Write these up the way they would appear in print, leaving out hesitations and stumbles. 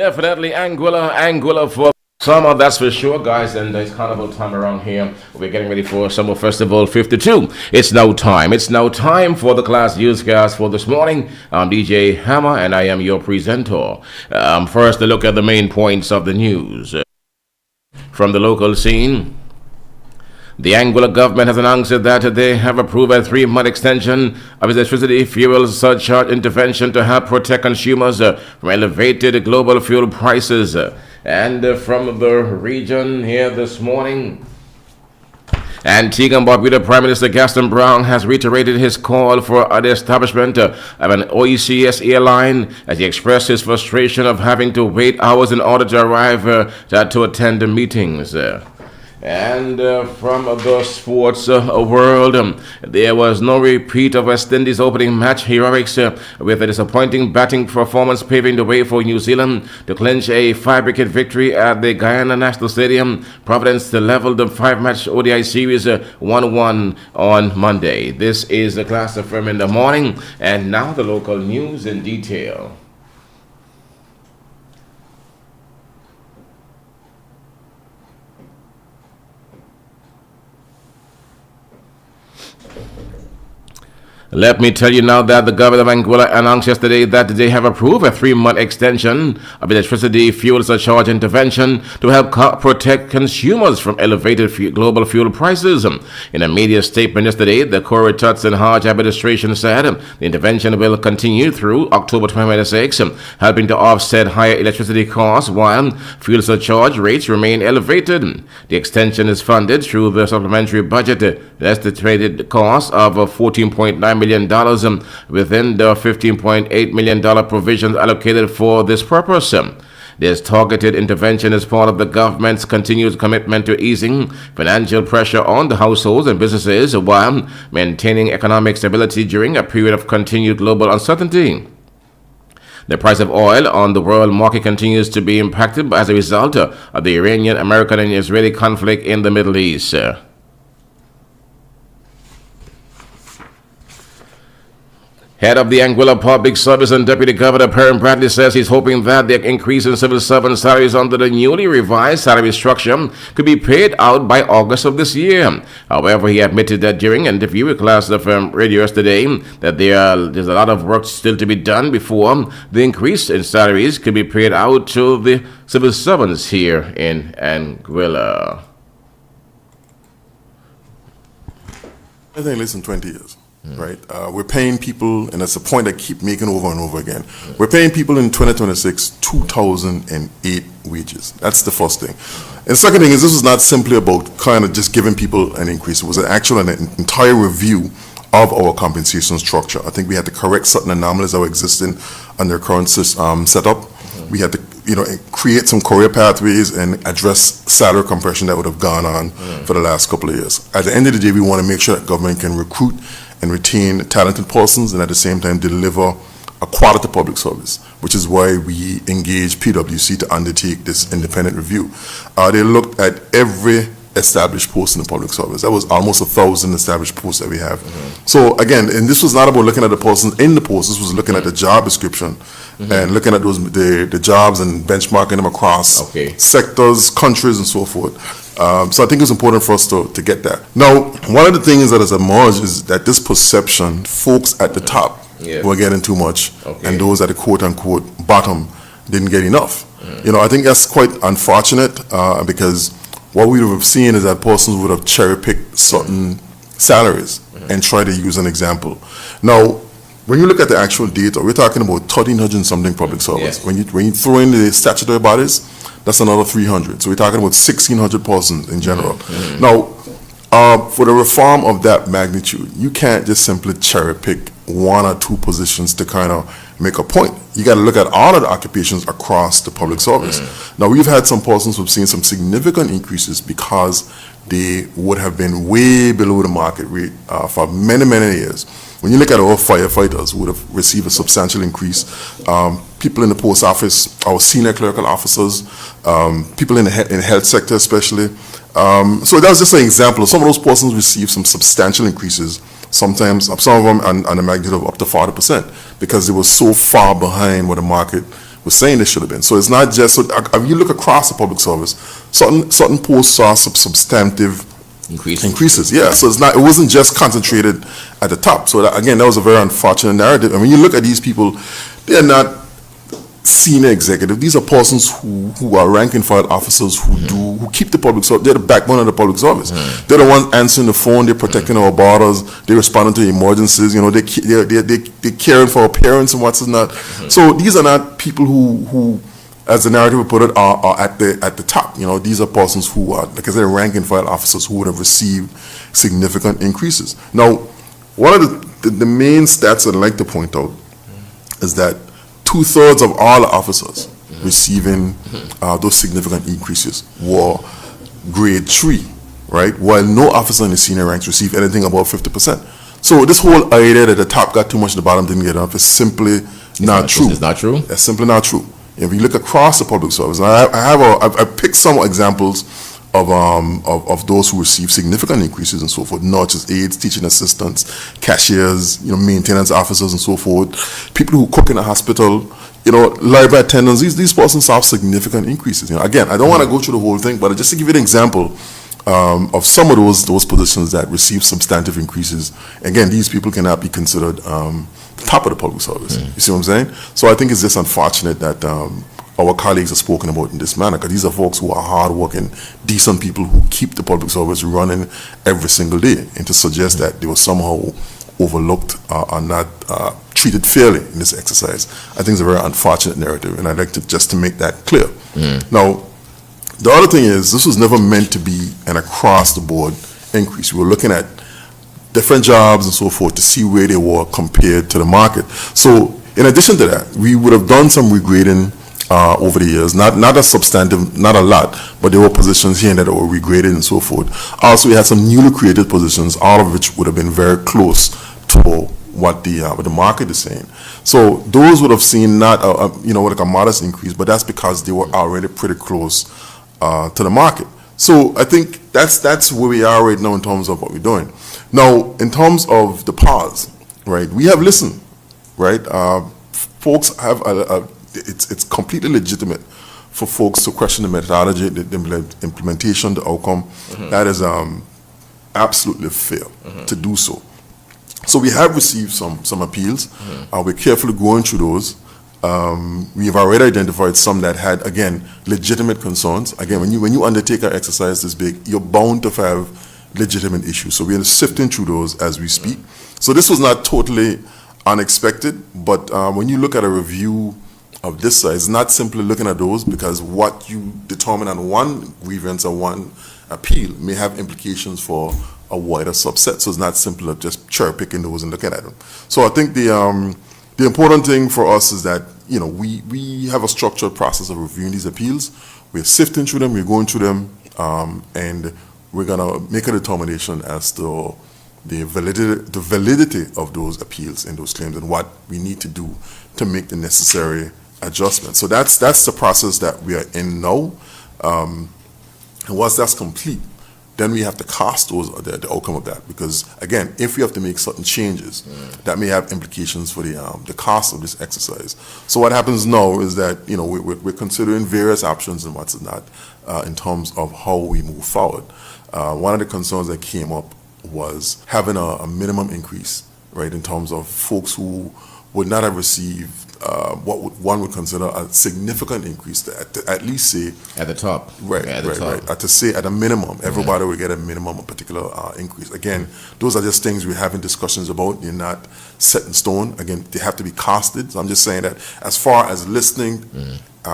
Definitely Anguilla for summer, that's for sure, guys. And it's carnival time around here. We're getting ready for Summer Festival 52. It's now time. It's now time for the Klass newscast for this morning. I'm DJ Hammer, and I am your presenter. First, a look at the main points of the news. From the local scene, the Anguilla government has announced that they have approved a 3-month extension of its electricity fuel surcharge intervention to help protect consumers from elevated global fuel prices. And from the region here this morning, Antigua and Barbuda Prime Minister Gaston Brown has reiterated his call for the establishment of an OECS airline as he expressed his frustration of having to wait hours in order to arrive to attend the meetings. And from the sports world, there was no repeat of West Indies' opening match heroics, with a disappointing batting performance paving the way for New Zealand to clinch a 5-wicket victory at the Guyana National Stadium. Providence leveled the 5-match ODI series 1-1 on Monday. This is the Klass FM in the morning, and now the local news in detail. Let me tell you now that the government of Anguilla announced yesterday that they have approved a 3-month extension of electricity fuel surcharge intervention to help protect consumers from elevated global fuel prices. In a media statement yesterday, the Corey Tuts and Hodge administration said the intervention will continue through October 2026, helping to offset higher electricity costs while fuel surcharge rates remain elevated. The extension is funded through the supplementary budget, the estimated cost of $14.9 million within the $15.8 million provisions allocated for this purpose. This targeted intervention is part of the government's continued commitment to easing financial pressure on the households and businesses while maintaining economic stability during a period of continued global uncertainty. The price of oil on the world market continues to be impacted as a result of the Iranian, American, and Israeli conflict in the Middle East. Head of the Anguilla Public Service and Deputy Governor Perrin Bradley says he's hoping that the increase in civil servant salaries under the newly revised salary structure could be paid out by August of this year. However, he admitted that during an interview with Klass FM Radio yesterday that there's a lot of work still to be done before the increase in salaries could be paid out to the civil servants here in Anguilla. I think less than 20 years. Right, we're paying people, and that's a point I keep making over and over again. We're paying people in 2026 2008 wages. That's the first thing. And the second thing is, this was not simply about kind of just giving people an increase. It was an entire review of our compensation structure. I think we had to correct certain anomalies that were existing under current setup. We had to, create some career pathways and address salary compression that would have gone on for the last couple of years. At the end of the day, we want to make sure that government can recruit and retain talented persons and at the same time deliver a quality public service, which is why we engaged PwC to undertake this independent review. They looked at every established post in the public service. That was almost 1,000 established posts that we have. So again, and this was not about looking at the persons in the post, this was looking at the job description and looking at the jobs and benchmarking them across sectors, countries, and so forth. So I think it's important for us to get that. Now, one of the things that has emerged is that this perception, folks at the top were getting too much, and those at the quote-unquote bottom didn't get enough. I think that's quite unfortunate because what we would have seen is that persons would have cherry-picked certain salaries and try to use an example. Now, when you look at the actual data, we're talking about 1,300 something public service. When you throw in the statutory bodies, that's another 300. So we're talking about 1,600 persons in general. Now, for the reform of that magnitude, you can't just simply cherry pick one or two positions to kind of make a point. You got to look at all of the occupations across the public service. Now, we've had some persons who've seen some significant increases because they would have been way below the market rate for many, many years. When you look at our firefighters who would have received a substantial increase, people in the post office, our senior clerical officers, people in the health sector especially. So that was just an example. Some of those persons received some substantial increases, sometimes some of them on the magnitude of up to 40%, because they were so far behind what the market was saying they should have been. So it's not just, so if you look across the public service, certain posts saw some substantive increases. Yeah, so it wasn't just concentrated at the top. So that, again, that was a very unfortunate narrative. And when you look at these people, they're not senior executive. These are persons who are rank and file officers who keep the public service. They're the backbone of the public service. They're the ones answering the phone. They're protecting our borders. They're responding to emergencies. They're caring for our parents and what's not. So these are not people who, as the narrative would put it, are at the top. These are persons who are, like I said, rank and file officers who would have received significant increases. Now, one of the main stats I'd like to point out is that 2/3 of all officers receiving those significant increases were grade 3, right? While no officer in the senior ranks received anything above 50%. So this whole idea that the top got too much, the bottom didn't get enough is simply not true. It's not true? That's simply not true. If you look across the public service, and I picked some examples of those who receive significant increases and so forth: nurses, aides, teaching assistants, cashiers, maintenance officers and so forth, people who cook in a hospital, library attendants. These persons have significant increases. Again, I don't want to go through the whole thing, but just to give you an example of some of those positions that receive substantive increases. Again, these people cannot be considered top of the public service. You see what I'm saying? So I think it's just unfortunate that our colleagues are spoken about in this manner, because these are folks who are hardworking, decent people who keep the public service running every single day, and to suggest that they were somehow overlooked or not treated fairly in this exercise, I think is a very unfortunate narrative, and I'd like to make that clear. Now, the other thing is, this was never meant to be an across-the-board increase. We were looking at different jobs and so forth to see where they were compared to the market. So in addition to that, we would have done some regrading over the years, not as substantive, not a lot, but there were positions here and there that were regraded and so forth. Also, we had some newly created positions, all of which would have been very close to what the market is saying. So those would have seen not like a modest increase, but that's because they were already pretty close to the market. So I think that's where we are right now in terms of what we're doing. Now, in terms of the pause, right, we have listened, right? Folks have it's completely legitimate for folks to question the methodology, the implementation, the outcome. That is absolutely fair to do so. So we have received some appeals. We're carefully going through those. We have already identified some that had, again, legitimate concerns. Again, when you undertake an exercise this big, you're bound to have legitimate issues. So we're sifting through those as we speak. So this was not totally unexpected, but when you look at a review of this size, it's not simply looking at those, because what you determine on one grievance or one appeal may have implications for a wider subset. So it's not simply just cherry picking those and looking at them. So I think the important thing for us is that we have a structured process of reviewing these appeals. We're sifting through them, we're going through them, and we're gonna make a determination as to the validity of those appeals and those claims, and what we need to do to make the necessary adjustments. So that's the process that we are in now. And once that's complete, then we have to cost the outcome of that, because again, if we have to make certain changes, that may have implications for the cost of this exercise. So what happens now is that we're considering various options and what's not in terms of how we move forward. One of the concerns that came up was having a minimum increase, right, in terms of folks who would not have received what one would consider a significant increase, at least say at the top. Right, at the right, top. right. To say at a minimum, everybody would get a minimum, a particular increase. Again, those are just things we're having discussions about. They're not set in stone. Again, they have to be costed. So I'm just saying that as far as listening,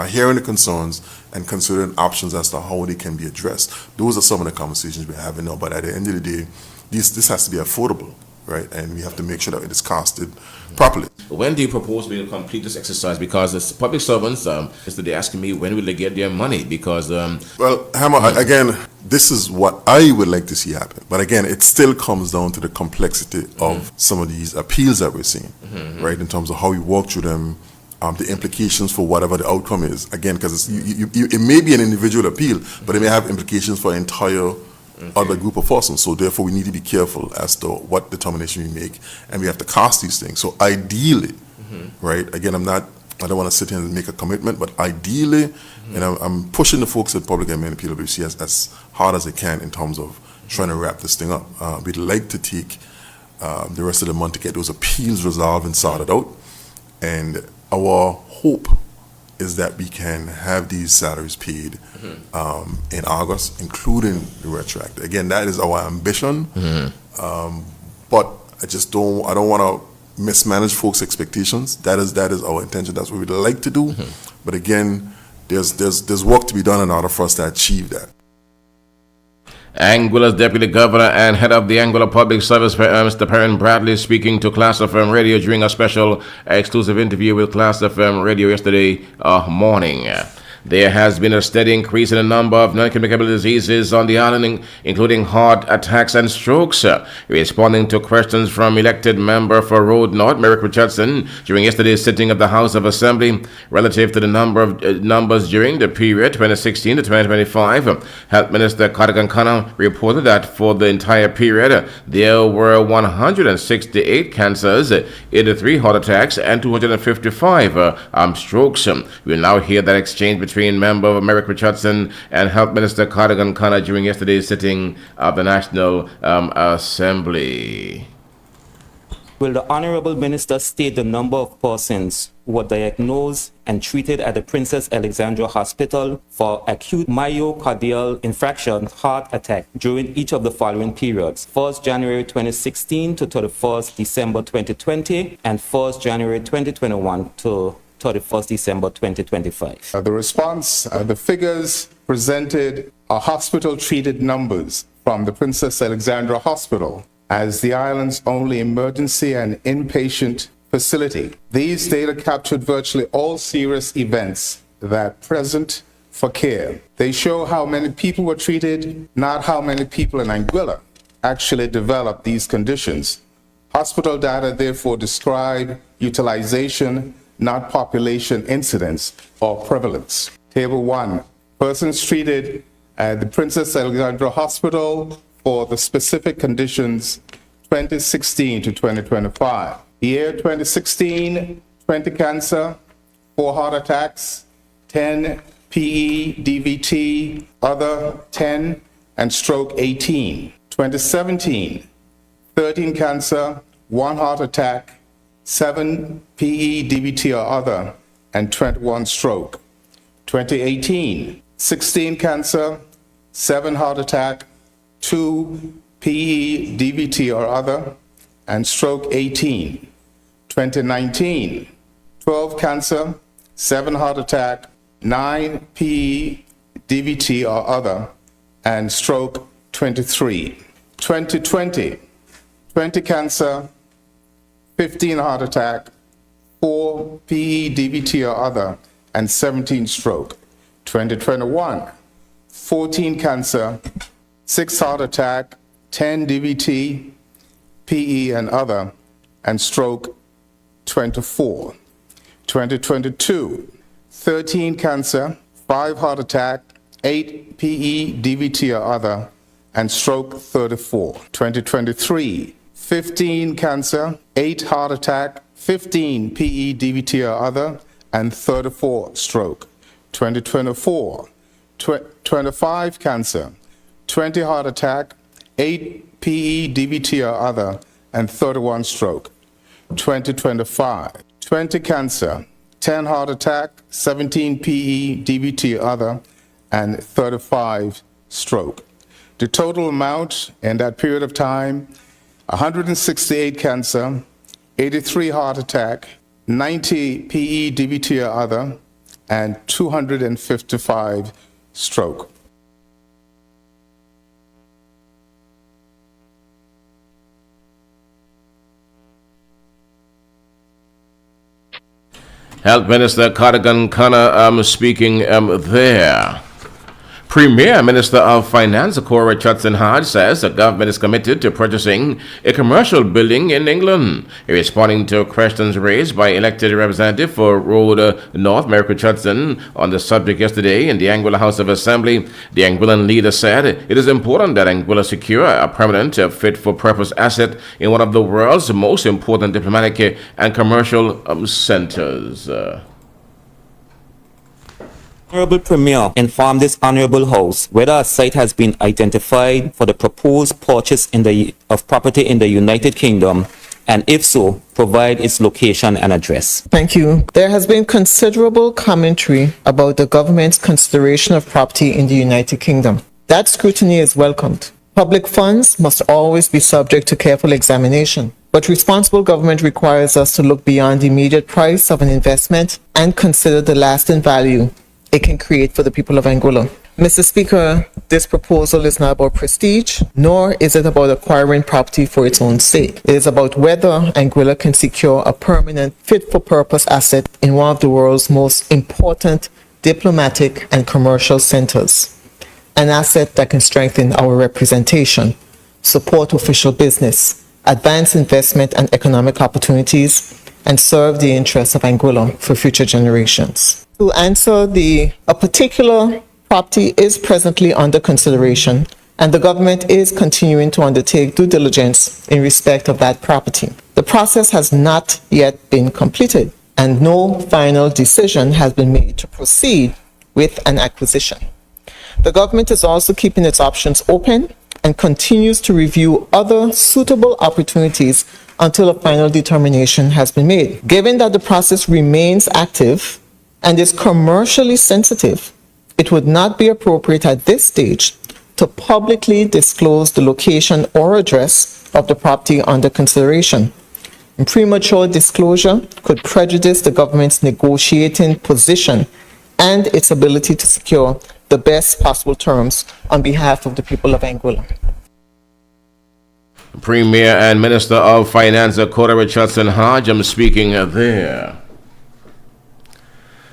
hearing the concerns, and considering options as to how they can be addressed, those are some of the conversations we're having now. But at the end of the day, this has to be affordable, right? And we have to make sure that it is costed properly. When do you propose to complete this exercise? Because the public servants, they're asking me, when will they get their money? Because well, Hammer, again, this is what I would like to see happen. But again, it still comes down to the complexity of some of these appeals that we're seeing, right? In terms of how we walk through them, the implications for whatever the outcome is. Again, because it may be an individual appeal, but it may have implications for an entire other group of persons. So therefore, we need to be careful as to what determination we make, and we have to cost these things. So ideally, right? Again, I'm not I don't want to sit here and make a commitment, but ideally, and I'm pushing the folks at Public Admin and PwC as hard as I can in terms of trying to wrap this thing up. We'd like to take the rest of the month to get those appeals resolved and sorted out. And our hope is that we can have these salaries paid in August, including the retroactive. Again, that is our ambition, but I don't want to mismanage folks' expectations. That is our intention. That's what we'd like to do. But again, there's work to be done in order for us to achieve that. Anguilla's Deputy Governor and Head of the Anguilla Public Service, Mr. Perrin Bradley, speaking to Klass FM Radio during a special exclusive interview with Klass FM Radio yesterday morning. There has been a steady increase in the number of non-communicable diseases on the island, including heart attacks and strokes. Responding to questions from elected member for Road North, Merrick Richardson, during yesterday's sitting of the House of Assembly, relative to the numbers during the period 2016 to 2025, Health Minister Cardigan Connor reported that for the entire period, there were 168 cancers, 83 heart attacks, and 255 strokes. We'll now hear that exchange between member Merrick Richardson and Health Minister Cardigan Connor during yesterday's sitting of the National Assembly. Will the Honorable Minister state the number of persons who were diagnosed and treated at the Princess Alexandra Hospital for acute myocardial infarction heart attack during each of the following periods: 1st January 2016 to 31st December 2020 and 1st January 2021 to 31st December 2025. The response, the figures presented are hospital-treated numbers from the Princess Alexandra Hospital as the island's only emergency and inpatient facility. These data captured virtually all serious events that present for care. They show how many people were treated, not how many people in Anguilla actually developed these conditions. Hospital data therefore describe utilization, not population incidence or prevalence. Table 1, persons treated at the Princess Alexandra Hospital for the specific conditions 2016 to 2025. Year 2016, 20 cancer, 4 heart attacks, 10 PE, DVT, other 10, and stroke 18. 2017, 13 cancer, 1 heart attack, 7 PE, DVT or other, and 21 stroke. 2018, 16 cancer, 7 heart attack, 2 PE, DVT or other, and stroke 18. 2019, 12 cancer, 7 heart attack, 9 PE, DVT or other, and stroke 23. 2020, 20 cancer, 15 heart attack, 4 PE, DVT or other, and 17 stroke. 2021, 14 cancer, 6 heart attack, 10 DVT, PE and other, and stroke 24. 2022, 13 cancer, 5 heart attack, 8 PE, DVT or other, and stroke 34. 2023, 15 cancer, 8 heart attack, 15 PE, DVT or other, and 34 stroke. 2024, 25 cancer, 20 heart attack, 8 PE, DVT or other, and 31 stroke. 2025, 20 cancer, 10 heart attack, 17 PE, DVT or other, and 35 stroke. The total amount in that period of time, 168 cancer, 83 heart attack, 90 PE, DVT or other, and 255 stroke. Health Minister Cardigan Connor speaking there. Premier Minister of Finance Cora Richardson Hard says the government is committed to purchasing a commercial building in England. Responding to questions raised by elected representative for Road North, Merrick Richardson, on the subject yesterday in the Anguilla House of Assembly, the Anguillan leader said it is important that Anguilla secure a permanent, fit-for-purpose asset in one of the world's most important diplomatic and commercial centers. Honorable Premier informed this Honorable House whether a site has been identified for the proposed purchase of property in the United Kingdom, and if so, provide its location and address. Thank you. There has been considerable commentary about the government's consideration of property in the United Kingdom. That scrutiny is welcomed. Public funds must always be subject to careful examination, but responsible government requires us to look beyond the immediate price of an investment and consider the lasting value it can create for the people of Anguilla. Mr. Speaker, this proposal is not about prestige, nor is it about acquiring property for its own sake. It is about whether Anguilla can secure a permanent, fit-for-purpose asset in one of the world's most important diplomatic and commercial centers. An asset that can strengthen our representation, support official business, advance investment and economic opportunities, and serve the interests of Anguilla for future generations. To answer a particular property is presently under consideration, and the government is continuing to undertake due diligence in respect of that property. The process has not yet been completed, and no final decision has been made to proceed with an acquisition. The government is also keeping its options open and continues to review other suitable opportunities until a final determination has been made. Given that the process remains active and is commercially sensitive, it would not be appropriate at this stage to publicly disclose the location or address of the property under consideration. Premature disclosure could prejudice the government's negotiating position and its ability to secure the best possible terms on behalf of the people of Anguilla. Premier and Minister of Finance, Koda Richardson Hodgem, speaking there.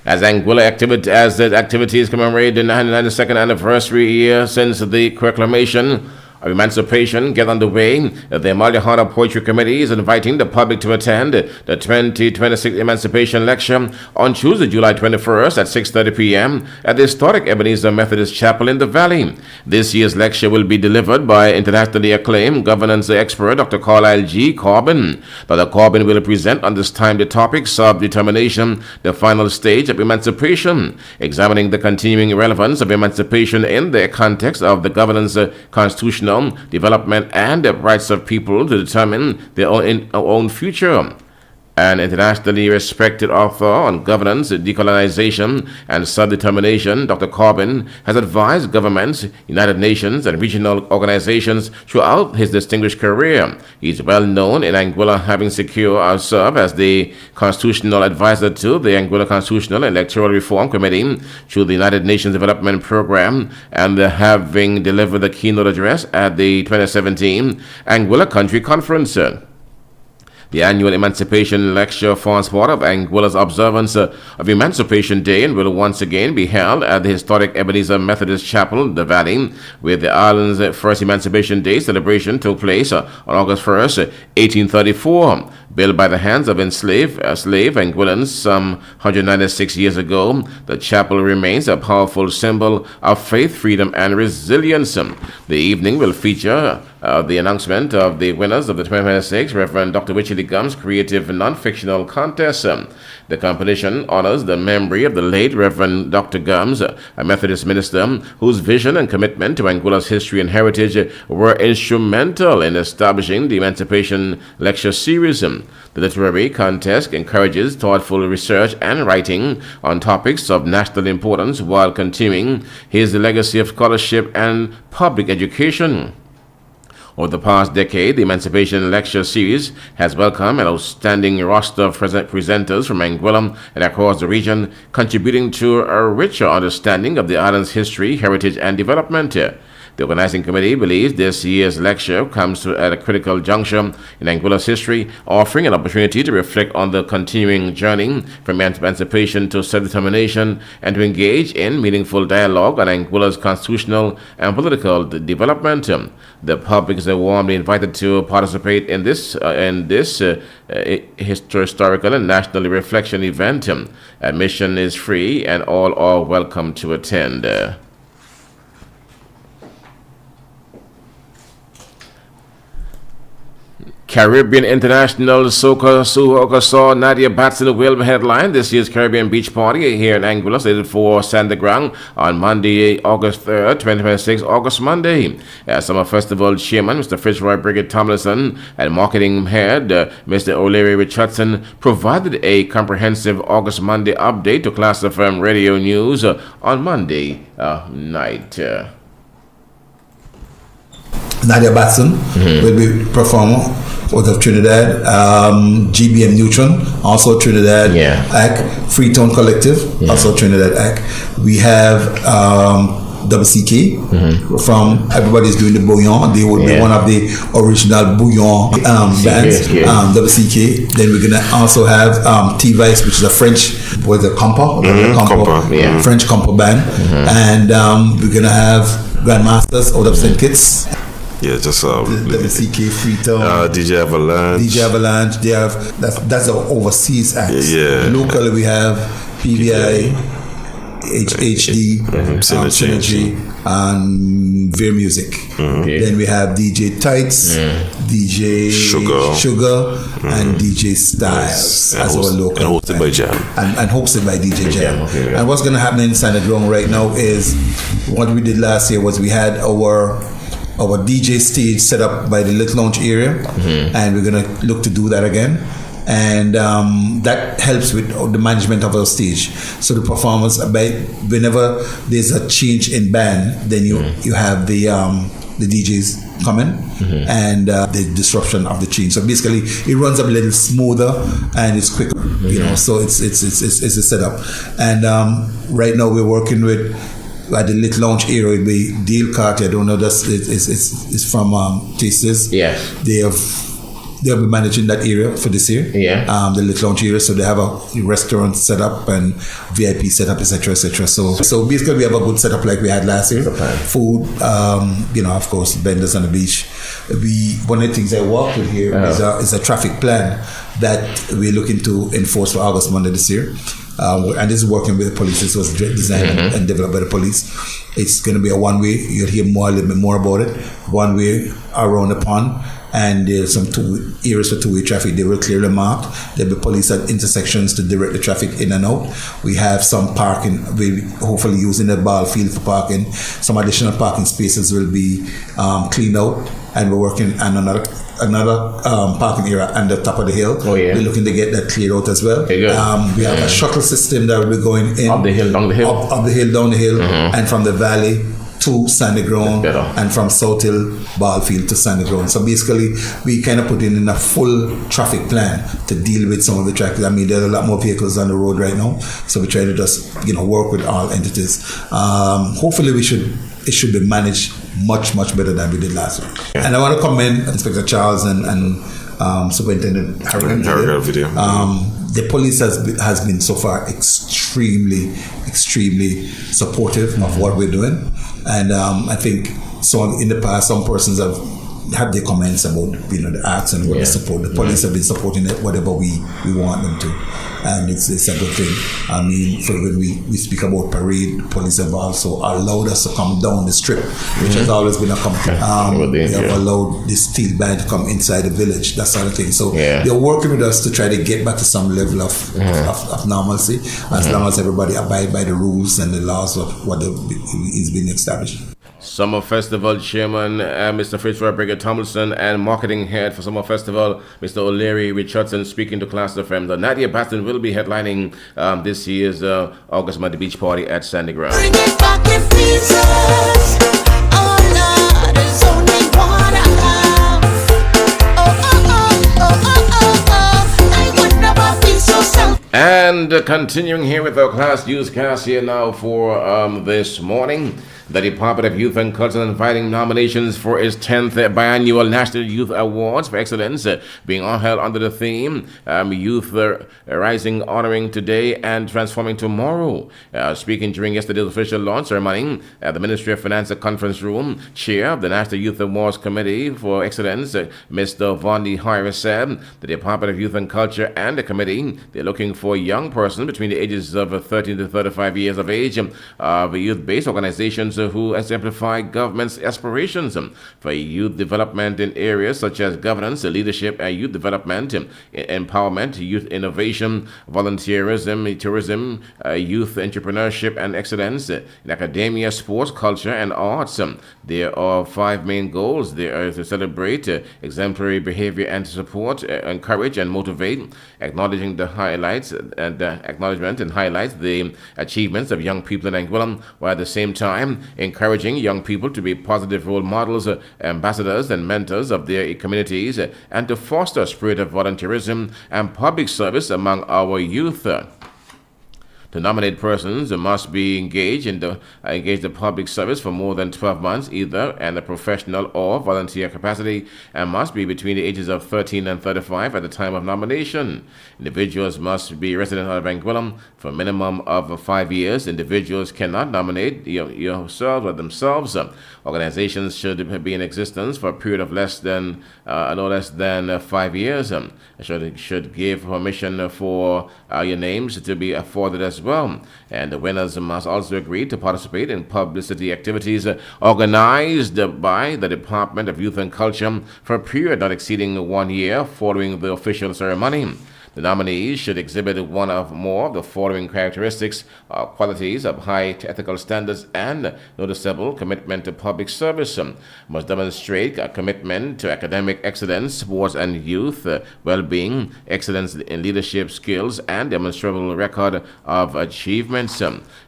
As the activities commemorate the 92nd anniversary year since the proclamation of emancipation get underway, the Malihana Poetry Committee is inviting the public to attend the 2026 Emancipation Lecture on Tuesday, July 21st at 6:30 p.m. at the historic Ebenezer Methodist Chapel in the Valley. This year's lecture will be delivered by internationally acclaimed governance expert Dr. Carlisle G. Corbin. Dr. Corbin will present on this time the topic Self-Determination, the Final Stage of Emancipation, examining the continuing relevance of emancipation in the context of the governance constitutional development and the rights of people to determine their own future. An internationally respected author on governance, decolonization, and self-determination, Dr. Corbin has advised governments, United Nations, and regional organizations throughout his distinguished career. He is well known in Anguilla, having served as the constitutional advisor to the Anguilla Constitutional Electoral Reform Committee through the United Nations Development Program, and having delivered the keynote address at the 2017 Anguilla Country Conference. The annual Emancipation Lecture forms part of Anguilla's observance of Emancipation Day and will once again be held at the historic Ebenezer Methodist Chapel, the Valley, where the island's first Emancipation Day celebration took place on August 1st, 1834. Built by the hands of enslaved Anguillans some 196 years ago, the chapel remains a powerful symbol of faith, freedom, and resilience. The evening will feature the announcement of the winners of the 2026 Reverend Dr. Wycherley Gums Creative Non-Fictional Contest. The competition honors the memory of the late Reverend Dr. Gums, a Methodist minister whose vision and commitment to Anguilla's history and heritage were instrumental in establishing the Emancipation Lecture Series. The literary contest encourages thoughtful research and writing on topics of national importance while continuing his legacy of scholarship and public education. Over the past decade, the Emancipation Lecture Series has welcomed an outstanding roster of presenters from Anguilla and across the region, contributing to a richer understanding of the island's history, heritage, and development. The organizing committee believes this year's lecture comes at a critical juncture in Anguilla's history, offering an opportunity to reflect on the continuing journey from emancipation to self-determination and to engage in meaningful dialogue on Anguilla's constitutional and political development. The public is warmly invited to participate in this historical and national reflection event. Admission is free and all are welcome to attend. Caribbean International Soca saw Nadia Batson will headline this year's Caribbean Beach Party here in Anguilla, slated for Santa Ground on Monday, August 3rd, 2026, August Monday. Summer Festival Chairman, Mr. Fitzroy Brigid Tomlinson, and Marketing Head, Mr. O'Leary Richardson, provided a comprehensive August Monday update to Klass FM Radio News on Monday night. Nadia Batson will be performer out of Trinidad. GBM Neutron, also Trinidad act. Freetone Collective, also Trinidad act. We have WCK from Everybody's Doing the Bouillon. They would be one of the original Bouillon bands. WCK. Then we're gonna also have T-Vice, which is a French French compo band, and we're gonna have Grandmasters out of St. Kitts. Yeah, just WCK, Freetone, DJ Avalanche. They have that's our overseas acts. Yeah. Locally we have PVI, HD, Synergy, and Veer Music. Then we have DJ Tights, DJ Sugar, and DJ Styles as our local. And hosted by Jam. And hosted by DJ Jam. And what's going to happen in Santa Ground right now is what we did last year was we had our DJ stage set up by the Little Lounge area, and we're going to look to do that again. And that helps with the management of our stage. So the performers, whenever there's a change in band, then you have the DJs coming and the disruption of the change. So basically, it runs up a little smoother and it's quicker. You know, so it's a setup. And right now we're working with. At the Little Lounge area, it be Deal Carter. I don't know. It's from Tasters. Yes. They'll be managing that area for this year. The Little Lounge area. So they have a restaurant set up and VIP set up, etc., etc. So basically, we have a good setup like we had last year. Food, of course, vendors on the beach. One of the things I worked with here is a traffic plan that we're looking to enforce for August Monday this year. And this is working with the police. This was designed and developed by the police. It's going to be a one-way. You'll hear a little bit more about it. One way around the pond, and there's some areas for two-way traffic. They were clearly marked. There'll be police at intersections to direct the traffic in and out. We have some parking. We hopefully using the ball field for parking. Some additional parking spaces will be cleaned out, and we're working on another parking area on the top of the hill. We're looking to get that cleared out as well. We have a shuttle system that will be going in up the hill, down the hill, down the hill, and from the valley to Sandy Ground, and from South Hill Ballfield to Sandy Ground. So basically, we kind of put in a full traffic plan to deal with some of the traffic. I mean, there are a lot more vehicles on the road right now, so we try to just work with all entities. Hopefully, it should be managed much better than we did last week. And I want to commend Inspector Charles and Superintendent Harrigan. The police has been so far extremely supportive of what we're doing, and I think in the past some persons have had their comments about the acts and what the support. The police have been supporting it whatever we want them to, and it's a good thing. I mean, when we speak about parade, the police have also allowed us to come down the strip, which has always been a complaint. They have allowed the steel band to come inside the village, that sort of thing. So they're working with us to try to get back to some level of normalcy, as long as everybody abide by the rules and the laws of what is being established. Summer Festival Chairman, Mr. Fitzroy Brigid Tomlinson, and Marketing Head for Summer Festival, Mr. O'Leary Richardson, speaking to Klass FM. The Nadia Batson will be headlining this year's August Monday Beach Party at Sandy Ground. Bring it back with Jesus. Oh Lord, there's only one I love. I would never be so self. And continuing here with our Klass Newscast here now for this morning. The Department of Youth and Culture is inviting nominations for its 10th biannual National Youth Awards for Excellence, being held under the theme Youth Rising, Honoring Today and Transforming Tomorrow. Speaking during yesterday's official launch ceremony at the Ministry of Finance Conference Room, Chair of the National Youth Awards Committee for Excellence, Mr. Vondi Harris, said the Department of Youth and Culture and the committee, they're looking for young persons between the ages of 13 to 35 years of age of youth-based organizations who exemplify government's aspirations for youth development in areas such as governance, leadership, youth development, empowerment, youth innovation, volunteerism, tourism, youth entrepreneurship, and excellence in academia, sports, culture, and arts. There are 5 main goals. They are to celebrate exemplary behavior and to support, encourage, and motivate, acknowledging the highlights and acknowledgement and highlights the achievements of young people in Anguilla, while at the same time encouraging young people to be positive role models, ambassadors, and mentors of their communities, and to foster a spirit of volunteerism and public service among our youth. The nominated persons must be engaged in the public service for more than 12 months, either in a professional or volunteer capacity, and must be between the ages of 13 and 35 at the time of nomination. Individuals must be resident of Anguilla for a minimum of 5 years. Individuals cannot nominate yourselves or themselves. Organizations should be in existence for a period of no less than 5 years. Should give permission for your names to be afforded as well. And the winners must also agree to participate in publicity activities organized by the Department of Youth and Culture for a period not exceeding 1 year following the official ceremony. The nominees should exhibit one or more of the following characteristics or qualities of high ethical standards and noticeable commitment to public service. Must demonstrate a commitment to academic excellence, sports and youth well-being, excellence in leadership skills, and demonstrable record of achievements.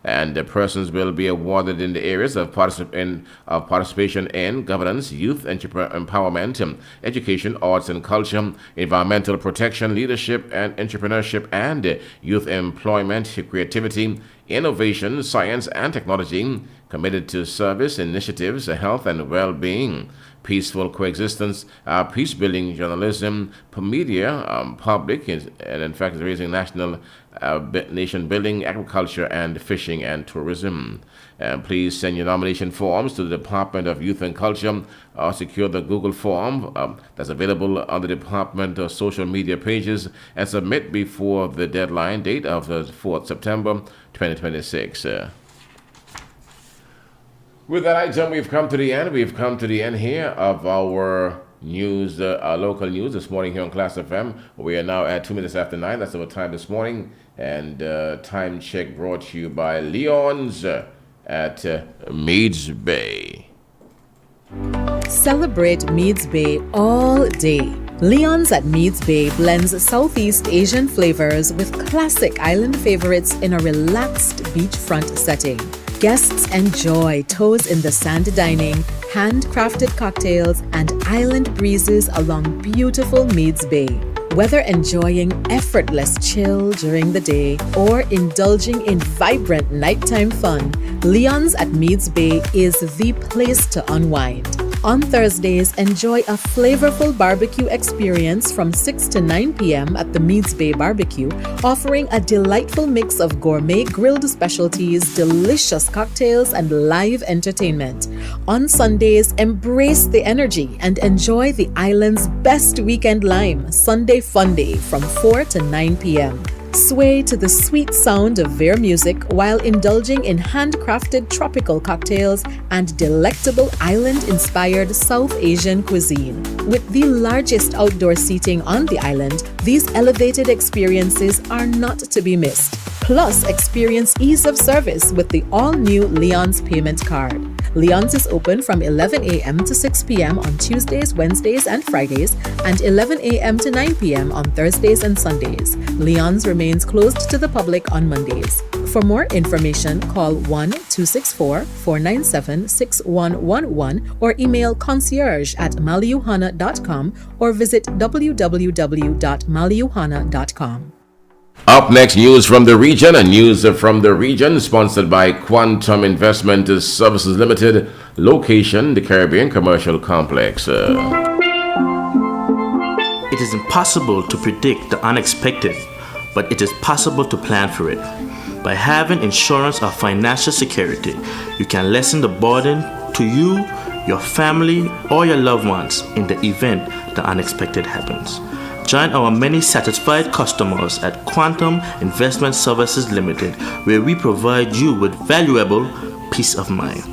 And the persons will be awarded in the areas of participation in governance, youth empowerment, education, arts and culture, environmental protection, leadership and entrepreneurship, and youth employment, creativity, innovation, science and technology, committed to service initiatives, health and well-being, peaceful coexistence, peace-building journalism, media, public, and in fact raising nation building, agriculture and fishing and tourism. Please send your nomination forms to the Department of Youth and Culture or secure the Google form that's available on the Department of social media pages and submit before the deadline date of the 4th September 2026. With that item, we've come to the end. We've come to the end here of our news, our local news this morning here on Klass FM. We are now at 2 minutes after 9. That's our time this morning. And time check brought to you by Leon's at Meads Bay. Celebrate Meads Bay all day. Leon's at Meads Bay blends Southeast Asian flavors with classic island favorites in a relaxed beachfront setting. Guests enjoy toes in the sand dining, handcrafted cocktails, and island breezes along beautiful Meads Bay. Whether enjoying effortless chill during the day or indulging in vibrant nighttime fun, Leon's at Meads Bay is the place to unwind. On Thursdays, enjoy a flavorful barbecue experience from 6 to 9 p.m. at the Meads Bay Barbecue, offering a delightful mix of gourmet grilled specialties, delicious cocktails, and live entertainment. On Sundays, embrace the energy and enjoy the island's best weekend lime, Sunday Fun Day from 4 to 9 p.m. Sway to the sweet sound of their music while indulging in handcrafted tropical cocktails and delectable island-inspired South Asian cuisine. With the largest outdoor seating on the island, these elevated experiences are not to be missed. Plus, experience ease of service with the all-new Leon's payment card. Leon's is open from 11 a.m. to 6 p.m. on Tuesdays, Wednesdays, and Fridays, and 11 a.m. to 9 p.m. on Thursdays and Sundays. Leon's remains closed to the public on Mondays. For more information, call 1-264-497-6111 or email concierge@maliuhana.com or visit www.maliuhana.com. Up next, news from the region, and news from the region sponsored by Quantum Investment Services Limited, location the Caribbean Commercial Complex. It is impossible to predict the unexpected, but it is possible to plan for it. By having insurance or financial security, you can lessen the burden to you, your family, or your loved ones in the event the unexpected happens. Join our many satisfied customers at Quantum Investment Services Limited, where we provide you with valuable peace of mind.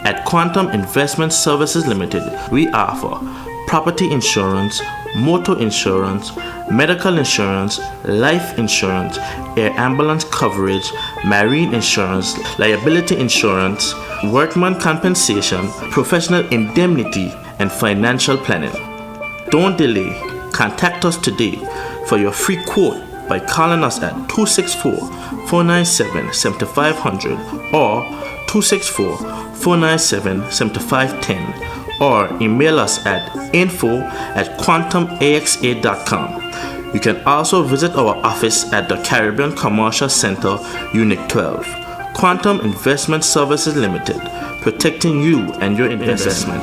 At Quantum Investment Services Limited, we offer property insurance, motor insurance, medical insurance, life insurance, air ambulance coverage, marine insurance, liability insurance, workman compensation, professional indemnity, and financial planning. Don't delay. Contact us today for your free quote by calling us at 264-497-7500 or 264-497-7510 or email us at info@quantumaxa.com. You can also visit our office at the Caribbean Commercial Center, Unit 12. Quantum Investment Services Limited, protecting you and your investment.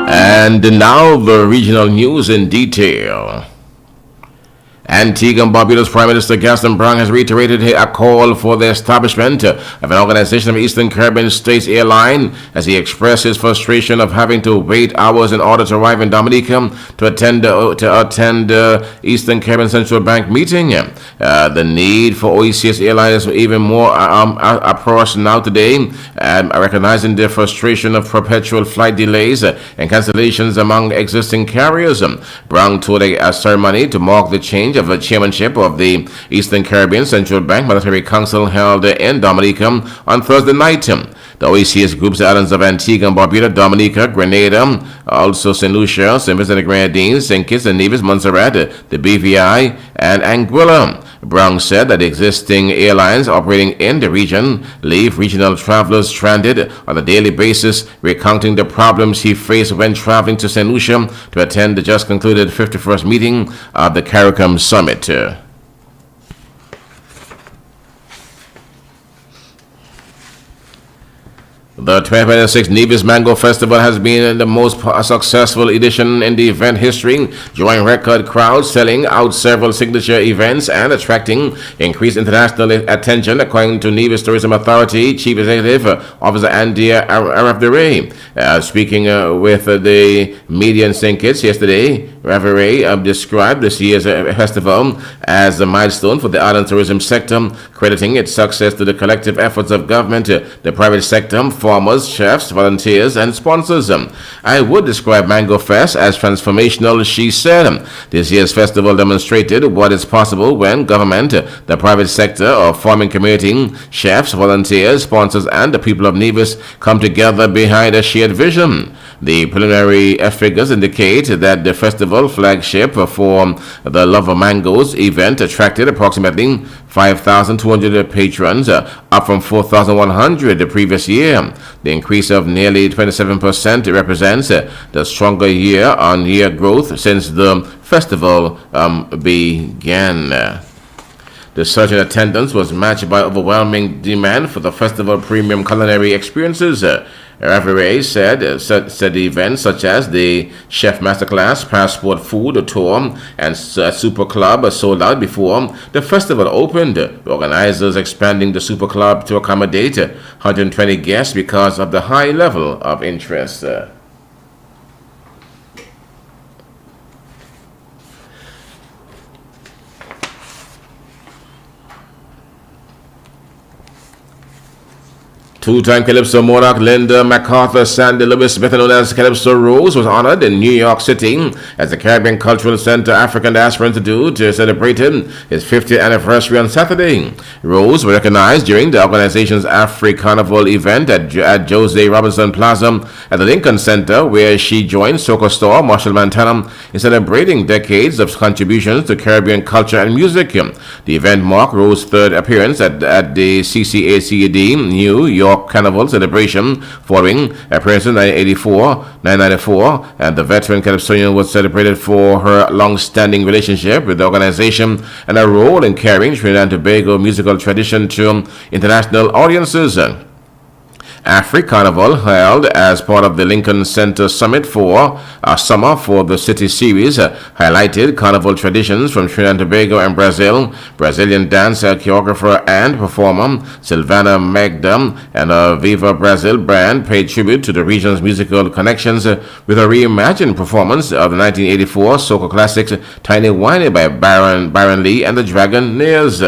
And now the regional news in detail. Antigua and Barbuda's Prime Minister Gaston Brown has reiterated a call for the establishment of an organization of Eastern Caribbean States Airline as he expressed his frustration of having to wait hours in order to arrive in Dominica to attend Eastern Caribbean Central Bank meeting. The need for OECS Airline is even more approached now today, recognizing the frustration of perpetual flight delays and cancellations among existing carriers. Brown told a ceremony to mark the change of the chairmanship of the Eastern Caribbean Central Bank Monetary Council held in Dominica on Thursday night. The OECS groups the islands of Antigua and Barbuda, Dominica, Grenada, also St. Lucia, St. Vincent and Grenadines, St. Kitts and Nevis, Montserrat, the BVI, and Anguilla. Brown said that existing airlines operating in the region leave regional travelers stranded on a daily basis, recounting the problems he faced when traveling to St. Lucia to attend the just concluded 51st meeting of the CARICOM Summit. The 2026 Nevis Mango Festival has been the most successful edition in the event history, drawing record crowds, selling out several signature events, and attracting increased international attention, according to Nevis Tourism Authority Chief Executive Officer Andy Arabdere. Speaking with the media in St. Kitts yesterday, Arabdere described this year's festival as a milestone for the island tourism sector, crediting its success to the collective efforts of government, the private sector, farmers, chefs, volunteers, and sponsors. I would describe Mango Fest as transformational, she said. This year's festival demonstrated what is possible when government, the private sector, or farming community, chefs, volunteers, sponsors, and the people of Nevis come together behind a shared vision. The preliminary figures indicate that the festival flagship for the Love of Mangoes event attracted approximately 5,200 patrons, up from 4,100 the previous year. The increase of nearly 27% represents the stronger year-on-year growth since the festival began. The surge in attendance was matched by overwhelming demand for the festival premium culinary experiences. Ravere said events such as the Chef Masterclass, Passport Food Tour, and Super Club sold out before the festival opened. The organizers expanding the Super Club to accommodate 120 guests because of the high level of interest. Two-time Calypso monarch Linda MacArthur Sandy Lewis, better known as Calypso Rose, was honored in New York City as the Caribbean Cultural Center African Diaspora Institute celebrated his 50th anniversary on Saturday. Rose was recognized during the organization's Afri Carnival event at Jose Robinson Plaza at the Lincoln Center, where she joined Soca star Marshall Montana in celebrating decades of contributions to Caribbean culture and music. The event marked Rose's third appearance at the CCACD New York Carnival celebration, following appearances in 1984, 1994, and the veteran Calypsonian was celebrated for her long-standing relationship with the organization and her role in carrying Trinidad and Tobago musical tradition to international audiences. Afri Carnival, held as part of the Lincoln Center Summit for Summer for the City Series, highlighted carnival traditions from Trinidad and Tobago and Brazil. Brazilian dancer, choreographer, and performer Silvana Magda and a Viva Brazil brand paid tribute to the region's musical connections with a reimagined performance of the 1984 soca classics Tiny Whiny by Byron Lee and the Dragonaires.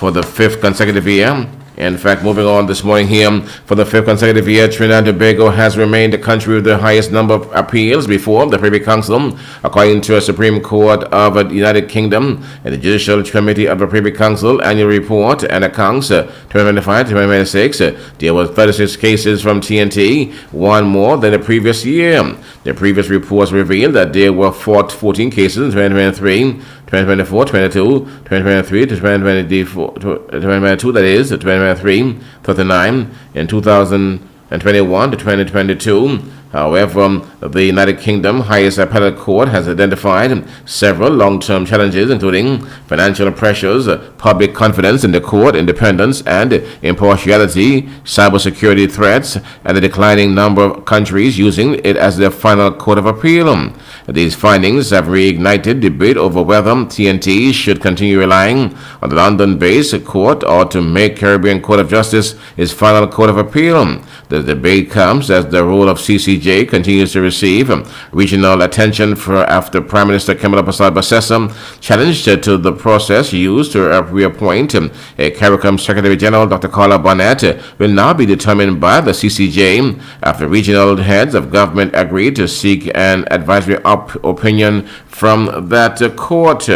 for the 5th consecutive year. In fact, moving on this morning here, for the 5th consecutive year, Trinidad and Tobago has remained the country with the highest number of appeals before the Privy Council, according to a Supreme Court of the United Kingdom and the Judicial Committee of the Privy Council annual report and accounts 2025-2026. There were 36 cases from TNT, one more than the previous year. The previous reports revealed that there were 14 cases in 2023, 2024, 22, 2023 to 2022, that is, 2023, 39, in 2021 to 2022. However, the United Kingdom highest appellate court has identified several long-term challenges, including financial pressures, public confidence in the court, independence and impartiality, cybersecurity threats, and the declining number of countries using it as their final court of appeal. These findings have reignited debate over whether TNT should continue relying on the London-based court or to make Caribbean Court of Justice its final court of appeal. The debate comes as the role of CCJ continues to receive regional attention after Prime Minister Kamala Persad-Bassessem challenged to the process used to reappoint CARICOM Secretary General Dr. Carla Barnett will now be determined by the CCJ after regional heads of government agreed to seek an advisory opinion from that court.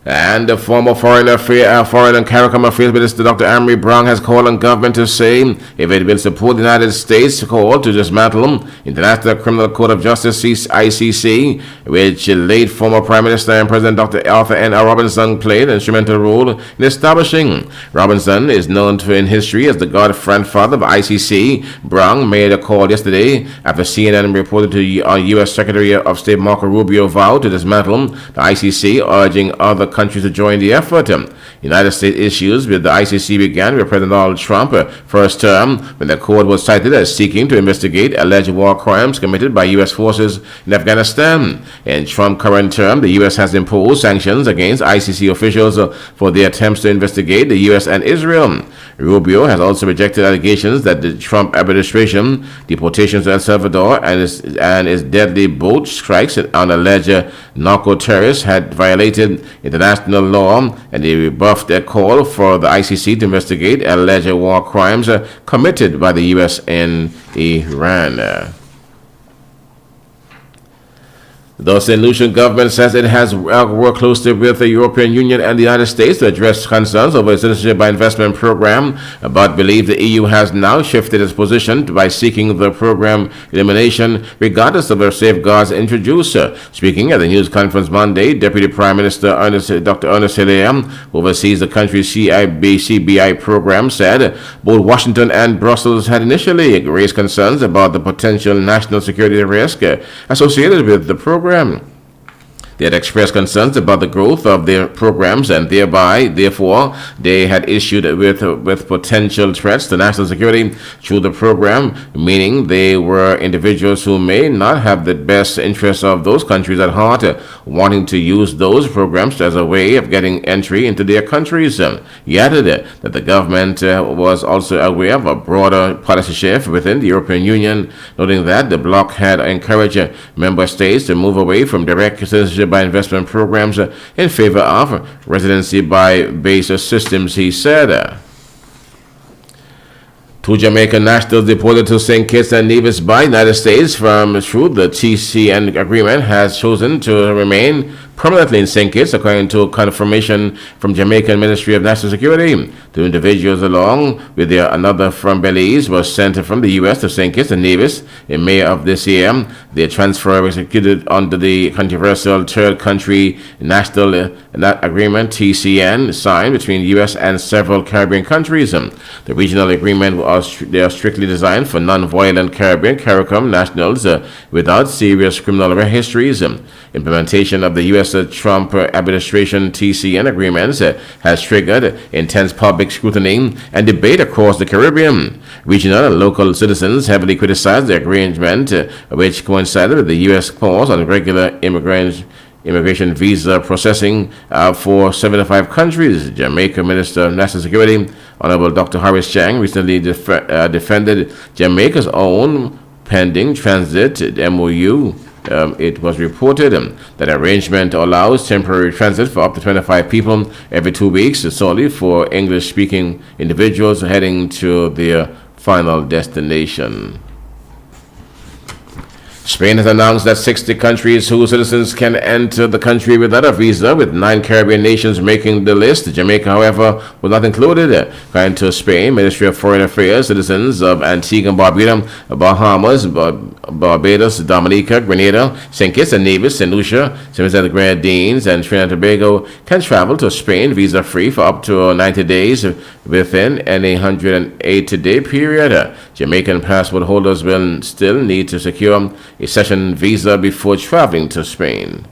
And the former Foreign and CARICOM Affairs Minister Dr. Amory Brown has called on government to say if it will support the United States call to dismantle International Criminal Court of Justice (ICC), which late former Prime Minister and President Dr. Arthur N. Robinson played an instrumental role in establishing. Robinson is known in history as the godfather of ICC. Brown made a call yesterday after CNN reported to U.S. Secretary of State Marco Rubio vowed to dismantle the ICC, urging other countries to join the effort. United States issues with the ICC began with President Donald Trump first term when the court was cited as seeking to investigate alleged war crimes committed by U.S. forces in Afghanistan. In Trump's current term, the U.S. has imposed sanctions against ICC officials for their attempts to investigate the U.S. and Israel. Rubio has also rejected allegations that the Trump administration deportations to El Salvador and its deadly boat strikes on alleged narco-terrorists had violated international law, and they rebuffed their call for the ICC to investigate alleged war crimes committed by the U.S. in Iran. The St. Lucian government says it has worked closely with the European Union and the United States to address concerns over its citizenship by investment program, but believes the EU has now shifted its position by seeking the program elimination regardless of the safeguards introduced. Speaking at the news conference Monday, Deputy Prime Minister Dr. Ernest Hilaire, who oversees the country's CBI program, said both Washington and Brussels had initially raised concerns about the potential national security risk associated with the program. They had expressed concerns about the growth of their programs and therefore, they had issued with potential threats to national security through the program, meaning they were individuals who may not have the best interests of those countries at heart, wanting to use those programs as a way of getting entry into their countries. He added that the government was also aware of a broader policy shift within the European Union, noting that the bloc had encouraged member states to move away from direct citizenship by investment programs in favor of residency by base systems, he said. Two Jamaican nationals deported to St. Kitts and Nevis by United States through the TCN agreement has chosen to remain permanently in St. Kitts, according to confirmation from Jamaican Ministry of National Security. Two individuals, along with another from Belize, was sent from the U.S. to St. Kitts and Nevis in May of this year. Their transfer was executed under the controversial Third Country National Agreement, TCN, signed between the U.S. and several Caribbean countries. The regional agreement they are strictly designed for non-violent Caribbean CARICOM nationals without serious criminal histories. Implementation of the U.S. Trump administration TCN agreements has triggered intense public scrutiny and debate across the Caribbean. Regional and local citizens heavily criticized the arrangement, which coincided with the U.S. pause on regular immigration visa processing for 75 countries. Jamaica Minister of National Security, Honorable Dr. Horace Chang, recently defended Jamaica's own pending transit MOU. It was reported that arrangement allows temporary transit for up to 25 people every 2 weeks, solely for English-speaking individuals heading to their final destination. Spain has announced that 60 countries whose citizens can enter the country without a visa, with 9 Caribbean nations making the list. Jamaica, however, was not included. According to Spain, Ministry of Foreign Affairs, citizens of Antigua and Barbuda, Bahamas, Barbados, Dominica, Grenada, St. Kitts and Nevis, St. Lucia, St. Vincent and the Grenadines, and Trinidad and Tobago can travel to Spain visa-free for up to 90 days within any 180-day period. Jamaican passport holders will still need to secure a session visa before traveling to Spain.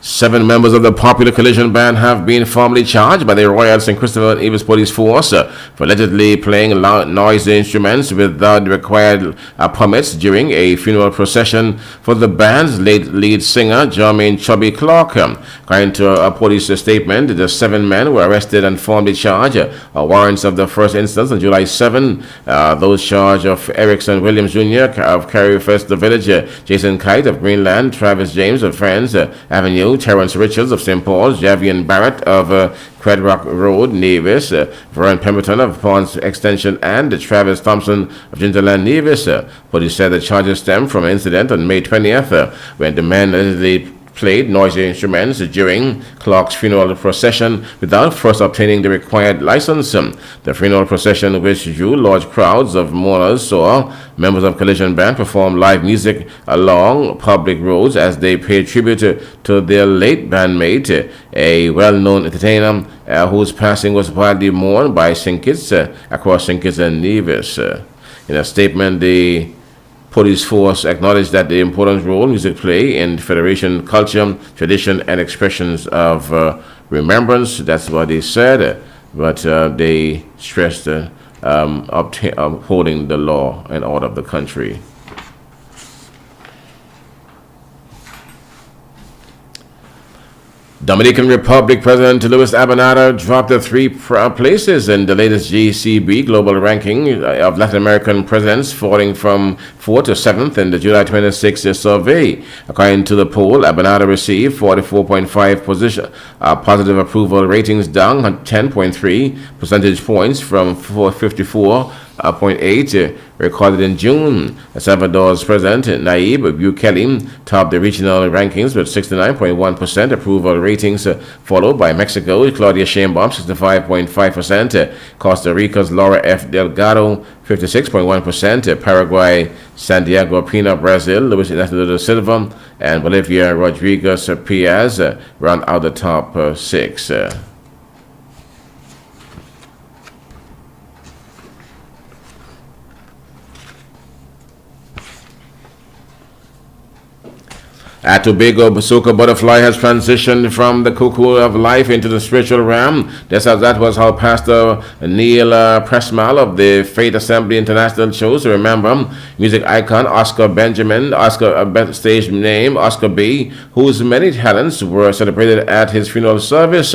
Seven members of the Popular Collision Band have been formally charged by the Royal St. Christopher and Nevis Police Force for allegedly playing loud noise instruments without the required permits during a funeral procession for the band's late lead singer, Jermaine Chubby Clark. According to a police statement, the 7 men were arrested and formally charged. Warrants of the first instance on July 7. Those charged of Erickson Williams Jr. of Carrie Festa Village, Jason Kite of Greenland, Travis James of Friends Avenue, Terrence Richards of St. Paul's, Javian Barrett of Credrock Road, Nevis, Vern Pemberton of Ponds Extension, and Travis Thompson of Gingerland, Nevis. Police said the charges stem from an incident on May 20th when the men allegedly played noisy instruments during Clark's funeral procession without first obtaining the required license. The funeral procession, which drew large crowds of mourners, saw members of Collision Band perform live music along public roads as they paid tribute to their late bandmate, a well-known entertainer whose passing was widely mourned by St. Kitts across St. Kitts and Nevis. In a statement, the police force acknowledged that the important role music play in Federation culture, tradition, and expressions of remembrance. That's what they said, but they stressed upholding the law and order of the country. Dominican Republic President Luis Abinader dropped 3 places in the latest GCB global ranking of Latin American presidents, falling from 4th to 7th in the July 26th survey. According to the poll, Abinader received 44.5 positive approval ratings, down 10.3 percentage points from 54.8 recorded in June. El Salvador's President Nayib Bukele topped the regional rankings with 69.1% approval ratings, followed by Mexico, Claudia Sheinbaum, 65.5%, Costa Rica's Laura F. Delgado, 56.1%, Paraguay, Santiago Pina, Brazil, Luis Inacio da Silva, and Bolivia, Rodriguez Piaz round out the top 6. At Tobago, Soca Butterfly has transitioned from the cocoon of life into the spiritual realm. That was how Pastor Neil Pressmal of the Faith Assembly International chose to remember music icon Oscar Benjamin, stage name Oscar B., whose many talents were celebrated at his funeral service.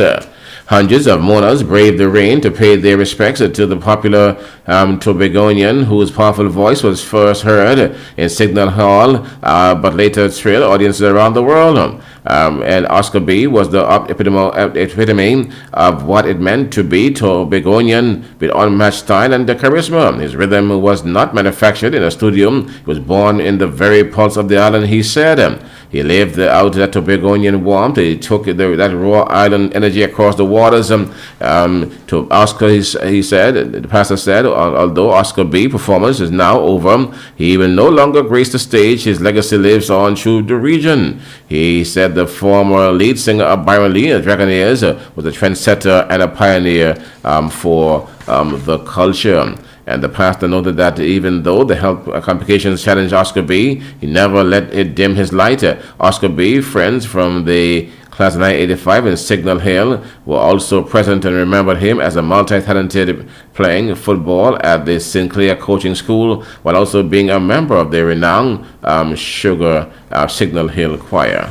Hundreds of mourners braved the rain to pay their respects to the popular Tobagonian, whose powerful voice was first heard in Signal Hall, but later thrilled audiences around the world. And Oscar B. was the epitome of what it meant to be Tobagonian, with unmatched style and charisma. His rhythm was not manufactured in a studio. It was born in the very pulse of the island, he said. He lived out that Tobagonian warmth. He took that raw island energy across the waters. To Oscar, he said, the pastor said, although Oscar B. performance is now over, he will no longer grace the stage. His legacy lives on through the region. He said the former lead singer of Byron Lee and the Dragonaires was a trendsetter and a pioneer for the culture. And the pastor noted that even though the health complications challenged Oscar B., he never let it dim his light. Oscar B. friends from the Class 985 in Signal Hill were also present and remembered him as a multi-talented playing football at the Sinclair Coaching School, while also being a member of the renowned Signal Hill Choir.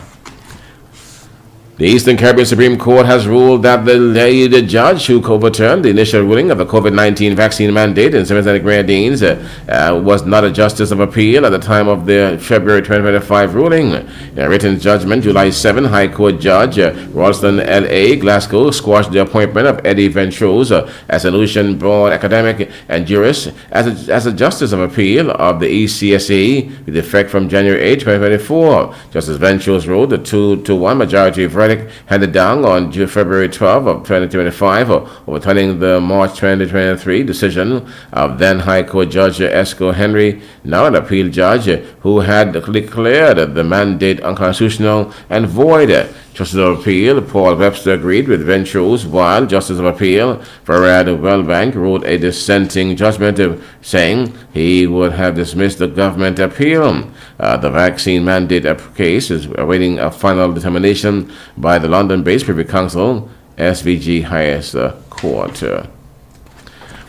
The Eastern Caribbean Supreme Court has ruled that the judge who overturned the initial ruling of the COVID-19 vaccine mandate in Senator Grenadines was not a justice of appeal at the time of the February 2025 ruling. In a written judgment, July 7, High Court Judge Ralston L.A. Glasgow squashed the appointment of Eddie Ventrose as an Aleutian-born academic and jurist as a justice of appeal of the ECSA with effect from January 8, 2024. Justice Ventrose wrote the 2-1 majority verdict handed down on February 12 of 2025, overturning the March 2023 decision of then High Court Judge Esco Henry, now an appeal judge, who had declared the mandate unconstitutional and void. Justice of Appeal Paul Webster agreed with Ventrose, while Justice of Appeal Farad Wellbank wrote a dissenting judgment saying he would have dismissed the government appeal. The vaccine mandate case is awaiting a final determination by the London-based Privy Council, SVG highest court.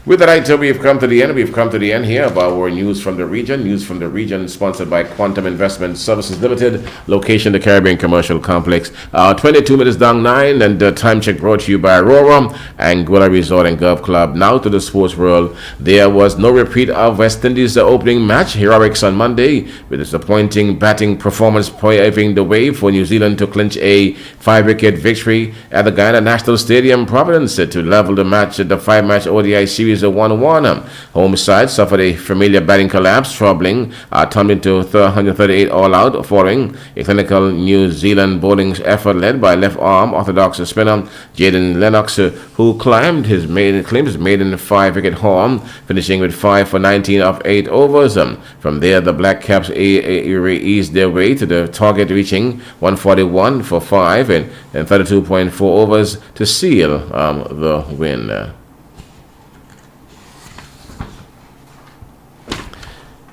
With that, we've come to the end. We've come to the end here of our news from the region. News from the region sponsored by Quantum Investment Services Limited, location the Caribbean Commercial Complex. 22 minutes down 9, and the time check brought to you by Aurora, Anguilla Resort and Golf Club. Now to the sports world. There was no repeat of West Indies' opening match, heroics on Monday, with disappointing batting performance paving the way for New Zealand to clinch a 5-wicket victory at the Guyana National Stadium, Providence, to level the match at the 5-match ODI series of 1-1. Home side suffered a familiar batting collapse, troubling tumbling to 138 all out following a clinical New Zealand bowling effort led by left-arm orthodox spinner Jaden Lennox, who claimed his maiden 5-wicket haul, finishing with 5 for 19 of 8 overs. From there, the Black Caps eased their way to the target, reaching 141 for 5 and 32.4 overs to seal the win.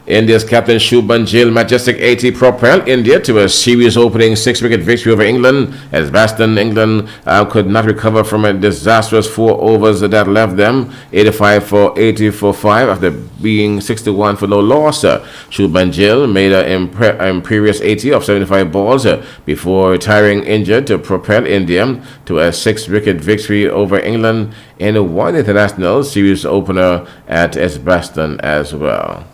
India's captain Shubman Gill majestic 80 propelled India to a series-opening 6-wicket victory over England, as Baston, England could not recover from a disastrous 4 overs that left them 85 for 80 for 5 after being 61 for no loss. Shubman Gill made an imperious 80 of 75 balls before retiring injured to propel India to a 6-wicket victory over England in one international series opener at Edgbaston as well.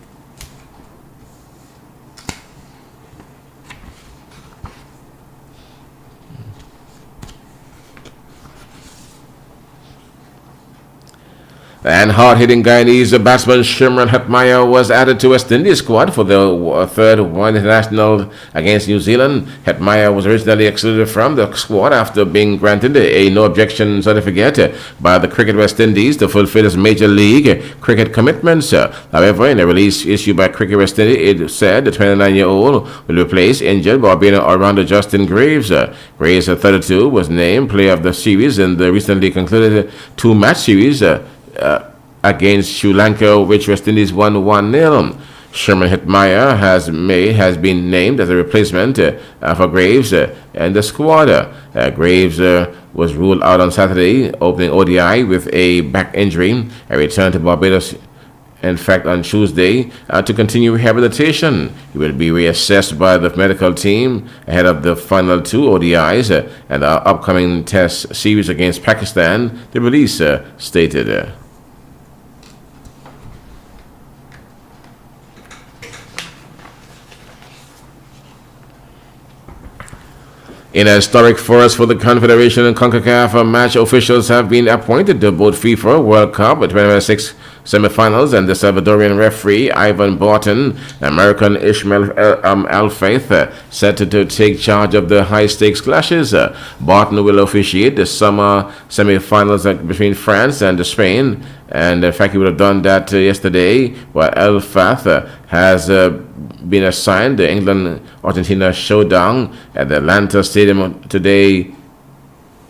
And hard-hitting Guyanese batsman Shimron Hetmyer was added to West Indies squad for the third one international against New Zealand. Hetmyer was originally excluded from the squad after being granted a no-objection certificate by the Cricket West Indies to fulfill his Major League cricket commitments. However, in a release issued by Cricket West Indies, it said the 29-year-old will replace injured Barbadian all-rounder Justin Graves. Graves, 32, was named player of the series in the recently concluded 2-match series against Sri Lanka, which West Indies won 1-0. Sherman Hetmyer has been named as a replacement for Graves in the squad. Graves was ruled out on Saturday, opening ODI with a back injury and returned to Barbados, in fact, on Tuesday to continue rehabilitation. He will be reassessed by the medical team ahead of the final 2 ODIs and the upcoming test series against Pakistan, the release stated. In a historic first for the Confederation and CONCACAF match, officials have been appointed to both FIFA World Cup 2026 semifinals, and the Salvadorian referee Ivan Barton, American Ishmael Al-Faith, set to take charge of the high-stakes clashes. Barton will officiate the summer semifinals between France and Spain, and in fact he would have done that yesterday, while Al-Faith has been assigned the England-Argentina showdown at the Atlanta Stadium today,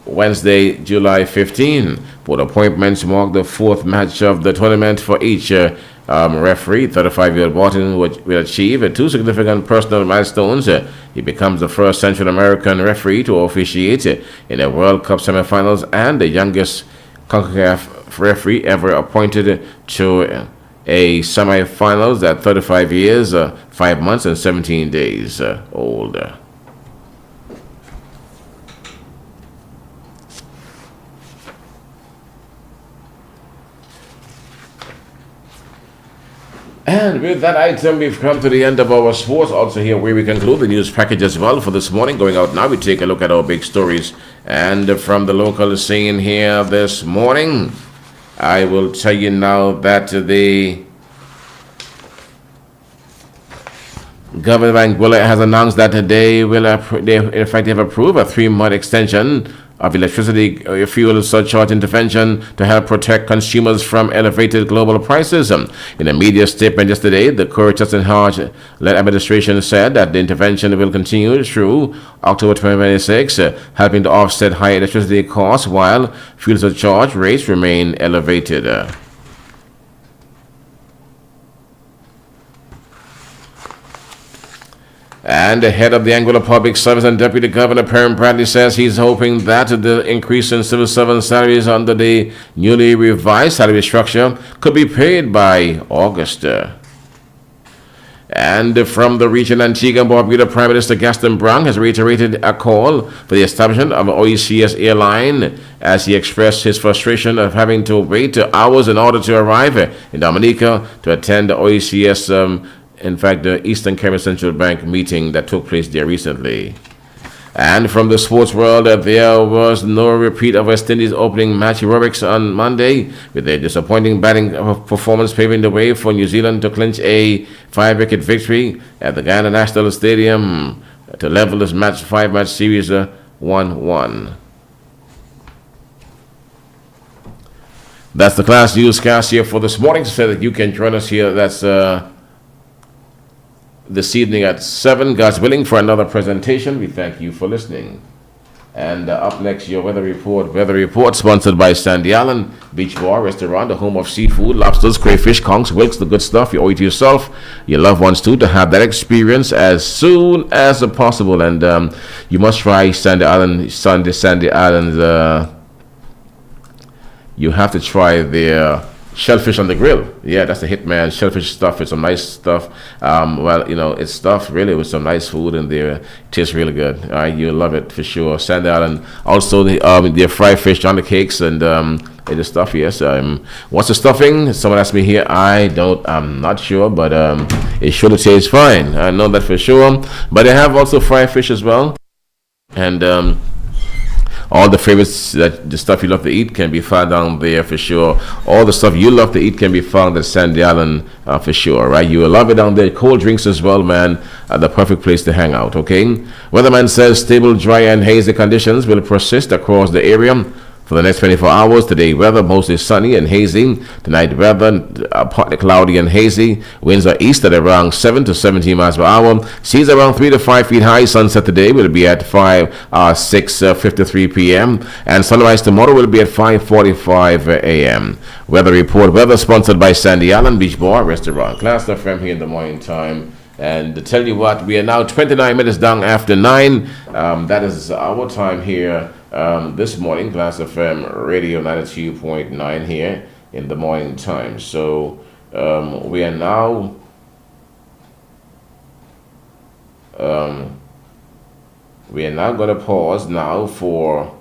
Wednesday, July 15. Both appointments mark the 4th match of the tournament for each referee. 35-year-old Barton will achieve 2 significant personal milestones. He becomes the first Central American referee to officiate in the World Cup semifinals and the youngest CONCACAF referee ever appointed to a semifinals at 35 years, 5 months, and 17 days old. And with that item, we've come to the end of our sports. Also here where we conclude the news package as well for this morning. Going out now, we take a look at our big stories. And from the local scene here this morning, I will tell you now that the Governor of Anguilla has announced that they will, they have approved a 3-month extension of electricity fuel surcharge intervention to help protect consumers from elevated global prices. In a media statement yesterday, the Justin Hodge-led administration said that the intervention will continue through October 2026, helping to offset high electricity costs while fuel surcharge rates remain elevated. And the head of the Anguilla Public Service and Deputy Governor Perrin Bradley says he's hoping that the increase in civil servant salaries under the newly revised salary structure could be paid by August. And from the region Antigua and Barbuda, Prime Minister Gaston Brown has reiterated a call for the establishment of an OECS airline as he expressed his frustration of having to wait hours in order to arrive in Dominica to attend the OECS in fact, the Eastern Caribbean Central Bank meeting that took place there recently. And from the sports world, there was no repeat of West Indies' opening match heroics on Monday, with their disappointing batting performance paving the way for New Zealand to clinch a 5-wicket victory at the Guyana National Stadium to level this 5-match series 1-1. That's the Klass newscast here for this morning, so that you can join us here. That's this evening at 7, God's willing, for another presentation. We thank you for listening. And up next, your weather report sponsored by Sandy Allen Beach Bar Restaurant, the home of seafood, lobsters, crayfish, conchs, wilks, the good stuff. You owe it to yourself, your loved ones too, to have that experience as soon as possible. And you must try Sandy Allen's. You have to try their shellfish on the grill. Yeah, that's the hitman shellfish stuff with some nice stuff. Well, you know, it's stuffed really with some nice food in there. It tastes really good. All right, you'll love it for sure. Sandy Island. Also, their fried fish on the cakes and the stuff. Yes. What's the stuffing? Someone asked me here. I'm not sure, but it surely tastes fine. I know that for sure. But they have also fried fish as well, and all the favorites, that the stuff you love to eat, can be found down there for sure. All the stuff you love to eat can be found at Sandy Island for sure, right? You will love it down there. Cold drinks as well, man. The perfect place to hang out, okay? Weatherman says stable, dry, and hazy conditions will persist across the area for the next 24 hours. Today, weather mostly sunny and hazy. Tonight, weather partly cloudy and hazy. Winds are east at around 7 to 17 miles per hour. Seas around 3 to 5 feet high. Sunset today will be at 6:53 p.m. And sunrise tomorrow will be at 5:45 a.m. Weather report. Weather sponsored by Sandy Allen Beach Bar Restaurant. Klass FM here in the morning time. And to tell you what, we are now 29 minutes down after 9. That is our time here this morning. Klass FM Radio 92.9 here in the morning time. So we are now going to pause now for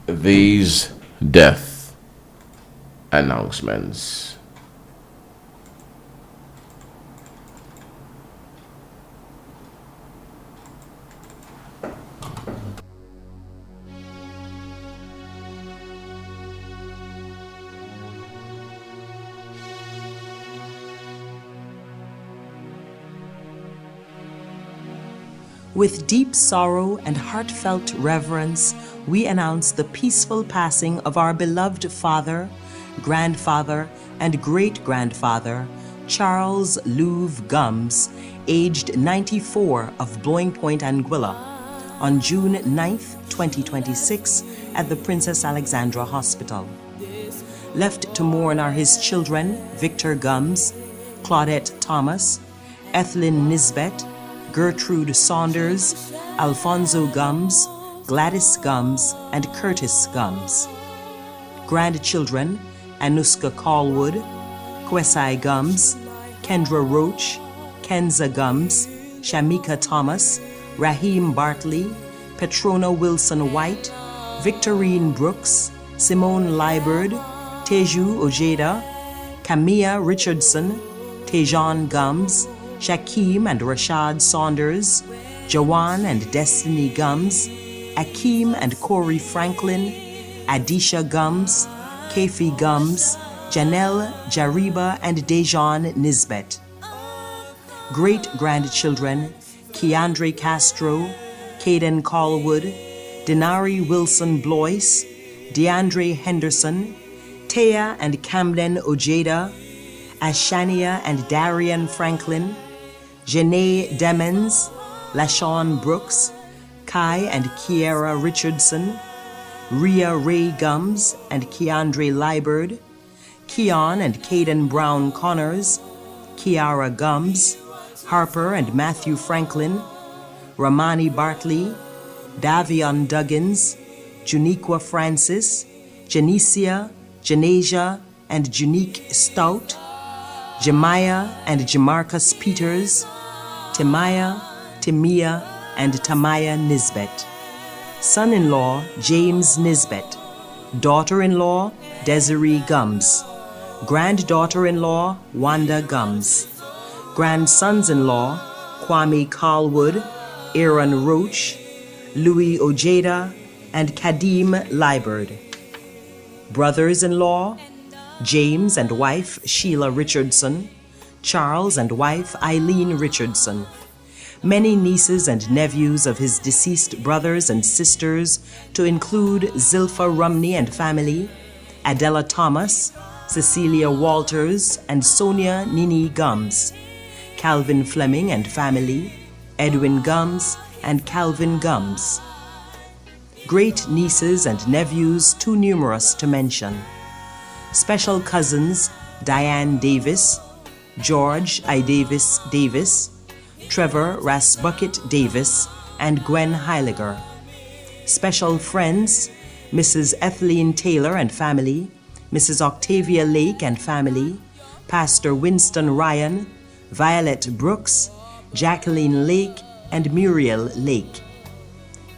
these death announcements. With deep sorrow and heartfelt reverence, we announce the peaceful passing of our beloved father, grandfather, and great-grandfather, Charles Louv Gums, aged 94, of Blowing Point, Anguilla, on June 9th, 2026, at the Princess Alexandra Hospital. Left to mourn are his children, Victor Gums, Claudette Thomas, Ethelyn Nisbet, Gertrude Saunders, Alfonso Gums, Gladys Gums, and Curtis Gums. Grandchildren, Anuska Callwood, Kwesai Gums, Kendra Roach, Kenza Gums, Shamika Thomas, Raheem Bartley, Petrona Wilson White, Victorine Brooks, Simone Liburd, Teju Ojeda, Camilla Richardson, Tejan Gums, Shaquem and Rashad Saunders, Jawan and Destiny Gums, Akeem and Corey Franklin, Adisha Gums, Kefi Gums, Janelle Jariba and Dejan Nisbet. Great-grandchildren, Keandre Castro, Caden Callwood, Denari Wilson Blois, DeAndre Henderson, Taya and Camden Ojeda, Ashania and Darian Franklin, Janae Demens, LaShawn Brooks, Kai and Kiera Richardson, Rhea Ray Gums and Keandre Lieberd, Keon and Caden Brown Connors, Kiara Gums, Harper and Matthew Franklin, Ramani Bartley, Davion Duggins, Juniqua Francis, Janicia, Janasia and Junique Stout, Jemiah and Jamarcus Peters, Timaya, Timia, and Tamaya Nisbet. Son-in-law, James Nisbet. Daughter-in-law, Desiree Gums. Granddaughter-in-law, Wanda Gums. Grandsons-in-law, Kwame Callwood, Aaron Roach, Louis Ojeda, and Kadim Lieberd. Brothers-in-law, James and wife Sheila Richardson, Charles and wife Eileen Richardson. Many nieces and nephews of his deceased brothers and sisters, to include Zilpha Rumney and family, Adela Thomas, Cecilia Walters, and Sonia Nini Gums, Calvin Fleming and family, Edwin Gums, and Calvin Gums. Great nieces and nephews too numerous to mention. Special cousins Diane Davis, George I. Davis Davis, Trevor Rasbucket Davis, and Gwen Heiliger. Special friends Mrs. Ethelene Taylor and family, Mrs. Octavia Lake and family, Pastor Winston Ryan, Violet Brooks, Jacqueline Lake, and Muriel Lake.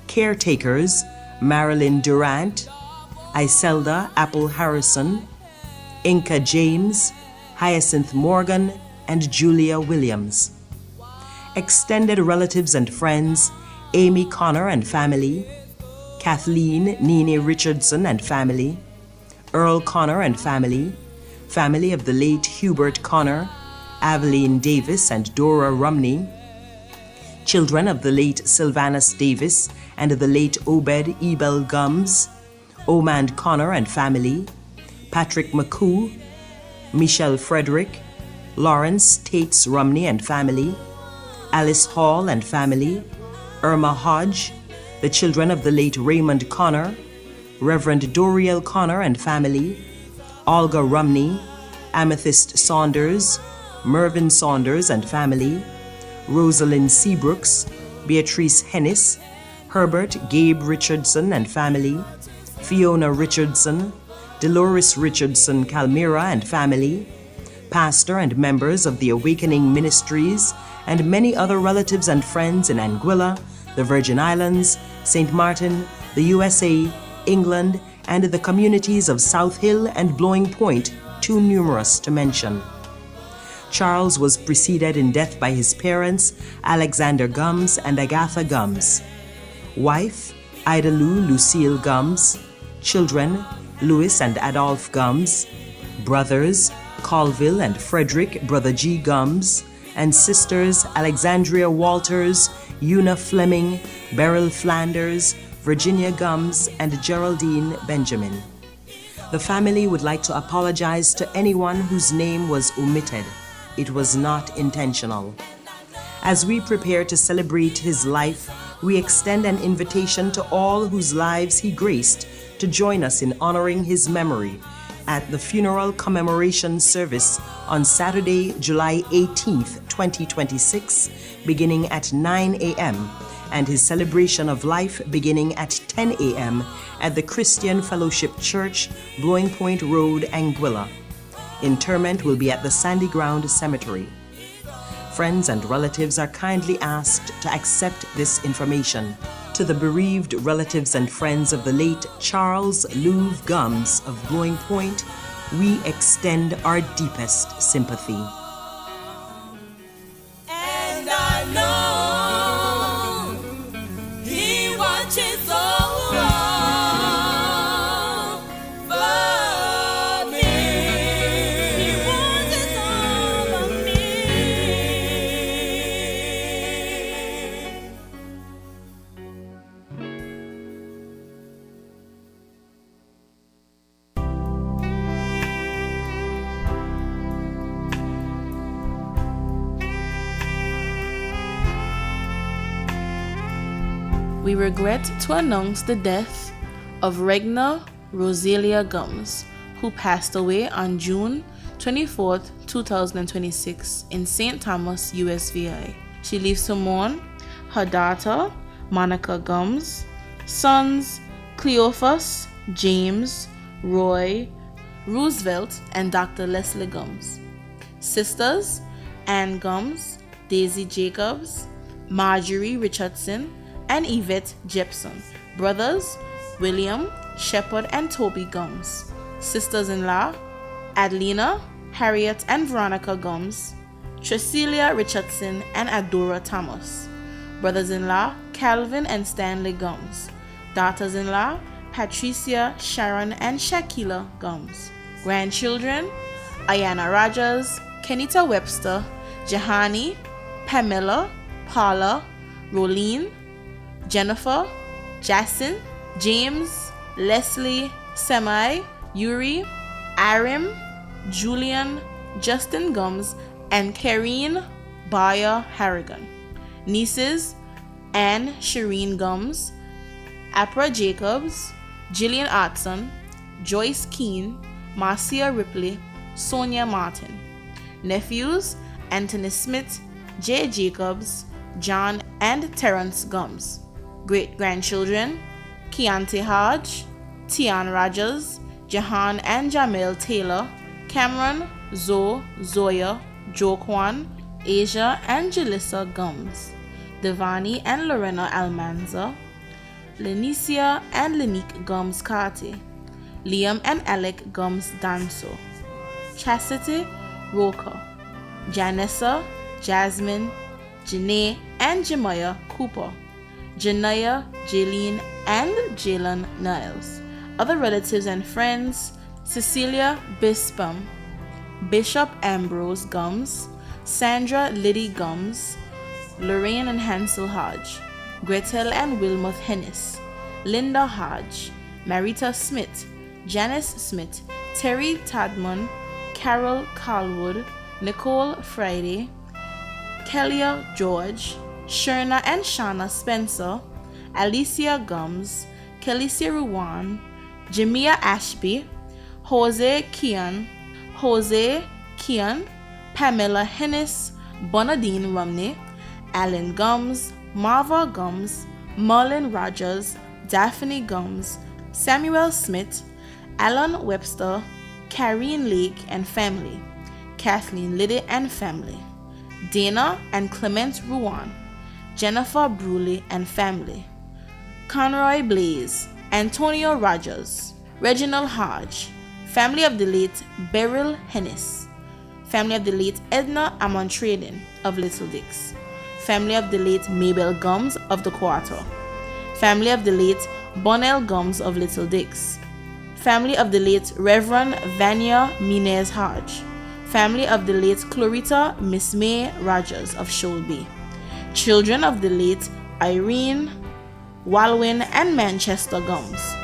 Caretakers Marilyn Durant, Iselda Apple Harrison, Inca James, Hyacinth Morgan, and Julia Williams. Extended relatives and friends Amy Connor and family, Kathleen Nene Richardson and family, Earl Connor and family, family of the late Hubert Connor, Aveline Davis and Dora Rumney, children of the late Sylvanus Davis and the late Obed Ebel Gums, Omand Connor and family, Patrick McCoo, Michelle Frederick, Lawrence Tates Rumney and family, Alice Hall and family, Irma Hodge, the children of the late Raymond Connor, Reverend Doriel Connor and family, Olga Rumney, Amethyst Saunders, Mervyn Saunders and family, Rosalind Seabrooks, Beatrice Hennis, Herbert Gabe Richardson and family, Fiona Richardson, Dolores Richardson Calmira and family, pastor and members of the Awakening Ministries, and many other relatives and friends in Anguilla, the Virgin Islands, St. Martin, the USA, England, and the communities of South Hill and Blowing Point, too numerous to mention. Charles was preceded in death by his parents, Alexander Gums and Agatha Gums. Wife, Ida Lou Lucille Gums. Children, Louis and Adolphe Gums. Brothers, Colville and Frederick Brother G. Gums. And sisters, Alexandria Walters, Una Fleming, Beryl Flanders, Virginia Gums, and Geraldine Benjamin. The family would like to apologize to anyone whose name was omitted. It was not intentional. As we prepare to celebrate his life, we extend an invitation to all whose lives he graced to join us in honoring his memory at the funeral commemoration service on Saturday, July 18th, 2026, beginning at 9 a.m., and his celebration of life beginning at 10 a.m. at the Christian Fellowship Church, Blowing Point Road, Anguilla. Interment will be at the Sandy Ground Cemetery. Friends and relatives are kindly asked to accept this information. To the bereaved relatives and friends of the late Charles Louv Gums of Blowing Point, we extend our deepest sympathy. And I know He watches over me. He watches over me. We regret to announce the death of Regna Rosalia Gums, who passed away on June 24, 2026 in St. Thomas, USVI. She leaves to mourn her daughter, Monica Gums, sons Cleophas, James, Roy, Roosevelt, and Dr. Leslie Gums. Sisters Ann Gums, Daisy Jacobs, Marjorie Richardson, and Yvette Jepson. Brothers William, Shepard, and Toby Gums. Sisters-in-law Adelina, Harriet, and Veronica Gums. Trecelia Richardson and Adora Thomas. Brothers-in-law Calvin and Stanley Gums. Daughters-in-law Patricia, Sharon, and Shakila Gums. Grandchildren Ayana Rogers, Kenita Webster, Jahani, Pamela, Paula, Rolene, Jennifer, Jason, James, Leslie, Semai, Yuri, Arim, Julian, Justin Gums, and Karine Bayer Harrigan. Nieces Anne Shireen Gums, Apra Jacobs, Jillian Artson, Joyce Keene, Marcia Ripley, Sonia Martin. Nephews Anthony Smith, Jay Jacobs, John, and Terrence Gums. Great-grandchildren Keontae Hodge, Tian Rogers, Jahan and Jamel Taylor, Cameron, Zoe, Zoya, Joquan, Asia, and Jalissa Gums. Devani and Lorena Almanza, Lenicia and Lenique Gums Carty, Liam and Alec Gums Danso, Chastity Roker, Janessa, Jasmine, Janae, and Jemiah Cooper, Janaya, Jaylene, and Jalen Niles. Other relatives and friends: Cecilia Bispam, Bishop Ambrose Gums, Sandra Liddy Gums, Lorraine and Hansel Hodge, Gretel and Wilmoth Hennis, Linda Hodge, Marita Smith, Janice Smith, Terry Tadman, Carol Carlwood, Nicole Friday, Kelia George, Sherna and Shauna Spencer, Alicia Gums, Kelicia Ruwan, Jamia Ashby, Jose Kian, Pamela Hennis, Bonadine Rumney, Alan Gums, Marva Gums, Merlin Rogers, Daphne Gums, Samuel Smith, Alan Webster, Karine Lake and family, Kathleen Liddy and family, Dana and Clement Ruan, Jennifer Bruley and family, Conroy Blaze, Antonio Rogers, Reginald Hodge, family of the late Beryl Hennis, family of the late Edna Amontradin of Little Dix, family of the late Mabel Gums of the Quarter, family of the late Bonnell Gums of Little Dix, family of the late Reverend Vanya Minez Hodge, family of the late Clorita Miss May Rogers of Shoalby, children of the late Irene Walwyn and Manchester Gums,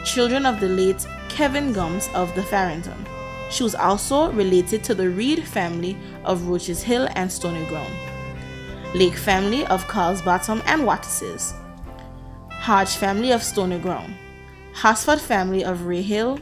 children of the late Kevin Gums of the Farrington. She was also related to the Reed family of Roaches Hill and Stony Ground, Lake family of Carl's Bottom and Wattis's, Hodge family of Stony Ground, Hosford family of Ray Hill,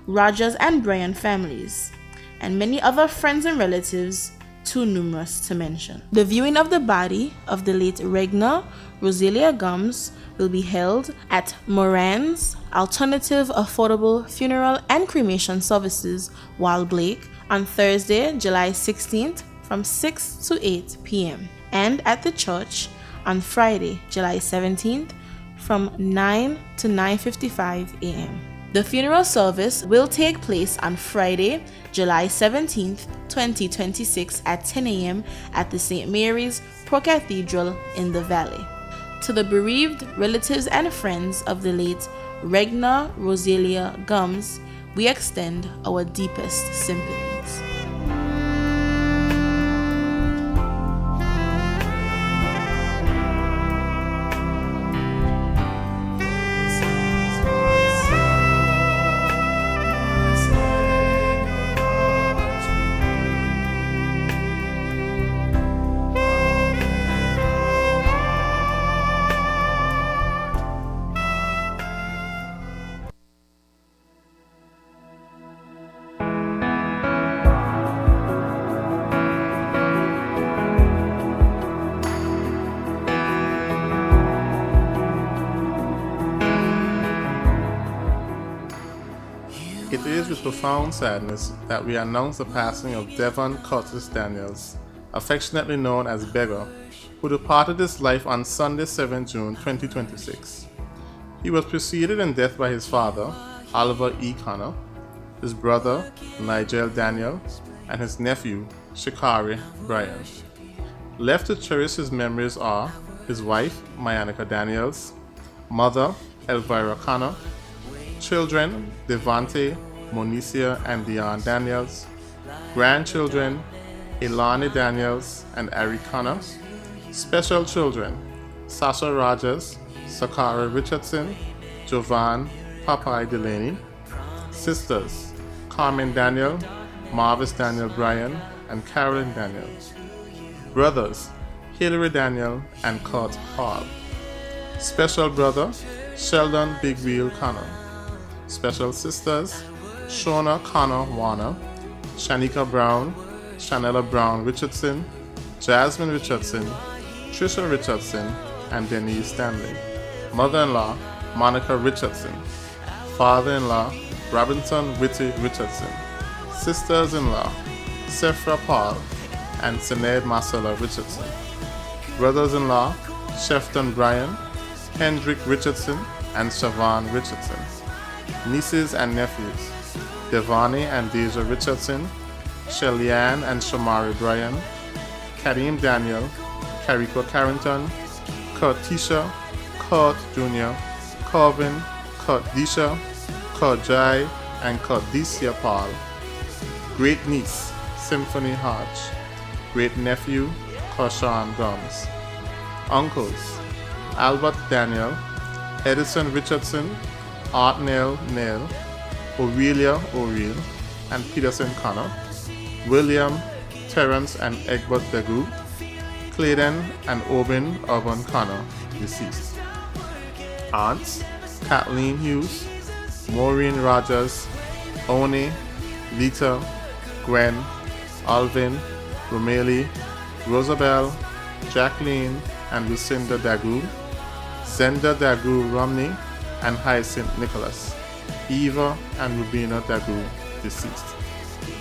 Rogers and Bryan families, and many other friends and relatives too numerous to mention. The viewing of the body of the late Regna Rosalia Gums will be held at Moran's Alternative Affordable Funeral and Cremation Services, Wall Blake, on Thursday, July 16th from 6 to 8 p.m. and at the church on Friday, July 17th from 9 to 9:55 a.m. The funeral service will take place on Friday, July 17th, 2026 at 10 a.m. at the St. Mary's Pro Cathedral in the Valley. To the bereaved relatives and friends of the late Regna Roselia Gums, we extend our deepest sympathies. It is with profound sadness that we announce the passing of Devon Curtis Daniels, affectionately known as Beggar, who departed this life on Sunday, 7 June 2026. He was preceded in death by his father, Oliver E. Connor, his brother, Nigel Daniel, and his nephew, Shikari Bryan. Left to cherish his memories are his wife, Mayanika Daniels, mother, Elvira Connor, children, Devante, Monicia, and Dion Daniels, grandchildren, Ilani Daniels and Ari Connor, special children, Sasha Rogers, Sakara Richardson, Jovan Papai Delaney, sisters, Carmen Daniel, Marvis Daniel Bryan, and Carolyn Daniel, brothers, Hilary Daniel and Kurt Paul, special brother, Sheldon Big Wheel Connor, special sisters, Shona Connor Warner, Shanika Brown, Shanella Brown Richardson, Jasmine Richardson, Trisha Richardson, and Denise Stanley. Mother-in-law, Monica Richardson. Father-in-law, Robinson Whitty Richardson. Sisters-in-law, Sephra Paul and Sinead Marcella Richardson. Brothers-in-law, Shefton Bryan, Hendrick Richardson, and Siobhan Richardson. Nieces and nephews, Devani and Deja Richardson, Shellyanne and Shamari Bryan, Kareem Daniel, Kariko Carrington, Kurtisha, Kurt Jr., Corvin, Kurt Disha, Kurt Jai, and Kurt Decia Paul. Great niece, Symphony Hodge. Great nephew, Koshan Gums. Uncles, Albert Daniel, Edison Richardson, Art Neil, Aurelia O'Reil, and Peterson Connor, William, Terence and Egbert Degu, Clayden and Obin Urban Connor, deceased. Aunts, Kathleen Hughes, Maureen Rogers, Oni, Lita, Gwen, Alvin, Romeli, Rosabelle, Jacqueline and Lucinda Dagu, Zenda Dagu Romney, and Hyacinth Nicholas, Eva and Rubina Dagu, deceased.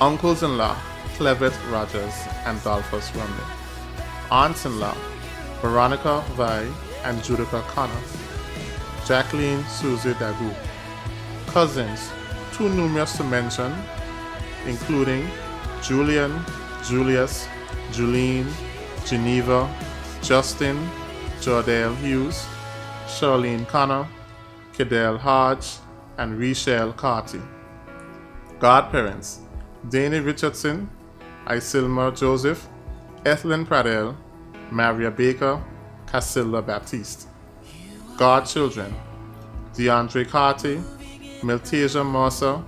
Uncles-in-law, Clevet Rogers and Dolphus Romney. Aunts-in-law, Veronica Vai and Judica Connor. Jacqueline Susie Dagu. Cousins, too numerous to mention, including Julian, Julius, Julene, Geneva, Justin, Jordale Hughes, Charlene Connor, Kedel Hodge, and Richelle Carty. Godparents, Danny Richardson, Isilma Joseph, Ethelyn Pradell, Maria Baker, Casilda Baptiste. Godchildren, DeAndre Carty, Miltasia Mercer,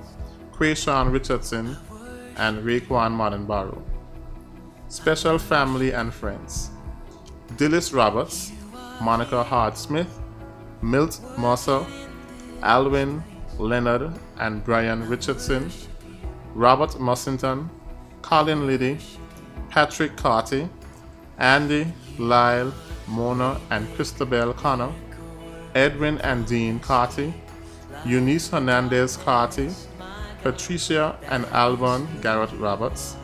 Quayshawn Richardson, and Raekwon Mardenborough. Special family and friends, Dillis Roberts, Monica Hard Smith, Milt Mercer, Alwyn, Leonard and Brian Richardson, Robert Mussington, Colin Liddy, Patrick Carty, Andy, Lyle, Mona and Christabel Connor, Edwin and Dean Carty, Eunice Hernandez Carty, Patricia and Alban Garrett Roberts,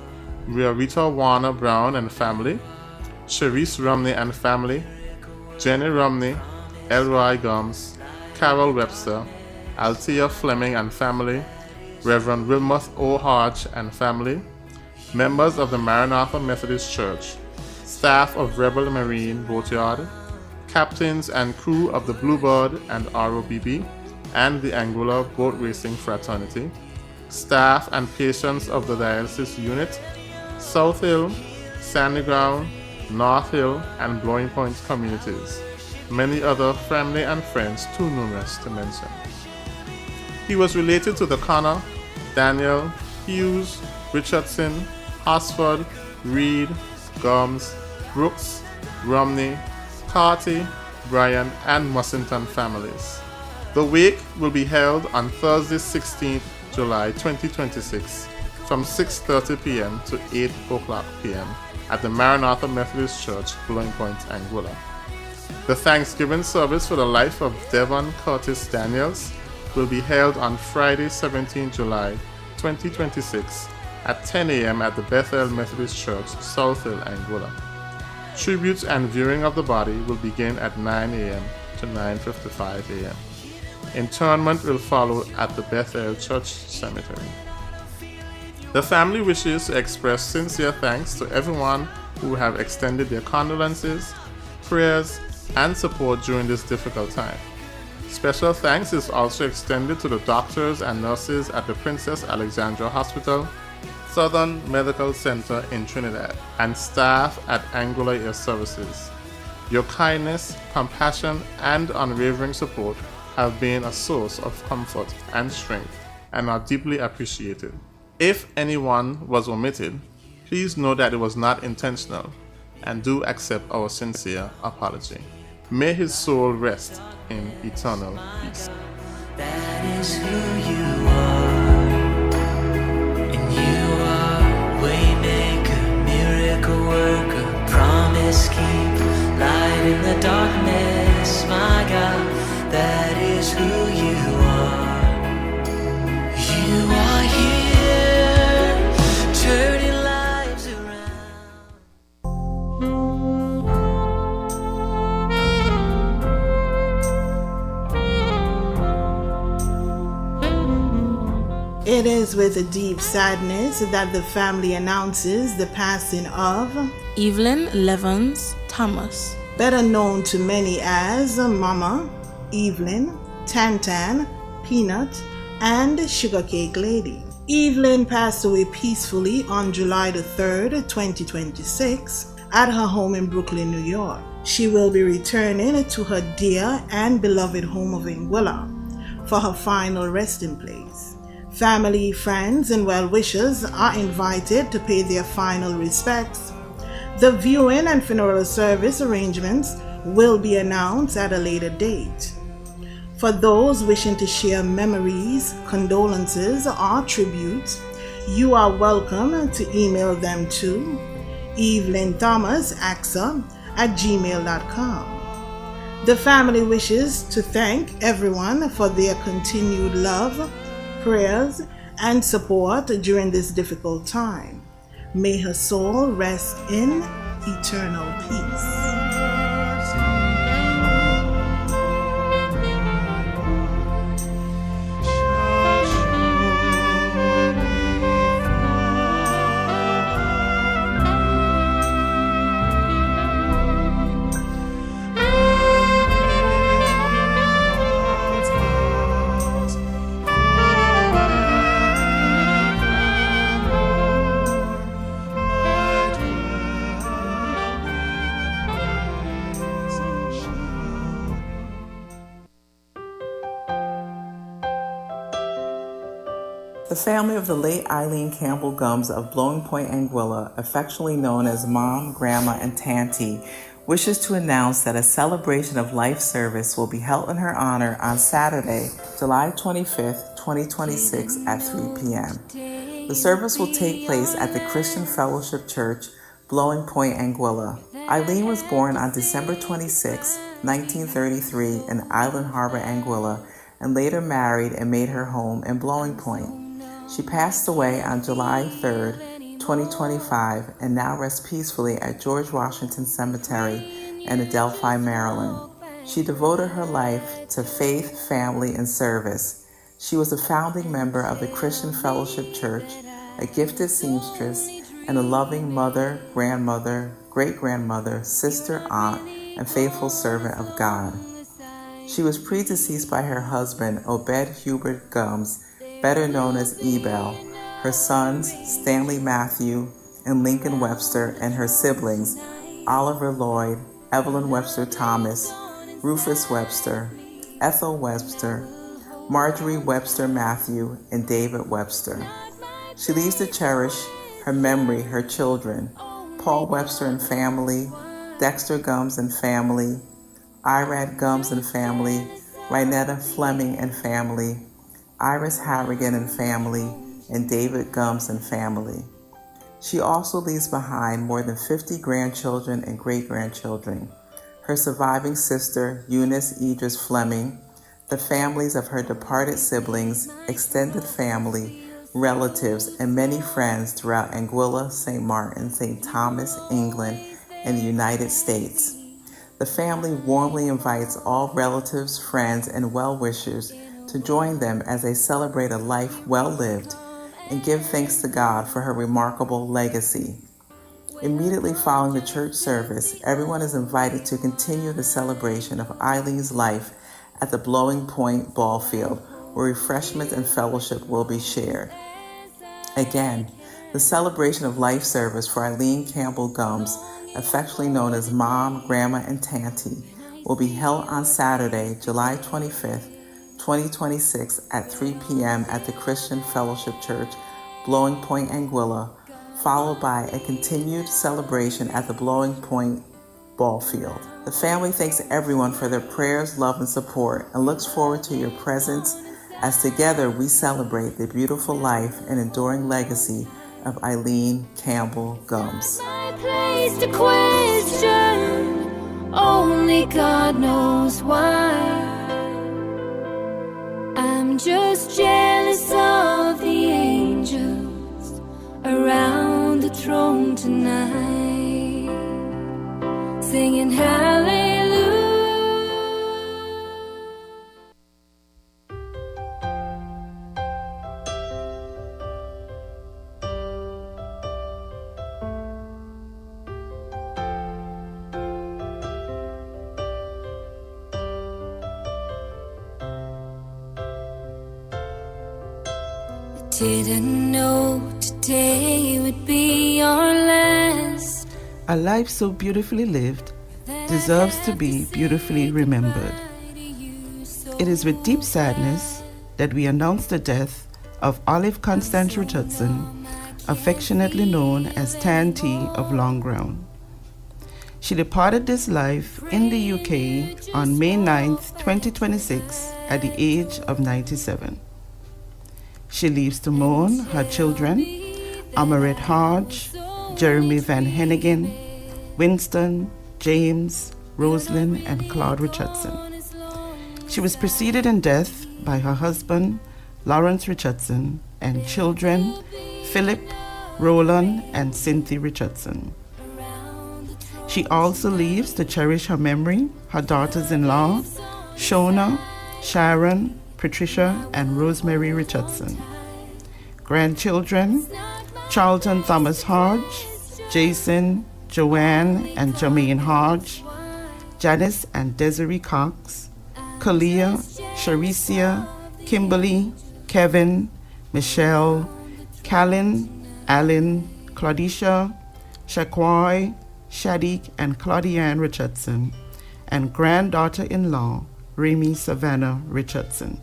Rita Warner Brown and family, Sharice Romney and family, Jenny Romney, Elroy Gums, Carol Webster, Althea Fleming and family, Reverend Wilmoth O. Hodge and family, members of the Maranatha Methodist Church, staff of Rebel Marine Boatyard, captains and crew of the Bluebird and ROBB and the Anguilla Boat Racing Fraternity, staff and patients of the dialysis unit, South Hill, Sandy Ground, North Hill, and Blowing Point communities, many other family and friends too numerous to mention. He was related to the Connor, Daniel, Hughes, Richardson, Hosford, Reed, Gums, Brooks, Romney, Carty, Bryan, and Mussington families. The wake will be held on Thursday, 16th July 2026 from 6:30 p.m. to 8 o'clock p.m. at the Maranatha Methodist Church, Blowing Point, Anguilla. The Thanksgiving service for the life of Devon Curtis Daniels will be held on Friday, 17 July 2026 at 10 a.m. at the Bethel Methodist Church, South Hill, Anguilla. Tributes and viewing of the body will begin at 9 a.m. to 9:55 a.m. Interment will follow at the Bethel Church Cemetery. The family wishes to express sincere thanks to everyone who have extended their condolences, prayers, and support during this difficult time. Special thanks is also extended to the doctors and nurses at the Princess Alexandra Hospital, Southern Medical Center in Trinidad, and staff at Anguilla Air Services. Your kindness, compassion, and unwavering support have been a source of comfort and strength and are deeply appreciated. If anyone was omitted, please know that it was not intentional and do accept our sincere apology. May his soul rest in eternal peace. That is who you are, and you are waymaker, miracle worker, promise keeper, light in the darkness, my God. That is who you are. You are here, turning lives around. It is with a deep sadness that the family announces the passing of Evelyn Levens Thomas, better known to many as Mama, Evelyn, Tantan, Peanut, and Sugarcake Lady. Evelyn passed away peacefully on July the 3rd, 2026, at her home in Brooklyn, New York. She will be returning to her dear and beloved home of Anguilla for her final resting place. Family, friends, and well-wishers are invited to pay their final respects. The viewing and funeral service arrangements will be announced at a later date. For those wishing to share memories, condolences, or tributes, you are welcome to email them to evelynthomasaxa@gmail.com. The family wishes to thank everyone for their continued love, prayers, and support during this difficult time. May her soul rest in eternal peace. The family of the late Eileen Campbell Gums of Blowing Point, Anguilla, affectionately known as Mom, Grandma, and Tanty, wishes to announce that a celebration of life service will be held in her honor on Saturday, July 25th, 2026 at 3 p.m. The service will take place at the Christian Fellowship Church, Blowing Point, Anguilla. Eileen was born on December 26, 1933 in Island Harbor, Anguilla, and later married and made her home in Blowing Point. She passed away on July 3rd, 2025, and now rests peacefully at George Washington Cemetery in Adelphi, Maryland. She devoted her life to faith, family, and service, She was a founding member of the Christian Fellowship Church, a gifted seamstress, and a loving mother, grandmother, great-grandmother, sister, aunt, and faithful servant of God. She was predeceased by her husband, Obed Hubert Gums, better known as Ebel, her sons, Stanley Matthew and Lincoln Webster, and her siblings, Oliver Lloyd, Evelyn Webster Thomas, Rufus Webster, Ethel Webster, Marjorie Webster Matthew, and David Webster. She leaves to cherish her memory, her children, Paul Webster and family, Dexter Gums and family, Irad Gums and family, Rynetta Fleming and family, Iris Harrigan and family, and David Gums and family. She also leaves behind more than 50 grandchildren and great-grandchildren, her surviving sister, Eunice Idris Fleming, the families of her departed siblings, extended family, relatives, and many friends throughout Anguilla, St. Martin, St. Thomas, England, and the United States. The family warmly invites all relatives, friends, and well-wishers to join them as they celebrate a life well lived and give thanks to God for her remarkable legacy. Immediately following the church service, everyone is invited to continue the celebration of Eileen's life at the Blowing Point Ball Field, where refreshments and fellowship will be shared. Again, the celebration of life service for Eileen Campbell Gums, affectionately known as Mom, Grandma, and Tanty, will be held on Saturday, July 25th, 2026 at 3 p.m. at the Christian Fellowship Church, Blowing Point, Anguilla, followed by a continued celebration at the Blowing Point Ball Field. The family thanks everyone for their prayers, love, and support, and looks forward to your presence as together we celebrate the beautiful life and enduring legacy of Eileen Campbell Gums. Placed a question, only God knows why. I'm just jealous of the angels around the throne tonight, singing hallelujah. Didn't know today would be our last. A life so beautifully lived deserves to be beautifully remembered. It is with deep sadness that we announce the death of Olive Constance Richardson, affectionately known as Tanty of Longground. She departed this life in the UK on May 9th, 2026 at the age of 97. She leaves to mourn her children, Amaret Hodge, Jeremy Van Hennigan, Winston, James, Rosalind, and Claude Richardson. She was preceded in death by her husband, Lawrence Richardson, and children, Philip, Roland, and Cynthia Richardson. She also leaves to cherish her memory, her daughters-in-law, Shona, Sharon, Patricia, and Rosemary Richardson. Grandchildren, Charlton Thomas Hodge, Jason, Joanne, and Jermaine Hodge, Janice and Desiree Cox, Kalia, Sharicia, Kimberly, Kevin, Michelle, Callan, Alan, Claudicia, Shaquai, Shadik, and Claudianne Richardson, and granddaughter-in-law, Remy Savannah Richardson.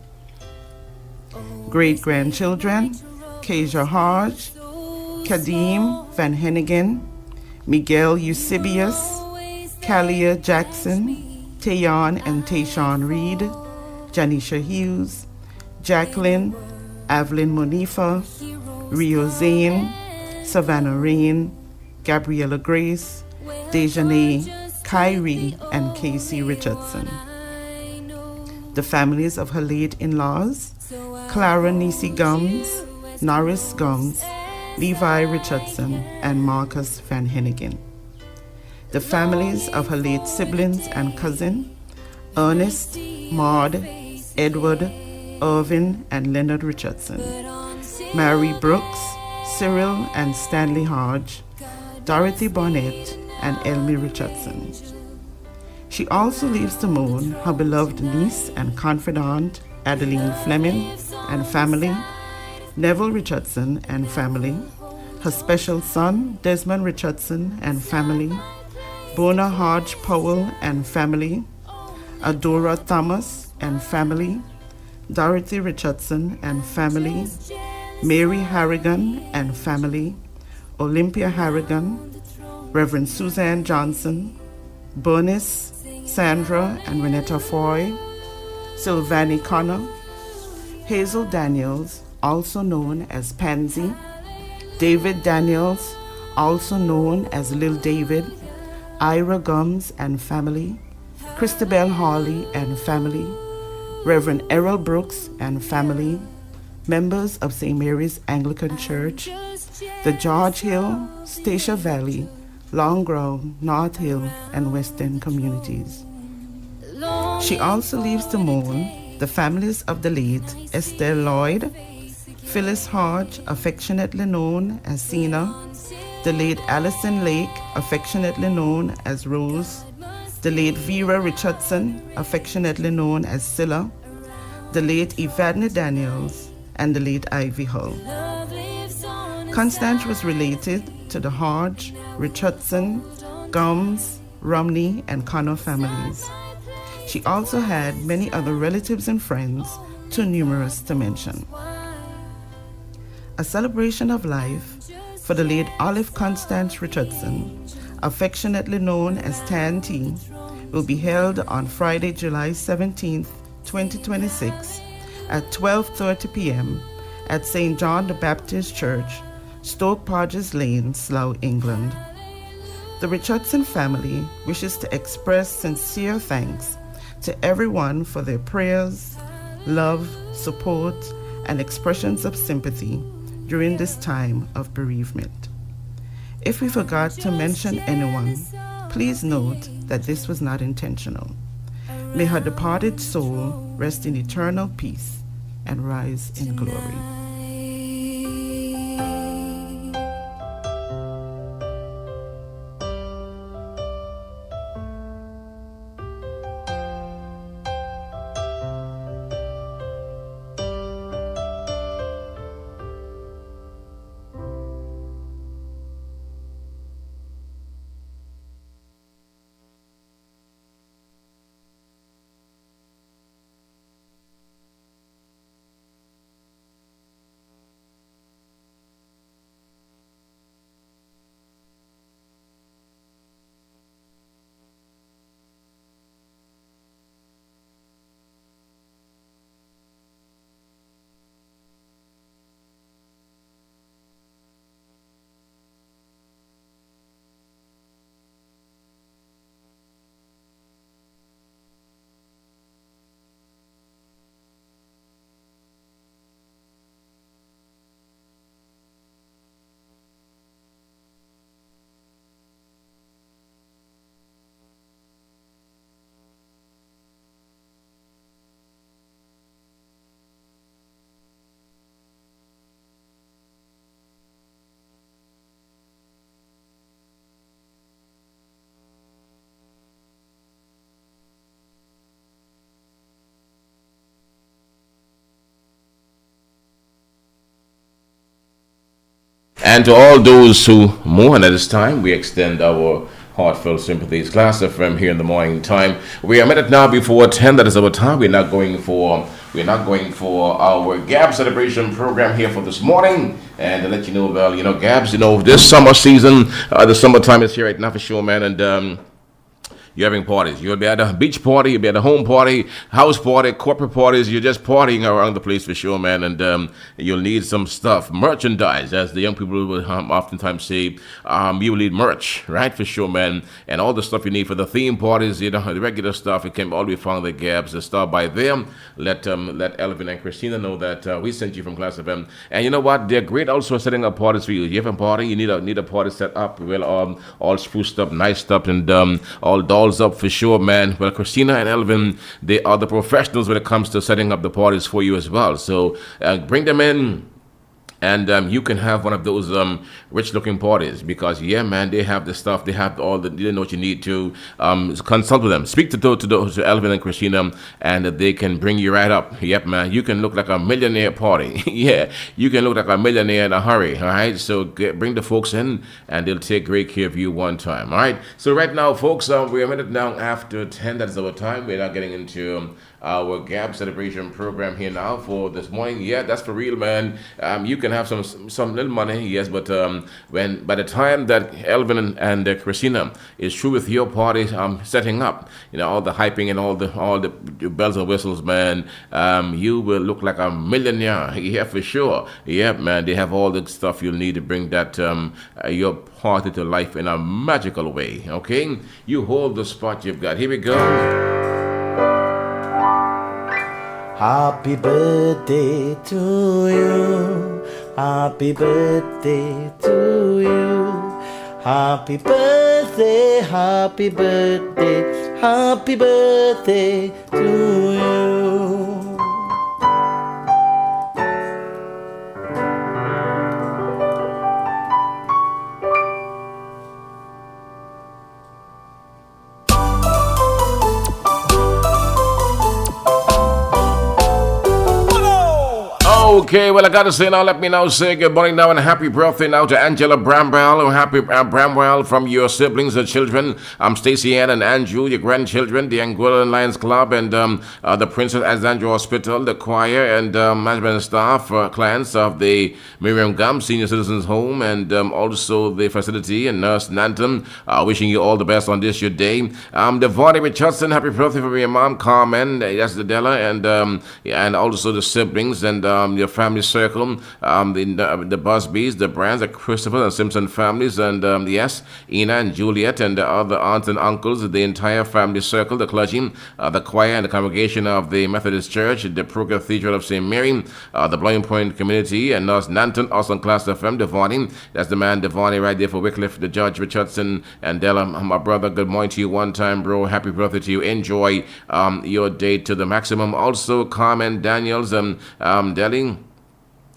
Great-grandchildren, Kasia Hodge, Kadeem Van Hennigan, Miguel Eusebius, Kalia Jackson, Tayon and Tayshawn Reed, Janisha Hughes, Jacqueline, Evelyn Monifa, Rio Zane, Savannah Rain, Gabriella Grace, Dejanay, Kyrie, and Casey Richardson. The families of her late in-laws, Clara Nisi Gums, Norris Gums, Levi Richardson, and Marcus Van Hennigan. The families of her late siblings and cousin, Ernest, Maud, Edward, Irvin and Leonard Richardson, Mary Brooks, Cyril and Stanley Hodge, Dorothy Bonnet, and Elmy Richardson. She also leaves to mourn her beloved niece and confidant, Adeline Fleming and family, Neville Richardson and family, her special son, Desmond Richardson and family, Bona Hodge Powell and family, Adora Thomas and family, Dorothy Richardson and family, Mary Harrigan and family, Olympia Harrigan, Reverend Suzanne Johnson, Bernice, Sandra and Renetta Foy, Sylvanie Connor, Hazel Daniels, also known as Pansy, David Daniels, also known as Lil David, Ira Gums and family, Christabel Hawley and family, Reverend Errol Brooks and family, members of St. Mary's Anglican Church, the George Hill, Stacia Valley, Long Grove, North Hill, and West End communities. She also leaves to mourn the families of the late Estelle Lloyd, Phyllis Hodge, affectionately known as Sina, the late Allison Lake, affectionately known as Rose, the late Vera Richardson, affectionately known as Scylla, the late Evadne Daniels, and the late Ivy Hull. Constance was related to the Hodge, Richardson, Gums, Romney, and Connor families. She also had many other relatives and friends, too numerous to mention. A celebration of life for the late Olive Constance Richardson, affectionately known as Tan T, will be held on Friday, July 17th, 2026 at 12:30 p.m. at St. John the Baptist Church, Stoke Porges Lane, Slough, England. The Richardson family wishes to express sincere thanks to everyone for their prayers, love, support, and expressions of sympathy during this time of bereavement. If we forgot to mention anyone, please note that this was not intentional. May her departed soul rest in eternal peace and rise in glory. And to all those who mourn at this time, we extend our heartfelt sympathies. Klass FM here in the morning time. We are a minute now before 10. That is our time. We're not going for our Gabs celebration program here for this morning. And to let you know, well, Gabs, this summer season, the summertime is here right now for sure, man. And you're having parties. You'll be at a beach party, you'll be at a home party, house party, corporate parties. You're just partying around the place for sure, man. And you'll need some stuff, merchandise, as the young people will oftentimes say. You will need merch, right, for sure, man. And all the stuff you need for the theme parties, the regular stuff, it can all be found at Gabs. Start by them. Let Elvin and Christina know that we sent you from Klass FM. And you know what? They're great also setting up parties for you. You have a party, you need a party set up, well, all spruced up, nice stuff, and all doll all's up for sure, man. Well, Christina and Elvin, they are the professionals when it comes to setting up the parties for you as well. So bring them in. And you can have one of those rich-looking parties because, yeah, man, they have the stuff. They have all the, you know what you need to consult with them. Speak to Elvin and Christina, and they can bring you right up. Yep, man, you can look like a millionaire party. Yeah, you can look like a millionaire in a hurry, all right? So bring the folks in, and they'll take great care of you one time, all right? So right now, folks, we're a minute now after 10. That's our time. We're now getting into our Gabs celebration program here now for this morning. Yeah, that's for real, man. You can have some little money, yes, but when by the time that Elvin and Christina is through with your party setting up, you know, all the hyping and all the bells and whistles, man, you will look like a millionaire. Yeah, for sure. Yeah, man, they have all the stuff you'll need to bring that your party to life in a magical way. Okay, you hold the spot you've got. Here we go. Happy birthday to you. Happy birthday to you. Happy birthday, happy birthday, happy birthday to you. Okay, well, I gotta say now, let me now say good morning now and happy birthday now to Angela Bramwell. Happy Bramwell from your siblings and children. Stacey Ann and Andrew, your grandchildren, the Anguilla Lions Club, and the Princess Alexandra Hospital, the choir, and management staff, clients of the Miriam Gum Senior Citizens Home, and also the facility and Nurse Nanton. Wishing you all the best on this your day. Devonnie Richardson, happy birthday for your mom, Carmen, that's the Della, and also the siblings and your family circle, the Busbys, the Brands, the Christopher and Simpson families, and yes, Ina and Juliet and the other aunts and uncles, the entire family circle, the clergy, the choir and the congregation of the Methodist Church, the Pro Cathedral of St. Mary, the Blowing Point community, and Nurse Nanton, also on Klass FM, Devonnie, that's the man Devonnie right there for Wycliffe, the Judge Richardson, and Della, my brother, good morning to you one time, bro, happy birthday to you, enjoy your day to the maximum. Also, Carmen Daniels and Deli,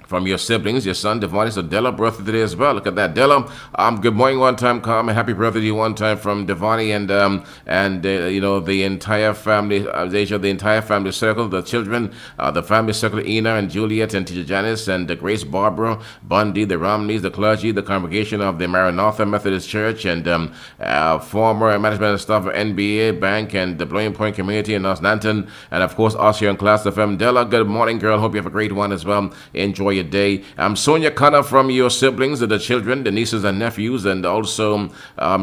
from your siblings, your son, Devonnie. So Della, birthday today as well. Look at that. Della, good morning one time, Carmen. Happy birthday to you one time from Devonnie and you know, the entire family, Asia, the entire family circle, the children, the family circle, Ina and Juliet and teacher Janice and Grace Barbara, Bundy, the Romneys, the clergy, the congregation of the Maranatha Methodist Church, and former management staff of NBA Bank and the Blowing Point community in North Nanton, and of course us here on Klass FM. Della, good morning, girl. Hope you have a great one as well. Enjoy your day. Sonia Connor from your siblings, the children, the nieces and nephews, and also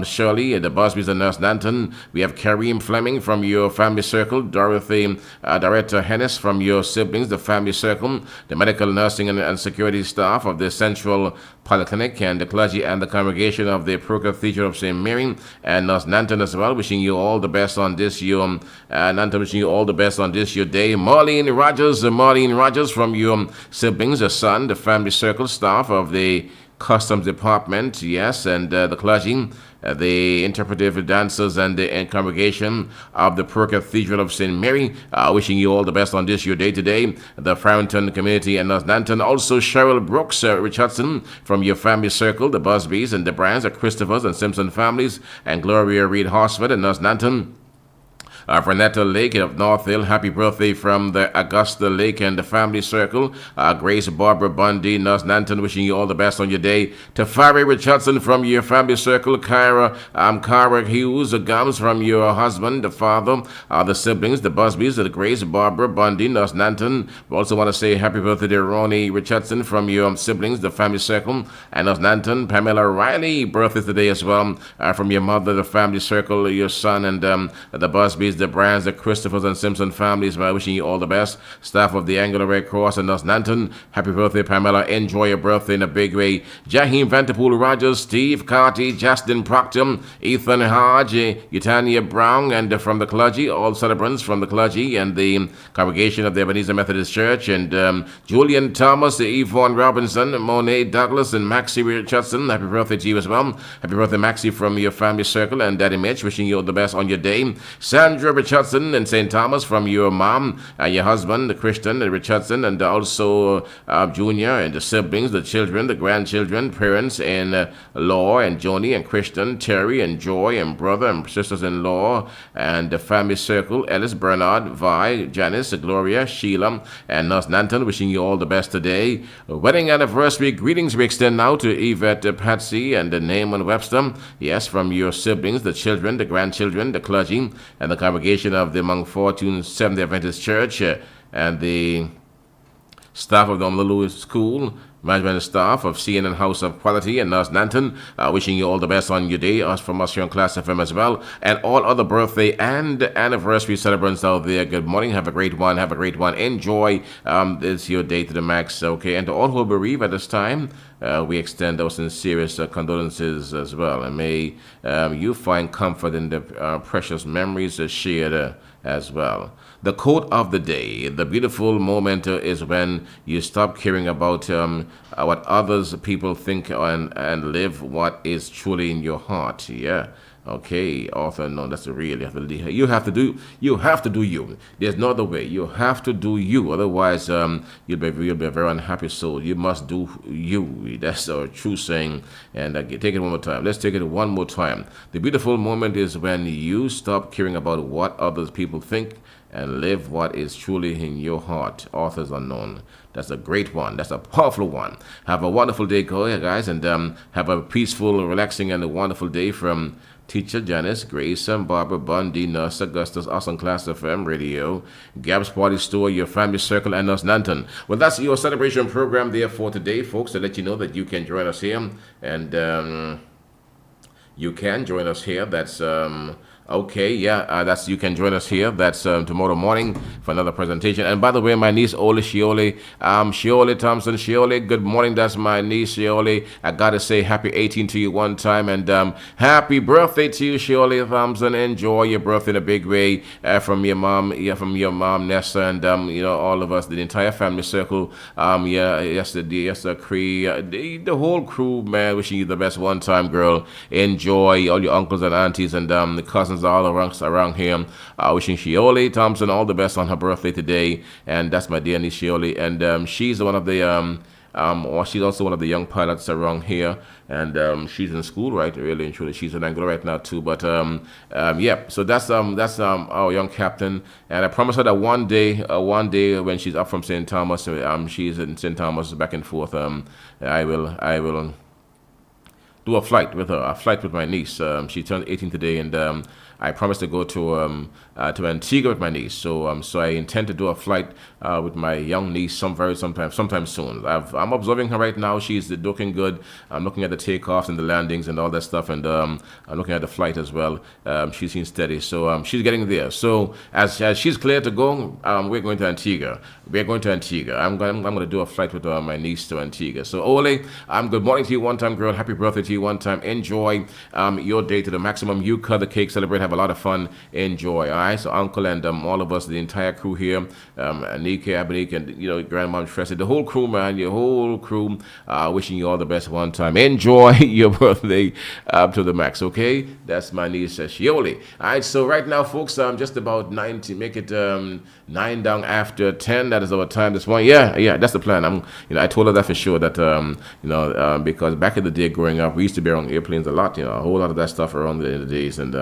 Shirley and the Busbys and Nurse Nanton. We have Kareem Fleming from your family circle, Dorothy Director Hennis from your siblings, the family circle, the medical nursing and security staff of the Central Polyclinic, and the clergy and the congregation of the Pro Cathedral of St. Mary, and Nurse Nanton as well. Wishing you all the best on this your Nanton, wishing you all the best on this your day. Marlene Rogers from your siblings, the son, the family circle staff of the Customs Department, yes, and the clergy, the interpretive dancers, and the congregation of the Pro Cathedral of St. Mary. Wishing you all the best on this your day today. The Farrington community and North Nanton. Also Cheryl Brooks Richardson from your family circle, the Busbys and the Brands, the Christophers and Simpson families, and Gloria Reed Horsford and North Nanton. Vernetta Lake of North Hill, happy birthday from the Augusta Lake and the family circle. Grace Barbara Bundy, Nurse Nanton, wishing you all the best on your day. Tafari Richardson from your family circle. Cara Hughes Gums from your husband, the father, the siblings, the Busbys, the Grace Barbara Bundy, Nurse Nanton. We also want to say happy birthday to Ronnie Richardson from your siblings, the family circle, and Nurse Nanton. Pamela Riley, birthday today as well, from your mother, the family circle, your son, and the Busbys, Kennedys, the Brands, the Christophers and Simpson families, man, wishing you all the best. Staff of the Angular Red Cross and North Nanton, happy birthday, Pamela. Enjoy your birthday in a big way. Jahim Vanterpool Rogers, Steve Carty, Justin Proctor, Ethan Hodge, Yutania Brown, and from the clergy, all celebrants from the clergy and the congregation of the Ebenezer Methodist Church, and Julian Thomas, Yvonne Robinson, Monet Douglas, and Maxie Richardson. Happy birthday to you as well. Happy birthday, Maxie, from your family circle, and Daddy Mitch, wishing you all the best on your day. Sandra Richardson and St. Thomas, from your mom and your husband, the Christian Richardson, and also Junior and the siblings, the children, the grandchildren, parents, and Law and Joni and Christian, Terry and Joy and brother and sisters-in-law, and the family circle, Ellis, Bernard, Vi, Janice, Gloria, Sheila, and Nurse Nanton, wishing you all the best today. Wedding anniversary greetings we extend now to Yvette, Patsy, and Naaman Webster. Yes, from your siblings, the children, the grandchildren, the clergy, and the congregation of the Mount Fortune Seventh-day Adventist Church, and the staff of the Honolulu School, management staff of CNN House of Quality and Nurse Nanton, wishing you all the best on your day, us from us here on Klass FM as well, and all other birthday and anniversary celebrants out there. Good morning, have a great one, enjoy this your day to the max, okay? And to all who are bereaved at this time, we extend our sincerest condolences as well, and may you find comfort in the precious memories shared as well. The quote of the day: the beautiful moment is when you stop caring about what others people think and live what is truly in your heart. Yeah. Okay, author, no, that's real. You have to do you. There's no other way. You have to do you. Otherwise, you'll be a very unhappy soul. You must do you. That's a true saying. And take it one more time. Let's take it one more time. The beautiful moment is when you stop caring about what others people think and live what is truly in your heart. Authors unknown. That's a great one. That's a powerful one. Have a wonderful day, guys, and have a peaceful, relaxing, and a wonderful day from Teacher Janice, Grace, and Barbara, Bundy, Nurse Augustus, us on Klass FM Radio, Gabs Party Store, your family circle, and Nurse Nanton. Well, that's your celebration program there for today, folks, to let you know that you can join us here, and you can join us here. That's okay, yeah, that's you can join us here. That's tomorrow morning for another presentation. And by the way, my niece Oli Shiole, Shiole Thompson, Shiole, good morning. That's my niece Shiole. I gotta say happy 18 to you one time, and happy birthday to you, Shiole Thompson. Enjoy your birthday in a big way from your mom, Nessa, and all of us, the entire family circle. The whole crew, man. Wishing you the best one time, girl. Enjoy all your uncles and aunties and the cousins all around here. Wishing Shiole Thompson all the best on her birthday today, and that's my dear niece Shiole, and she's one of the she's also one of the young pilots around here, and she's in school, right? Really and truly, she's in Angola right now too. But yeah, so that's our young captain, and I promised her that one day when she's up from St. Thomas, she's in St. Thomas back and forth. I will do a flight with her, a flight with my niece. She turned 18 today, and I promised to go to Antigua with my niece. So I intend to do a flight with my young niece sometime soon. I'm observing her right now. She's looking good. I'm looking at the takeoffs and the landings and all that stuff, and I'm looking at the flight as well. She seems steady, so she's getting there. So as she's clear to go, we're going to Antigua. I'm going to do a flight with my niece to Antigua. So Ole, good morning to you one time, girl. Happy birthday to you one time. Enjoy your day to the maximum. You cut the cake, celebrate, have a lot of fun, enjoy. All right, so Uncle and all of us, the entire crew here, Anike, Abanique, and Grandmom Tressie, the whole crew, man, your whole crew, wishing you all the best one time. Enjoy your birthday to the max. Okay, that's my niece Shiole. All right, so right now, folks, just about 9 to make it 9 down after 10. That is our time this morning. Yeah, that's the plan. I told her that for sure. That because back in the day, growing up, we used to be on airplanes a lot. A whole lot of that stuff around in the days, and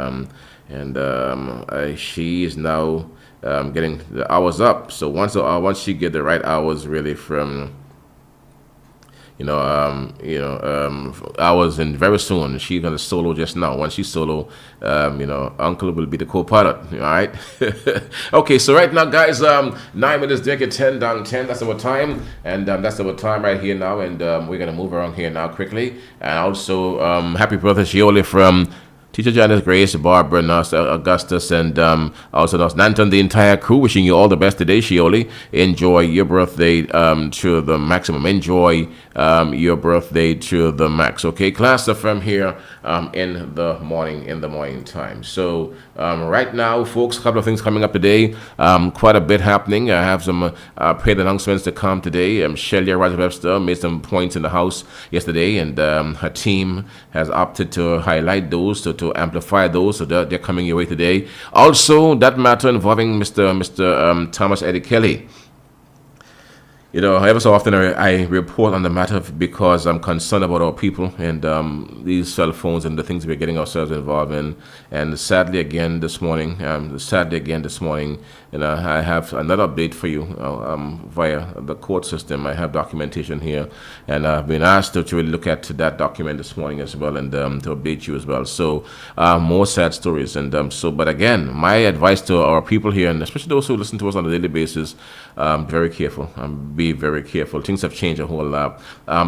she is now getting the hours up. So once she get the right hours, really from hours, and very soon she's gonna solo just now. Once she solo, Uncle will be the co-pilot. All right. Okay, so right now, guys, 9 minutes, make it 10 down 10. That's our time, and that's our time right here now. And we're gonna move around here now quickly. And also, happy birthday, Shiole, from Teacher Janice, Grace, Barbara, Nurse Augustus, and also Nurse Nanton, the entire crew, wishing you all the best today, Shioli. Enjoy your birthday to the maximum. Enjoy your birthday to the max. Okay, Klass FM here in the morning time. So right now, folks, a couple of things coming up today. Quite a bit happening. I have some paid announcements to come today. Shelley Webster made some points in the House yesterday, and her team has opted to highlight those, to amplify those, so they're coming your way today. Also, that matter involving Mr. Thomas Eddie Kelly. You know, ever so often I report on the matter because I'm concerned about our people and these cell phones and the things we're getting ourselves involved in. And sadly again this morning, I have another update for you via the court system. I have documentation here, and I've been asked to really look at that document this morning as well, and to update you as well. So more sad stories, and but again, my advice to our people here, and especially those who listen to us on a daily basis, very careful. Be very careful. Things have changed a whole lot.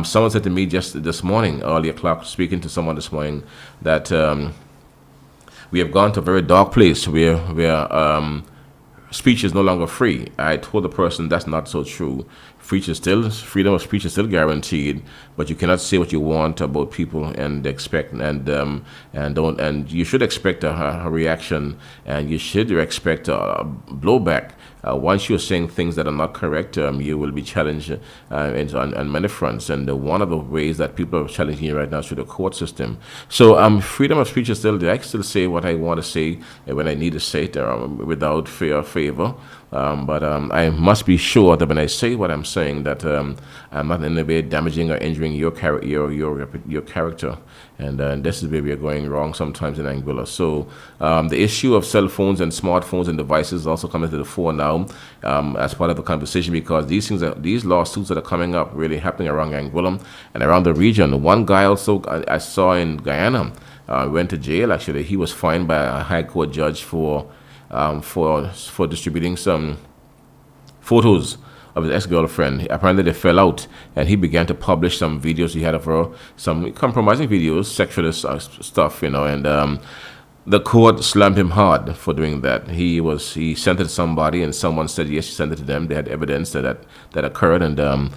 Someone said to me just this morning, early o'clock, speaking to someone this morning, that we have gone to a very dark place where speech is no longer free. I told the person that's not so true. Freedom of speech is still guaranteed, but you cannot say what you want about people and expect and you should expect a reaction, and you should expect a blowback. Once you're saying things that are not correct, you will be challenged on many fronts. And one of the ways that people are challenging you right now is through the court system. So freedom of speech is still there. I can still say what I want to say when I need to say it without fear or favor. But I must be sure that when I say what I'm saying, that I'm not in any way damaging or injuring your character. And this is where we are going wrong sometimes in Anguilla. So the issue of cell phones and smartphones and devices also coming to the fore now as part of the conversation, because these lawsuits that are coming up really happening around Anguilla and around the region. One guy also I saw in Guyana went to jail. Actually, he was fined by a high court judge for distributing some photos of his ex-girlfriend. Apparently they fell out, and he began to publish some videos he had of her, some compromising videos, sexualist stuff, and the court slammed him hard for doing that. He sent it to somebody, and someone said yes, he sent it to them. They had evidence that occurred, and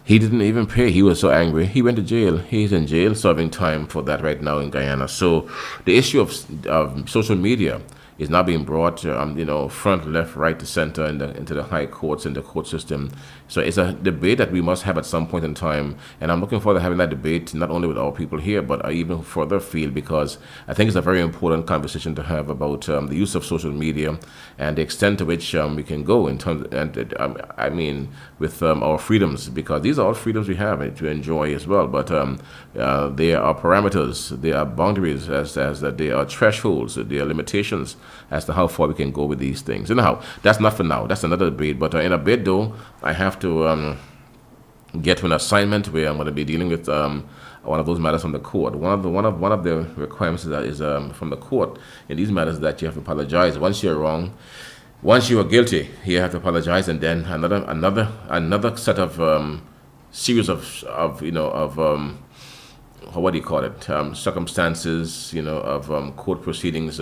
he didn't even pay. He was so angry. He went to jail. He's in jail serving time for that right now in Guyana. So the issue of social media is now being brought, front, left, right, to center into the high courts and the court system. So it's a debate that we must have at some point in time, and I'm looking forward to having that debate not only with our people here, but even further afield, because I think it's a very important conversation to have about the use of social media and the extent to which we can go in terms, with our freedoms, because these are all freedoms we have to enjoy as well. But there are parameters, there are boundaries, as that there are thresholds, there are limitations as to how far we can go with these things. Anyhow, that's not for now. That's another debate. But in a bit, though, I have to get to an assignment where I'm going to be dealing with one of those matters from the court. One of the requirements is from the court in these matters that you have to apologize once you're wrong. Once you are guilty, you have to apologize, and then another set of series of what do you call it? Circumstances, of court proceedings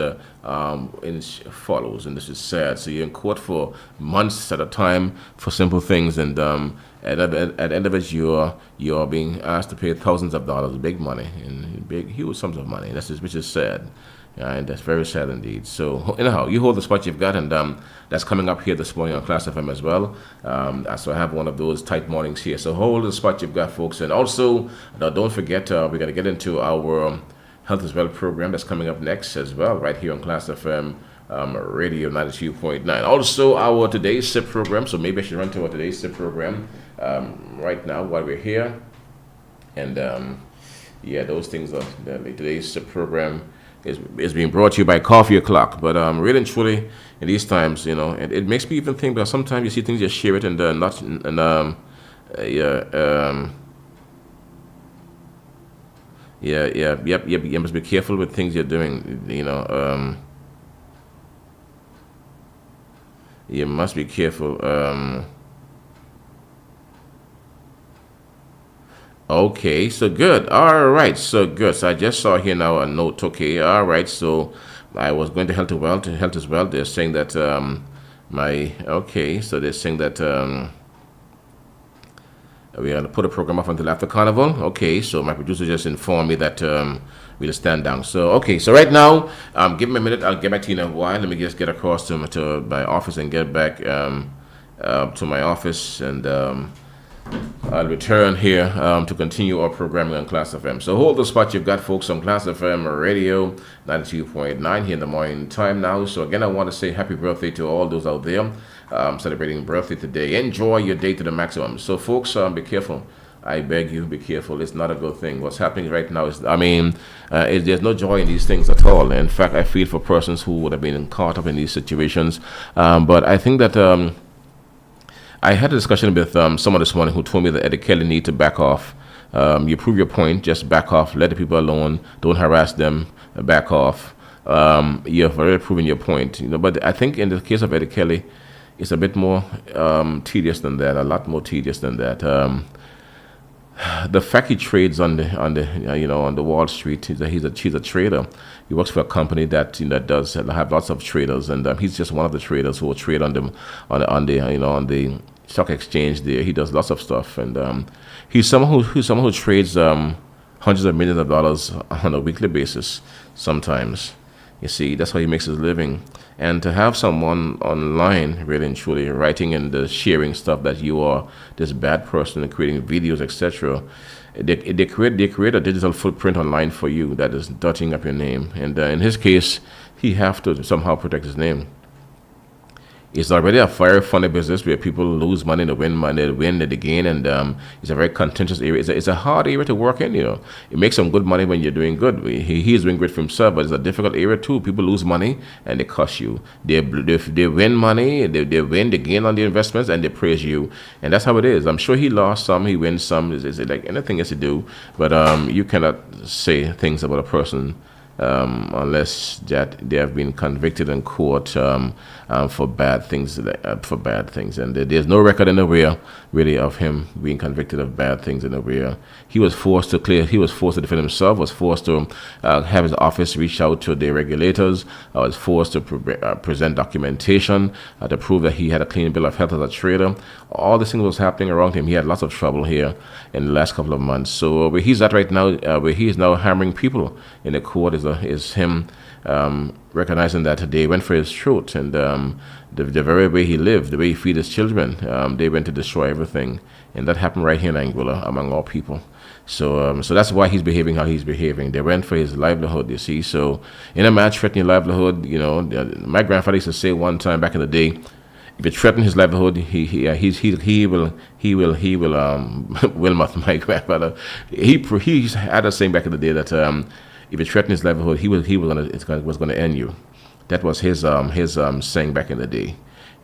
follows, and this is sad. So you're in court for months at a time for simple things, and at the end of it, you're being asked to pay thousands of dollars, big money, and big huge sums of money. Which is sad. And that's very sad indeed. So anyhow, you hold the spot you've got, and that's coming up here this morning on Klass FM as well. So I have one of those tight mornings here. So hold the spot you've got, folks. And also, don't forget, we're going to get into our Health as Well program that's coming up next as well, right here on Klass FM Radio 92.9. Also, our Today's SIP program. So maybe I should run to our Today's SIP program right now while we're here. And those things are today's SIP program. Is being brought to you by Coffee O'Clock. But really and truly, in these times, it makes me even think that sometimes you see things, you share it, and you must be careful with things you're doing. You must be careful. Okay, so good. All right, so good. So I just saw here now a note. Okay, all right. So I was going to health as well. They're saying that my okay. So they're saying that we're gonna put a program off until after Carnival. Okay, so my producer just informed me that we'll stand down. So okay, so right now, give me a minute. I'll get back to you in a while. Let me just get across to my office and get back to my office and. I'll return here to continue our programming on Class FM. So hold the spot you've got, folks, on Class FM Radio 92.9 here in the morning time now. So again, I want to say happy birthday to all those out there celebrating birthday today. Enjoy your day to the maximum. So folks, be careful. I beg you, be careful. It's not a good thing. What's happening right now is, there's no joy in these things at all. In fact, I feel for persons who would have been caught up in these situations. But I think that... I had a discussion with someone this morning who told me that Eddie Kelly need to back off. You prove your point, just back off, let the people alone, don't harass them, back off. You've already proven your point, But I think in the case of Eddie Kelly, it's a bit more tedious than that, a lot more tedious than that. The fact he trades on the Wall Street, he's a trader. He works for a company that does have lots of traders, and he's just one of the traders who will trade on the stock exchange. There, he does lots of stuff, and he's someone who trades hundreds of millions of dollars on a weekly basis. Sometimes, you see, that's how he makes his living. And to have someone online, really and truly, writing and sharing stuff that you are this bad person and creating videos, etc., they create a digital footprint online for you that is dirtying up your name. And in his case, he have to somehow protect his name. It's already a very funny business where people lose money, they win money, they win, they gain, and it's a very contentious area. It's a hard area to work in, It makes some good money when you're doing good. He is doing great for himself, but it's a difficult area too. People lose money and they cost you. They win money, they win, they gain on the investments, and they praise you. And that's how it is. I'm sure he lost some, he wins some. It's like anything else to do, but you cannot say things about a person unless that they have been convicted in court for bad things. And there's no record anywhere really of him being convicted of bad things anywhere. He was forced to defend himself. Was forced to have his office reach out to the regulators. Was forced to present documentation to prove that he had a clean bill of health as a trader. All these things was happening around him. He had lots of trouble here in the last couple of months. So where he's at right now, where he is now hammering people in the court is him recognizing that they went for his throat, and the very way he lived, the way he feed his children, they went to destroy everything. And that happened right here in Anguilla among all people. So that's why he's behaving how he's behaving. They went for his livelihood, you see. So in a man threatening your livelihood, my grandfather used to say one time back in the day, if you threaten his livelihood, he will Wilmot, my grandfather. He had a saying back in the day that if you threaten his livelihood, was going to end you. That was his saying back in the day.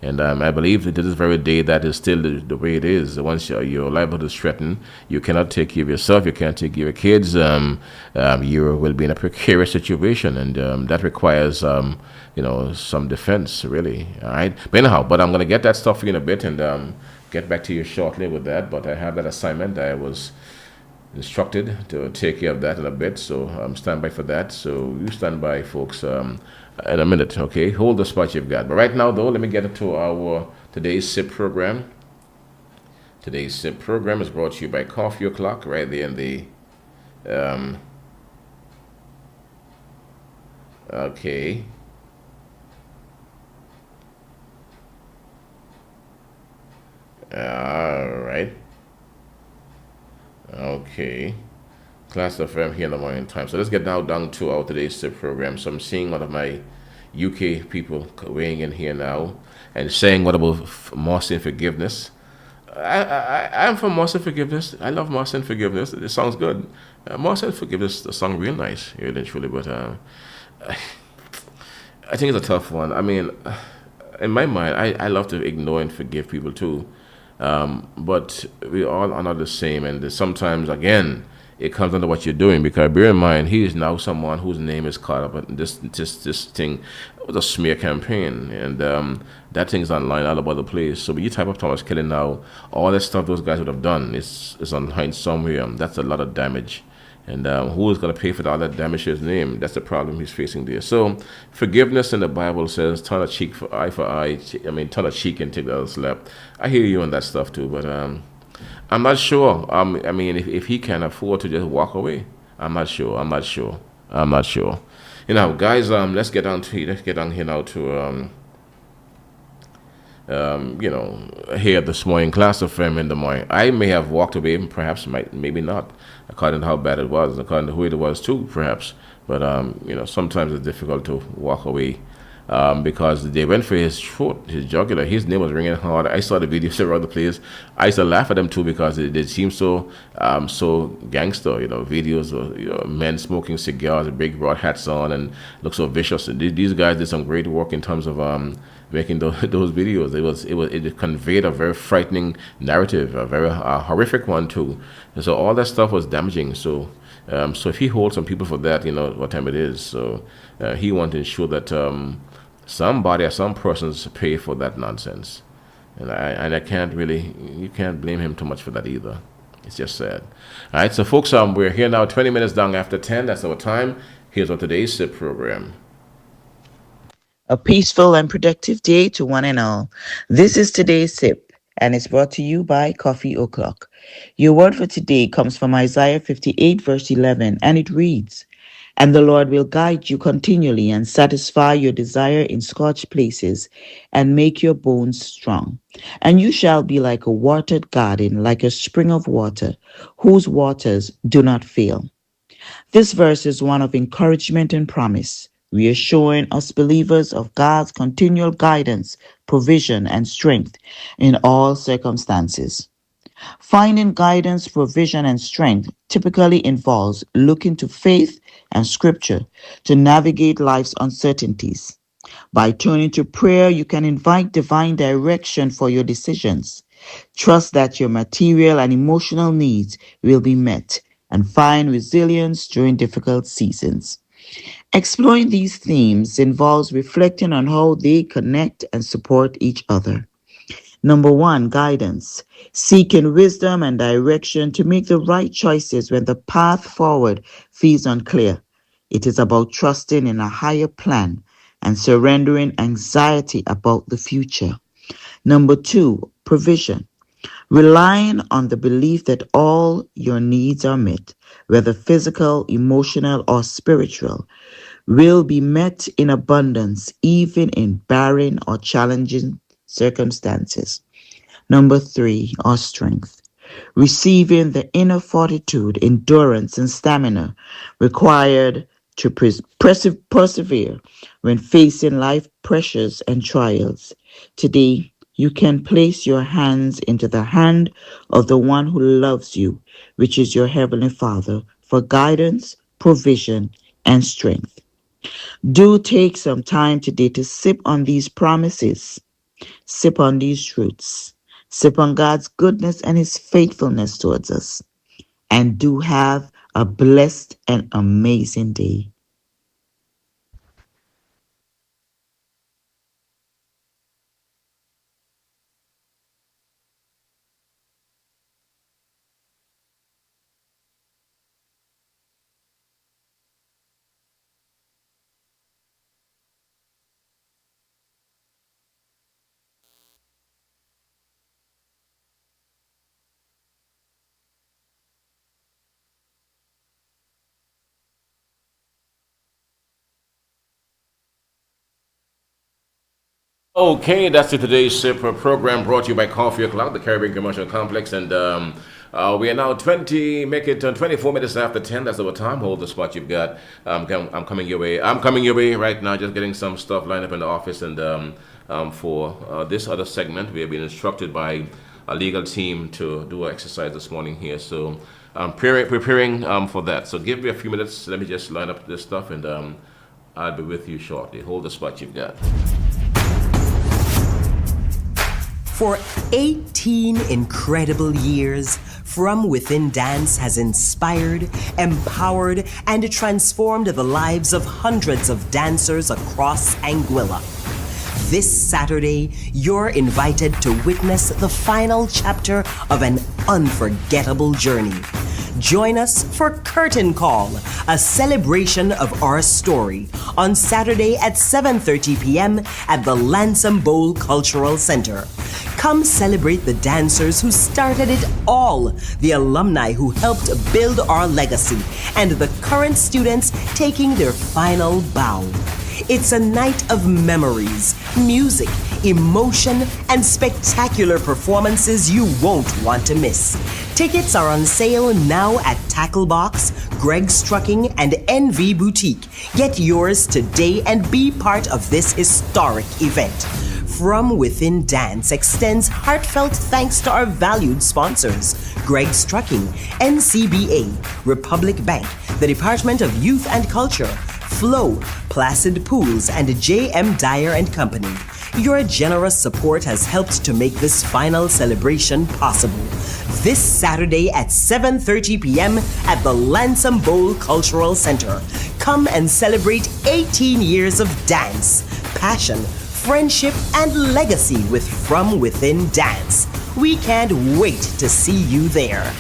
And I believe that to this very day, that is still the way it is. Once your livelihood is threatened, you cannot take care of yourself, you can't take care of your kids, you will be in a precarious situation, and that requires, some defense, really. All right. But anyhow, I'm going to get that stuff for you in a bit and get back to you shortly with that. But I have that assignment. I was instructed to take care of that in a bit, so stand by for that. So you stand by, folks. In a minute, okay? Hold the spot you've got. But right now, though, let me get into our today's SIP program. Today's SIP program is brought to you by Coffee O'Clock, right there in the... okay. All right. Okay. Class FM here in the morning time. So let's get now down to our today's SIP program. So I'm seeing one of my UK people weighing in here now and saying, what about mercy and forgiveness? I'm for mercy and forgiveness. I love mercy and forgiveness. It sounds good. Mercy and forgiveness, the song real nice, really, truly, but I think it's a tough one. I mean, in my mind, I love to ignore and forgive people too. But we all are not the same, and sometimes, again, it comes under what you're doing. Because bear in mind, he is now someone whose name is caught up in this thing. It was a smear campaign, and that thing's online all over the place. So when you type up Thomas Kelly now, all that stuff those guys would have done is online somewhere. That's a lot of damage. And who is going to pay for all that damage to his name? That's the problem he's facing there. So forgiveness in the Bible says turn a cheek for eye. Turn a cheek and take the other slap. I hear you on that stuff too, but I'm not sure. If he can afford to just walk away, I'm not sure. You know, guys, let's get down here now to here this morning, Klass FM in the morning. I may have walked away, perhaps, maybe not, according to how bad it was, according to who it was too, perhaps. But sometimes it's difficult to walk away because they went for his throat, his jugular. His name was ringing hard. I saw the videos around the place. I used to laugh at them too because they seemed so gangster. Videos of men smoking cigars, big broad hats on, and look so vicious. And these guys did some great work in terms of making those videos. It conveyed a very frightening narrative, a very horrific one too. And so all that stuff was damaging. So if he holds some people for that, what time it is. So he wants to ensure that somebody or some persons pay for that nonsense. And I you can't blame him too much for that either. It's just sad. All right, so folks, we're here now 20 minutes down after 10. That's our time. Here's what today's SIP program. A peaceful and productive day to one and all. This is today's SIP, and it's brought to you by Coffee O'Clock. Your word for today comes from Isaiah 58, verse 11, and it reads, "And the Lord will guide you continually and satisfy your desire in scorched places and make your bones strong. And you shall be like a watered garden, like a spring of water, whose waters do not fail." This verse is one of encouragement and promise, reassuring us believers of God's continual guidance, provision, and strength in all circumstances. Finding guidance, provision, and strength typically involves looking to faith and scripture to navigate life's uncertainties. By turning to prayer, you can invite divine direction for your decisions. Trust that your material and emotional needs will be met and find resilience during difficult seasons. Exploring these themes involves reflecting on how they connect and support each other. Number 1, guidance. Seeking wisdom and direction to make the right choices when the path forward feels unclear. It is about trusting in a higher plan and surrendering anxiety about the future. Number 2, provision. Relying on the belief that all your needs are met, whether physical, emotional, or spiritual, will be met in abundance, even in barren or challenging circumstances. Number 3, our strength. Receiving the inner fortitude, endurance, and stamina required to persevere when facing life pressures and trials. Today, you can place your hands into the hand of the one who loves you, which is your Heavenly Father, for guidance, provision, and strength. Do take some time today to sip on these promises, sip on these truths, sip on God's goodness and His faithfulness towards us, and do have a blessed and amazing day. Okay, that's it. Today's SIP program brought to you by Coffee O'Clock, the Caribbean Commercial Complex, and we are now 24 minutes after 10. That's our time. Hold the spot you've got. I'm coming your way. I'm coming your way right now. Just getting some stuff lined up in the office, and for this other segment, we have been instructed by a legal team to do an exercise this morning here. So I'm preparing for that. So give me a few minutes. Let me just line up this stuff, and I'll be with you shortly. Hold the spot you've got. For 18 incredible years, From Within Dance has inspired, empowered, and transformed the lives of hundreds of dancers across Anguilla. This Saturday, you're invited to witness the final chapter of an unforgettable journey. Join us for Curtain Call, a celebration of our story, on Saturday at 7:30 p.m. at the Lansam Bowl Cultural Center. Come celebrate the dancers who started it all, the alumni who helped build our legacy, and the current students taking their final bow. It's a night of memories, music, emotion, and spectacular performances you won't want to miss. Tickets are on sale now at Tacklebox, Greg's Trucking, and NV Boutique. Get yours today and be part of this historic event. From Within Dance extends heartfelt thanks to our valued sponsors: Greg's Trucking, NCBA, Republic Bank, the Department of Youth and Culture, Flow, Placid Pools, and J.M. Dyer and Company. Your generous support has helped to make this final celebration possible. This Saturday at 7:30 p.m. at the Lansam Bowl Cultural Center. Come and celebrate 18 years of dance, passion, friendship, and legacy with From Within Dance. We can't wait to see you there.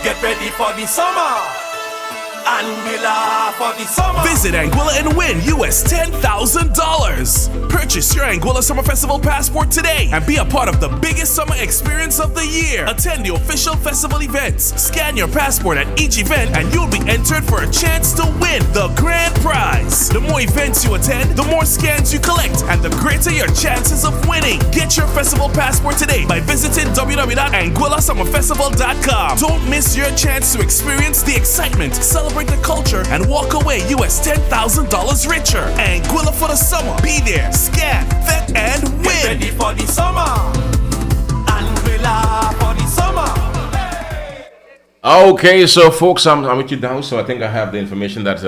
Get ready for the summer. Anguilla for the summer. Visit Anguilla and win US $10,000. Purchase your Anguilla Summer Festival passport today and be a part of the biggest summer experience of the year. Attend the official festival events. Scan your passport at each event and you'll be entered for a chance to win the grand prize. The more events you attend, the more scans you collect, and the greater your chances of winning. Get your festival passport today by visiting www.anguillasummerfestival.com. Don't miss your chance to experience the excitement, celebrate the culture, and walk away US $10,000 richer. Anguilla for the summer. Be there, scan, vet, and win. Get ready for the summer. Anguilla for the summer. Okay, so folks, I'm with you now. So I think I have the information that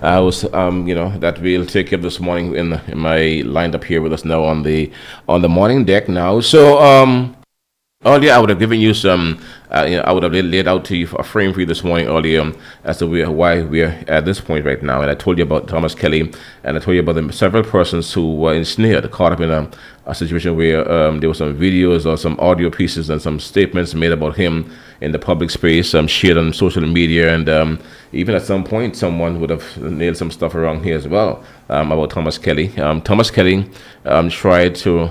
I was that we'll take care of this morning in my lined up here with us now on the morning deck now. So earlier I would have given you some I would have laid out to you a frame for you this morning earlier as to why we are at this point right now, and I told you about Thomas Kelly, and I told you about the several persons who were ensnared, caught up in a situation where there were some videos or some audio pieces and some statements made about him in the public space, shared on social media, and even at some point someone would have nailed some stuff around here as well about Thomas Kelly. Thomas Kelly tried to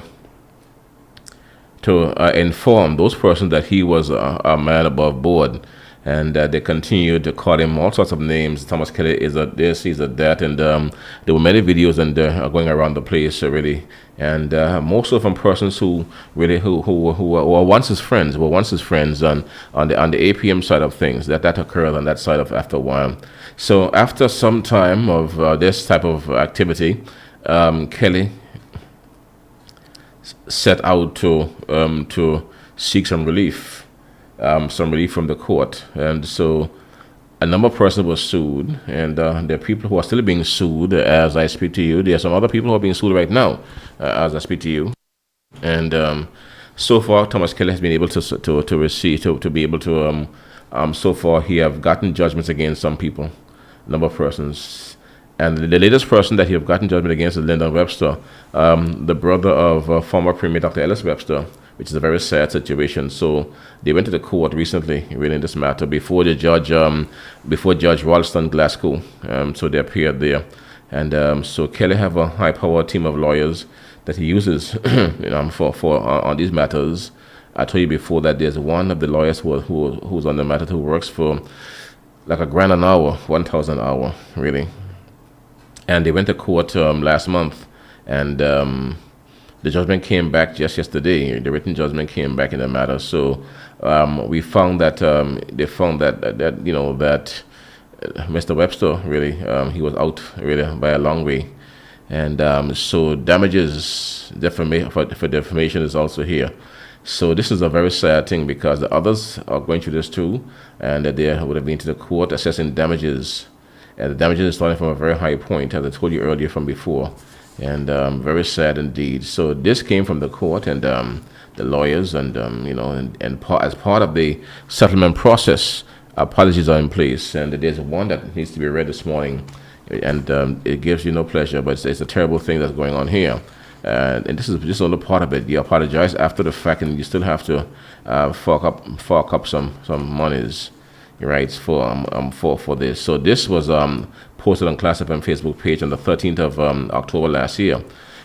inform those persons that he was a man above board, and they continued to call him all sorts of names. Thomas Kelly is a this, he's a that, and there were many videos and going around the place really, and most of them persons who really who were once his friends, on the APM side of things. That occurred on that side of after a while. So after some time of this type of activity, Kelly set out to seek some relief from the court, and so a number of persons were sued, and there are people who are still being sued as I speak to you. There are some other people who are being sued right now as I speak to you, and so far Thomas Kelly has been able to be able to so far he have gotten judgments against some people, a number of persons. And the latest person that he have gotten judgment against is Lyndon Webster, the brother of former Premier Dr. Ellis Webster, which is a very sad situation. So they went to the court recently, really, in this matter, before Judge Ralston Glasgow. So they appeared there. And so Kelly have a high-powered team of lawyers that he uses for on these matters. I told you before that there's one of the lawyers who's on the matter who works for like $1,000 an hour, 1,000 an hour, really. And they went to court last month, and the judgment came back just yesterday. The written judgment came back in the matter. So we found that they found that Mr. Webster really he was out really by a long way, and so damages for defamation is also here. So this is a very sad thing because the others are going through this too, and they would have been to the court assessing damages. And the damages is starting from a very high point, as I told you earlier from before. and very sad indeed. So this came from the court and the lawyers, and as part of the settlement process, apologies are in place, and there's one that needs to be read this morning, and it gives you no pleasure, but it's a terrible thing that's going on here. And this is just only part of it. You apologize after the fact, and you still have to fork up some monies, right, for this. So this was posted on Klass FM Facebook page on the 13th of October last year.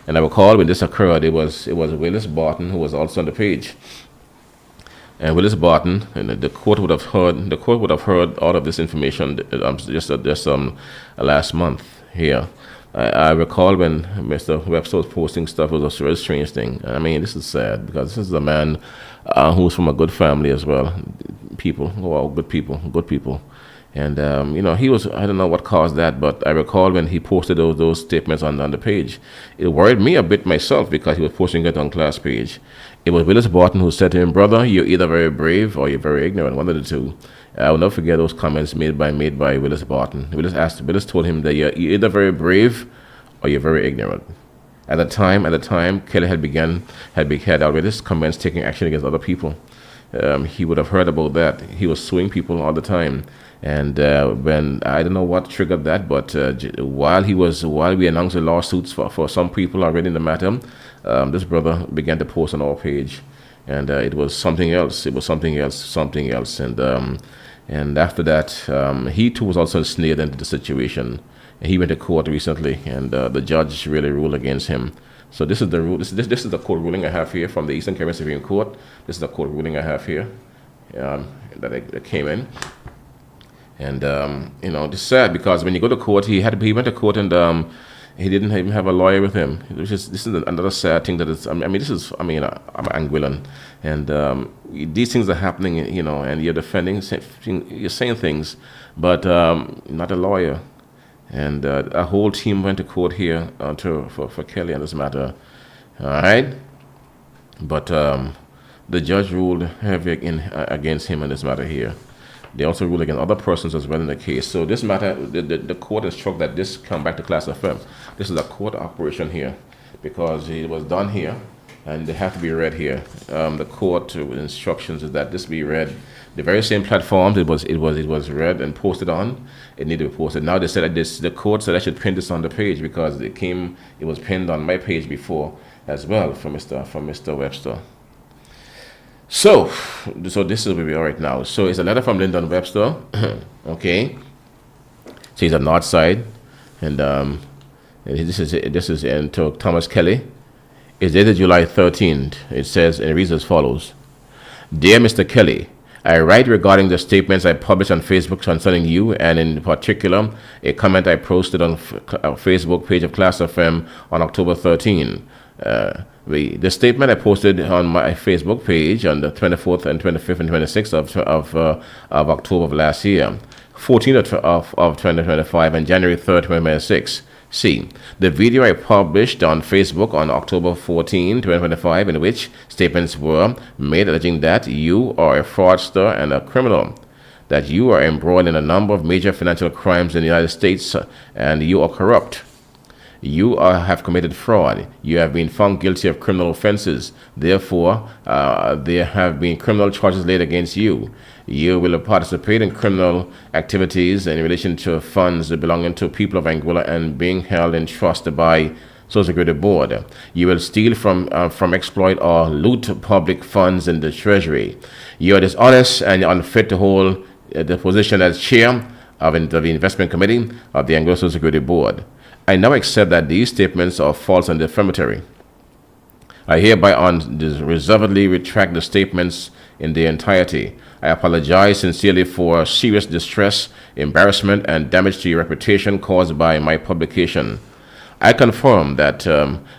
And I recall when this occurred, it was Willis Barton who was also on the page. And Willis Barton, and the court would have heard all of this information just last month here. I recall when Mr. Webster was posting stuff, it was a very strange thing. I mean, this is sad because this is a man who's from a good family as well. People who are good people. And, he was, I don't know what caused that, but I recall when he posted those statements on the page, it worried me a bit myself because he was posting it on Klass page. It was Willis Barton who said to him, "Brother, you're either very brave or you're very ignorant, one of the two." I will never forget those comments made by Willis Barton. Willis told him that you're either very brave or you're very ignorant. At the time, Kelly had already commenced taking action against other people. He would have heard about that. He was suing people all the time. And when I don't know what triggered that, but while we announced the lawsuits for some people already in the matter, this brother began to post on our page, and it was something else. It was something else. And after that, he too was also ensnared into the situation. He went to court recently, and the judge really ruled against him. So this is the rule. This is the court ruling I have here from the Eastern Caribbean Supreme Court. This is the court ruling I have here that came in. And it's sad because when you go to court, he went to court and he didn't even have a lawyer with him. This is another sad thing that is. I'm Anguillan, and these things are happening. And you're defending, you're saying things, but not a lawyer. And a whole team went to court here for Kelly on this matter. All right, but the judge ruled heavy against him on this matter here. They also ruled against other persons as well in the case. So this matter, the court instructed that this come back to Klass FM. This is a court operation here because it was done here, and they have to be read here. The court instructions is that this be read. The very same platforms it was read and posted on. It needed to be posted. Now they said that the court said I should pin this on the page because it was pinned on my page before as well from Mr. Webster. So this is where we are right now. So it's a letter from Lyndon Webster. Okay, so he's at Northside, and this is to Thomas Kelly. It's dated July 13th. It says and it reads as follows: "Dear Mr. Kelly, I write regarding the statements I published on Facebook concerning you, and in particular, a comment I posted on Facebook page of Klass FM on October 13. The statement I posted on my Facebook page on the 24th and 25th and 26th of October of last year, 14th of 2025, and January 3rd, 2026. C. The video I published on Facebook on October 14, 2025, in which statements were made alleging that you are a fraudster and a criminal, that you are embroiled in a number of major financial crimes in the United States, and you are corrupt. You have committed fraud. You have been found guilty of criminal offenses. Therefore, there have been criminal charges laid against you. You will participate in criminal activities in relation to funds belonging to people of Anguilla and being held in trust by Social Security Board. You will steal from exploit or loot public funds in the Treasury. You are dishonest and unfit to hold the position as chair of the Investment Committee of the Anguilla Social Security Board. I now accept that these statements are false and defamatory. I hereby unreservedly retract the statements in their entirety. I apologize sincerely for serious distress, embarrassment, and damage to your reputation caused by my publication. I confirm that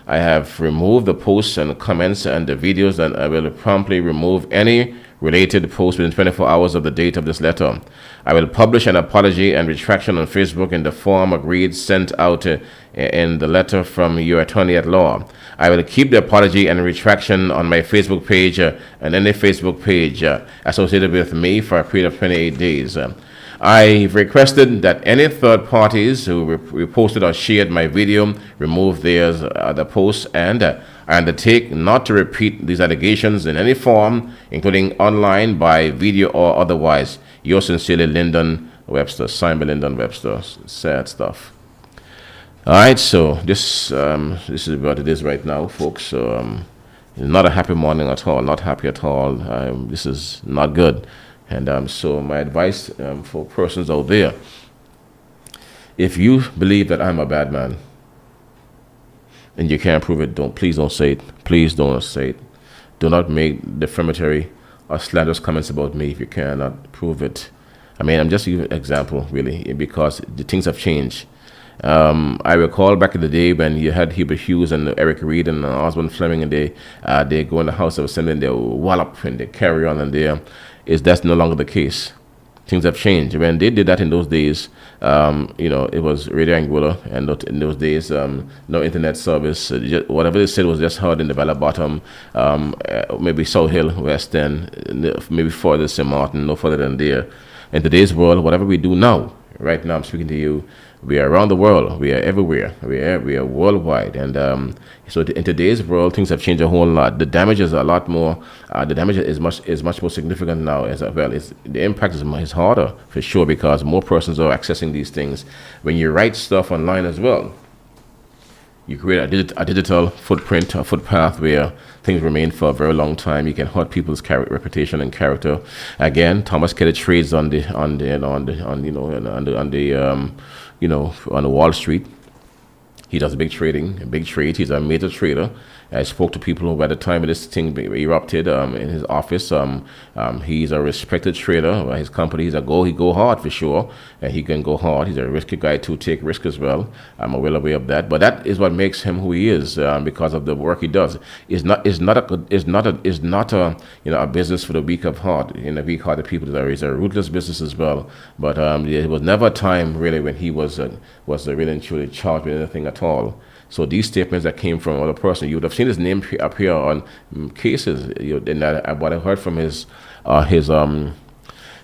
I have removed the posts and comments and the videos, and I will promptly remove any related posts within 24 hours of the date of this letter. I will publish an apology and retraction on Facebook in the form agreed sent out in the letter from your attorney at law. I will keep the apology and retraction on my Facebook page and any Facebook page associated with me for a period of 28 days. I've requested that any third parties who reposted or shared my video remove theirs, the posts, and I undertake not to repeat these allegations in any form, including online, by video, or otherwise. Yours sincerely, Lyndon Webster. Signed by Lyndon Webster. Sad stuff. All right, so this is what it is right now, folks. So not a happy morning at all. Not happy at all. This is not good. And so my advice for persons out there: if you believe that I'm a bad man and you can't prove it, please don't say it. Please don't say it. Do not make defamatory or slanderous comments about me if you cannot prove it. I mean, I'm just giving an example, really, because the things have changed. I recall back in the day when you had Hubert Hughes and Eric Reed and Osmond Fleming, and they go in the House of Assembly and they wallop and they carry on, and that's no longer the case. Things have changed. When they did that in those days, it was Radio Anguilla, and in those days, no internet service. Whatever they said was just heard in the Valley Bottom, maybe South Hill, West End, maybe further St. Martin, no further than there. In today's world, whatever we do now, right now I'm speaking to you, we are around the world. We are everywhere. We are worldwide. And so in today's world, things have changed a whole lot. The damage is a lot more. The damage is much more significant now as well. The impact is harder for sure, because more persons are accessing these things. When you write stuff online as well, you create a digital footprint, a footpath where things remain for a very long time. You can hurt people's reputation and character. Again, Thomas Kelly trades on the Wall Street. He does big trade. He's a major trader. I spoke to people who, at the time of this thing erupted in his office. He's a respected trader. His company, he go hard for sure, and he can go hard. He's a risky guy to take risk as well. I'm well aware of that. But that is what makes him who he is, because of the work he does. It's not a business for the weak of heart. Weak-hearted people. It's a ruthless business as well. But there was never a time really when he was really and truly charged with anything at all. So these statements that came from another person, you would have seen his name appear on cases. And what I heard from his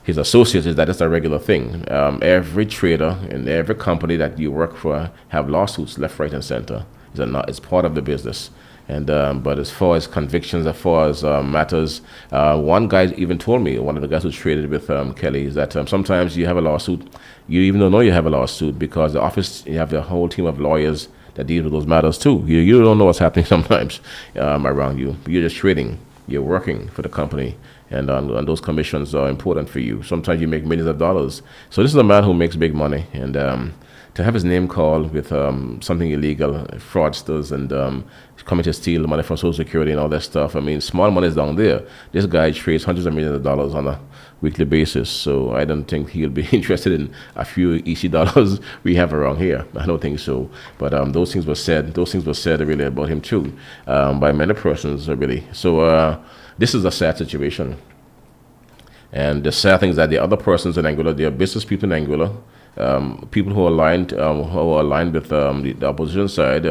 associates is that it's a regular thing. Every trader in every company that you work for have lawsuits left, right, and center. It's part of the business. And but as far as convictions, as far as matters, one guy even told me, one of the guys who traded with Kelly, is that sometimes you have a lawsuit, you even don't know you have a lawsuit, because the office, you have the whole team of lawyers that deal with those matters too. You don't know what's happening sometimes around you. You're just trading. You're working for the company, and those commissions are important for you. Sometimes you make millions of dollars. So this is a man who makes big money, and to have his name called with something illegal, fraudsters, and coming to steal money from Social Security and all that stuff. I mean, small money is down there. This guy trades hundreds of millions of dollars on a weekly basis, so I don't think he'll be interested in a few easy dollars we have around here. I don't think so. But those things were said really about him too, by many persons really. So this is a sad situation. And the sad thing is that the other persons in Anguilla, they are business people in Anguilla, people who are aligned with the opposition side,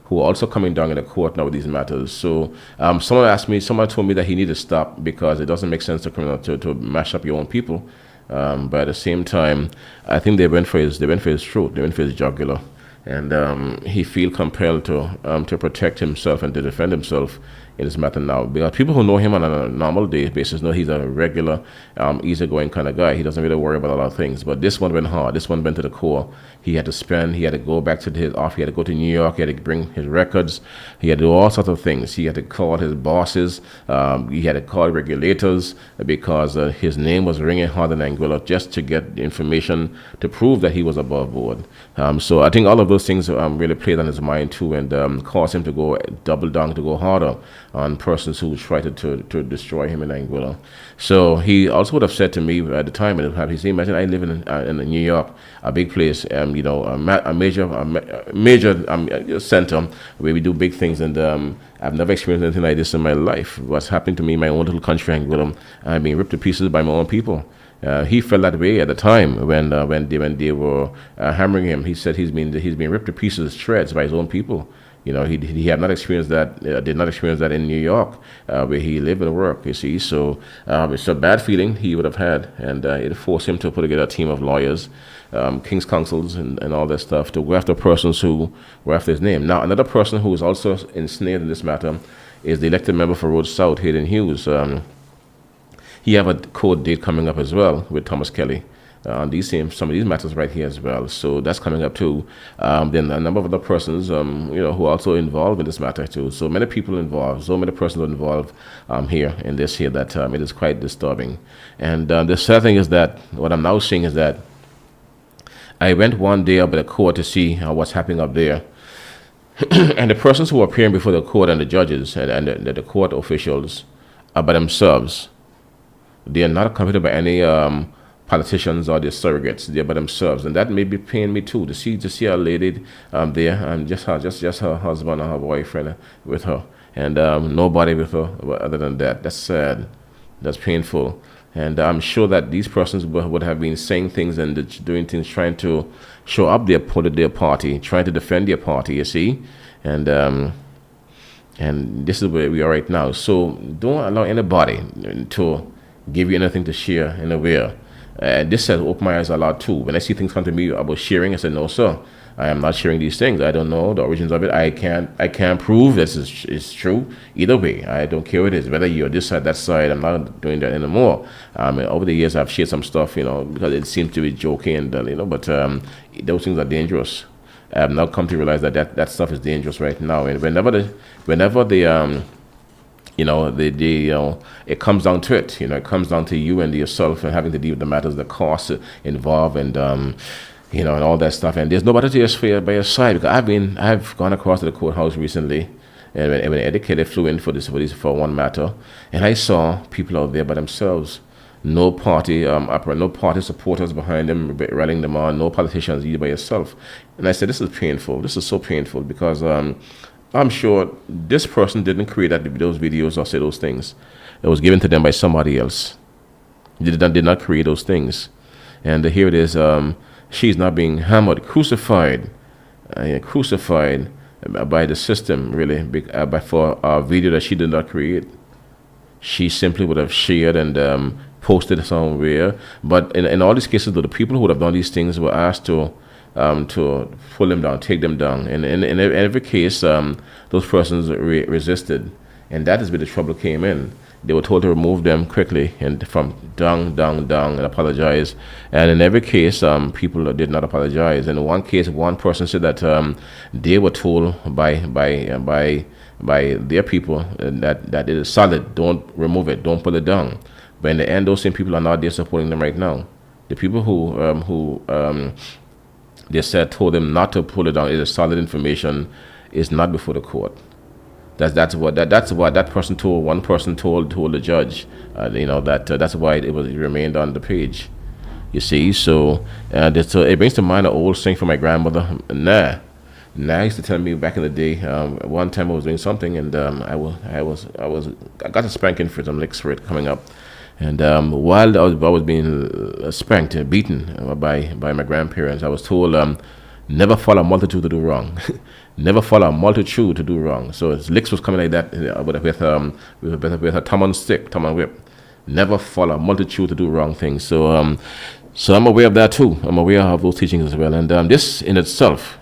who are also coming down in the court now with these matters. So someone told me that he needed to stop because it doesn't make sense to mash up your own people. But at the same time, I think they went for his throat, they went for his jugular, and he feel compelled to protect himself and to defend himself in this matter now, because people who know him on a normal day basis know he's a regular, easygoing kind of guy. He doesn't really worry about a lot of things. But this one went hard. This one went to the core. He had to go back to his office. He had to go to New York. He had to bring his records. He had to do all sorts of things. He had to call his bosses. He had to call regulators, because his name was ringing hard in Anguilla, just to get the information to prove that he was above board. So I think all of those things really played on his mind too, and caused him to go double down, to go harder on persons who tried to destroy him in Anguilla. So he also would have said to me at the time, he said, imagine I live in New York, a big place, a major center where we do big things, and I've never experienced anything like this in my life. What's happening to me in my own little country, Anguilla, I'm being ripped to pieces by my own people. He felt that way at the time when they were hammering him. He said he's been ripped to pieces, shreds by his own people. You know, he had not experienced that, did not experience that in New York, where he lived and worked, you see. So it's a bad feeling he would have had, and it forced him to put together a team of lawyers, king's counsels, and all that stuff to go after persons who were after his name. Now, another person who is also ensnared in this matter is the elected member for Road South, Hayden Hughes. He have a court date coming up as well with Thomas Kelly on some of these matters right here as well. So that's coming up too. Then a number of other persons, who are also involved in this matter too. So many people involved, so many persons are involved here in this here that it is quite disturbing. And the sad thing is that what I'm now seeing is that I went one day up at the court to see what's happening up there. And the persons who are appearing before the court and the judges and the court officials are by themselves. They are not accompanied by any politicians or their surrogates. They are by themselves, and that may be paying me too to see a lady there and just her husband or her boyfriend with her, and nobody with her other than that. That's sad. That's painful, and I'm sure that these persons would have been saying things and doing things, trying to show up their party, trying to defend their party. You see, and this is where we are right now. So don't allow anybody to give you anything to share anywhere. This has opened my eyes a lot too. When I see things come to me about sharing, I say, no, sir, I am not sharing these things. I don't know the origins of it. I can't prove this is true. Either way, I don't care what it is. Whether you're this side, that side, I'm not doing that anymore. Over the years, I've shared some stuff, because it seems to be joking and but those things are dangerous. I've now come to realize that stuff is dangerous right now. And whenever it comes down to it. It comes down to you and yourself and having to deal with the matters, the costs involved, and and all that stuff. And there's nobody to your by your side, because I've gone across to the courthouse recently, and when Eddie Kelly flew in for one matter, and I saw people out there by themselves. No party no party supporters behind them rallying them on. No politicians, either by yourself. And I said, this is painful. This is so painful because. I'm sure this person didn't create those videos or say those things. It was given to them by somebody else. They did not create those things. And here it is. She's not being hammered, crucified by the system, really, for a video that she did not create. She simply would have shared and posted somewhere. But in all these cases, though, the people who would have done these things were asked to pull them down, take them down. And in every case, those persons resisted. And that is where the trouble came in. They were told to remove them quickly and from down, and apologize. And in every case, people did not apologize. In one case, one person said that they were told by their people that it is solid, don't remove it, don't pull it down. But in the end, those same people are not there supporting them right now. The people who they said told them not to pull it down. It is solid information. Is not before the court. That's what that person told. One person told the judge. That's why it remained on the page. You see, so it brings to mind an old saying from my grandmother. Nah, used to tell me back in the day. One time I was doing something and I got a spanking for some licks for it coming up. And while I was being spanked and beaten by my grandparents, I was told, never follow a multitude to do wrong. Never follow a multitude to do wrong. So licks was coming like that with a thumb on stick, thumb on whip. Never follow a multitude to do wrong things. So I'm aware of that too. I'm aware of those teachings as well. And this in itself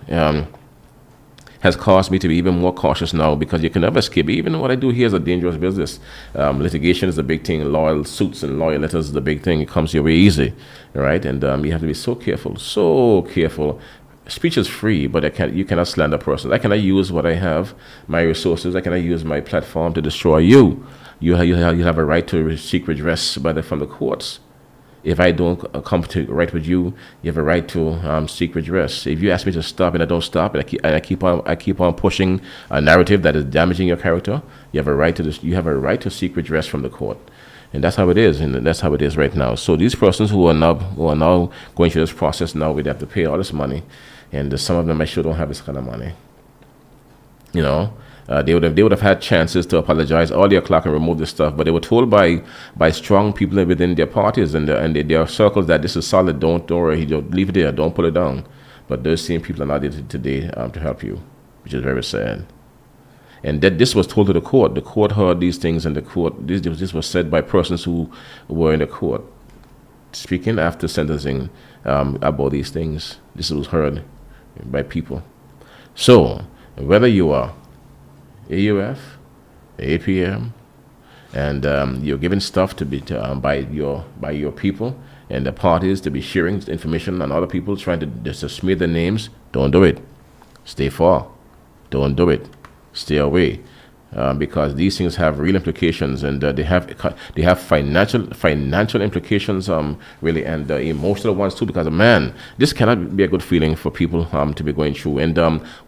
has caused me to be even more cautious now, because you can never escape. Even what I do here is a dangerous business. Litigation is a big thing. Loyal suits and lawyer letters is the big thing. It comes your way easy, right? And you have to be so careful, so careful. Speech is free, but you cannot slander persons. I cannot use what I have, my resources. I cannot use my platform to destroy you. You have a right to seek redress from the courts. If I don't come to right with you, you have a right to seek redress. If you ask me to stop and I don't stop, and I keep on pushing a narrative that is damaging your character, you have a right to seek redress from the court. And that's how it is, and that's how it is right now. So these persons who are now going through this process now, we have to pay all this money, and some of them I sure don't have this kind of money. They would have had chances to apologize all their clock and remove this stuff, but they were told by strong people within their parties and their circles that this is solid. Don't worry, leave it there, don't pull it down. But those same people are not there today to help you. which is very sad. And that this was told to the court. The court heard these things, and the court this was said by persons who were in the court, speaking after sentencing about these things. This was heard by people. So whether you are AUF, APM, and you're given stuff to be by your people and the parties to be sharing information on other people, trying to just smear their names, don't do it. Stay far. Don't do it. Stay away, because these things have real implications, and they have financial implications, really, and emotional ones too. Because man, this cannot be a good feeling for people to be going through. And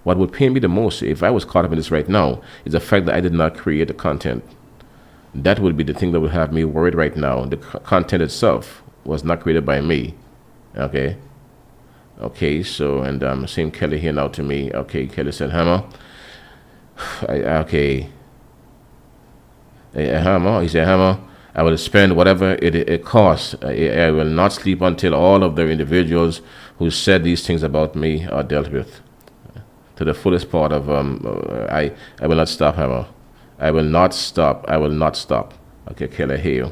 what would pain me the most, if I was caught up in this right now, is the fact that I did not create the content. That would be the thing that would have me worried right now. The content itself was not created by me. Okay. So, and same Kelly here now to me. Okay, Kelly said, Hammer. Hammer. He said, Hammer, I will spend whatever it costs. I will not sleep until all of the individuals who said these things about me are dealt with. To the fullest part of, I will not stop, Hammer. I will not stop. I will not stop. Okay, Kelly, here.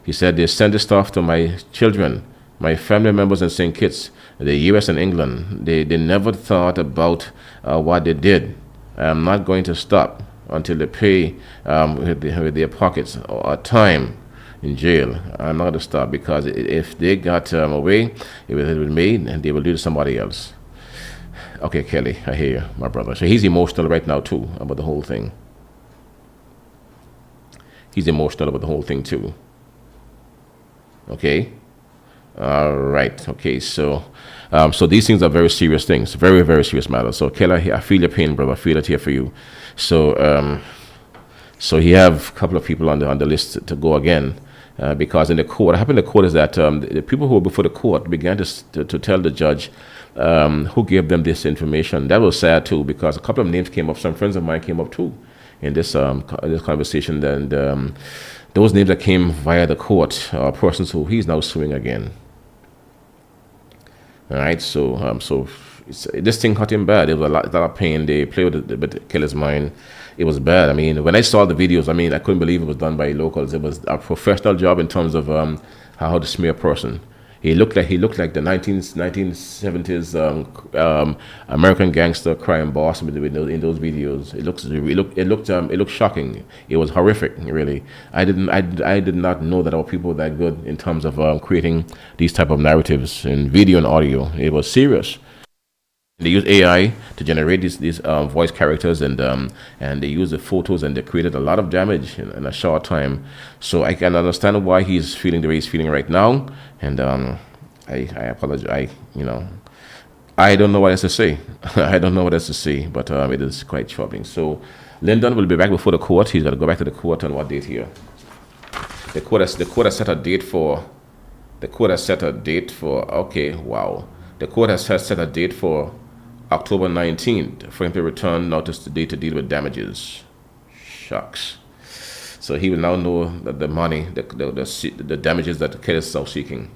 He said, they send this stuff to my children, my family members in St. Kitts, the U.S. and England. They never thought about what they did. I'm not going to stop until they pay with their pockets or time in jail. I'm not going to stop, because if they got away with me, and they will do it to somebody else. Okay, Kelly, I hear you, my brother. So he's emotional right now too about the whole thing. He's emotional about the whole thing too. Okay. All right. Okay. So, so these things are very serious things, very, very serious matters. So, Kelly, I feel your pain, brother. I feel it here for you. So, so he have a couple of people on the list to go again, because in the court, what happened in the court is that the people who were before the court began to tell the judge who gave them this information. That was sad too, because a couple of names came up. Some friends of mine came up too in this conversation, and those names that came via the court are persons who he's now suing again. All right, so this thing hurt him bad. It was a lot of pain. They played with Kelly's mind. It was bad. I mean, when I saw the videos, I mean, I couldn't believe it was done by locals. It was a professional job in terms of how to smear a person. He looked like the 1970s American gangster crime boss in those videos. It looked shocking. It was horrific, really. I did not know that our people were that good in terms of creating these type of narratives in video and audio. It was serious. They use AI to generate these voice characters, and they use the photos, and they created a lot of damage in a short time. So I can understand why he's feeling the way he's feeling right now, and I apologize. I don't know what else to say. I don't know what else to say, but it is quite troubling. So Lyndon will be back before the court. He's got to go back to the court on what date here? The court has set a date for. The court has set a date for. Okay, wow. The court has set a date for October 19th for him to return notice today to deal with damages. Shucks. So he will now know that the money, the damages that the case is now seeking.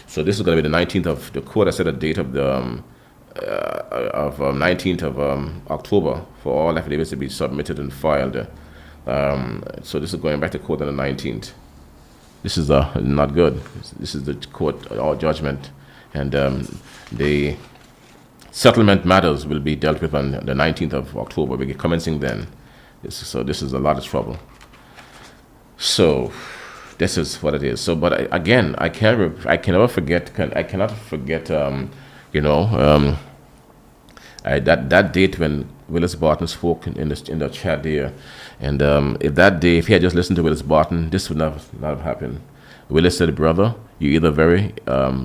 So this is going to be the 19th of, the court has set a date of the 19th of October for all affidavits to be submitted and filed. So this is going back to court on the 19th. This is not good. This is the court judgment, and the settlement matters will be dealt with on the 19th of October. We'll be commencing then. So this is a lot of trouble. So this is what it is. So, but again, I cannot forget. That date when Willis Barton spoke in the chat there, and if he had just listened to Willis Barton, this would not have happened. Willis said, "Brother, you're either very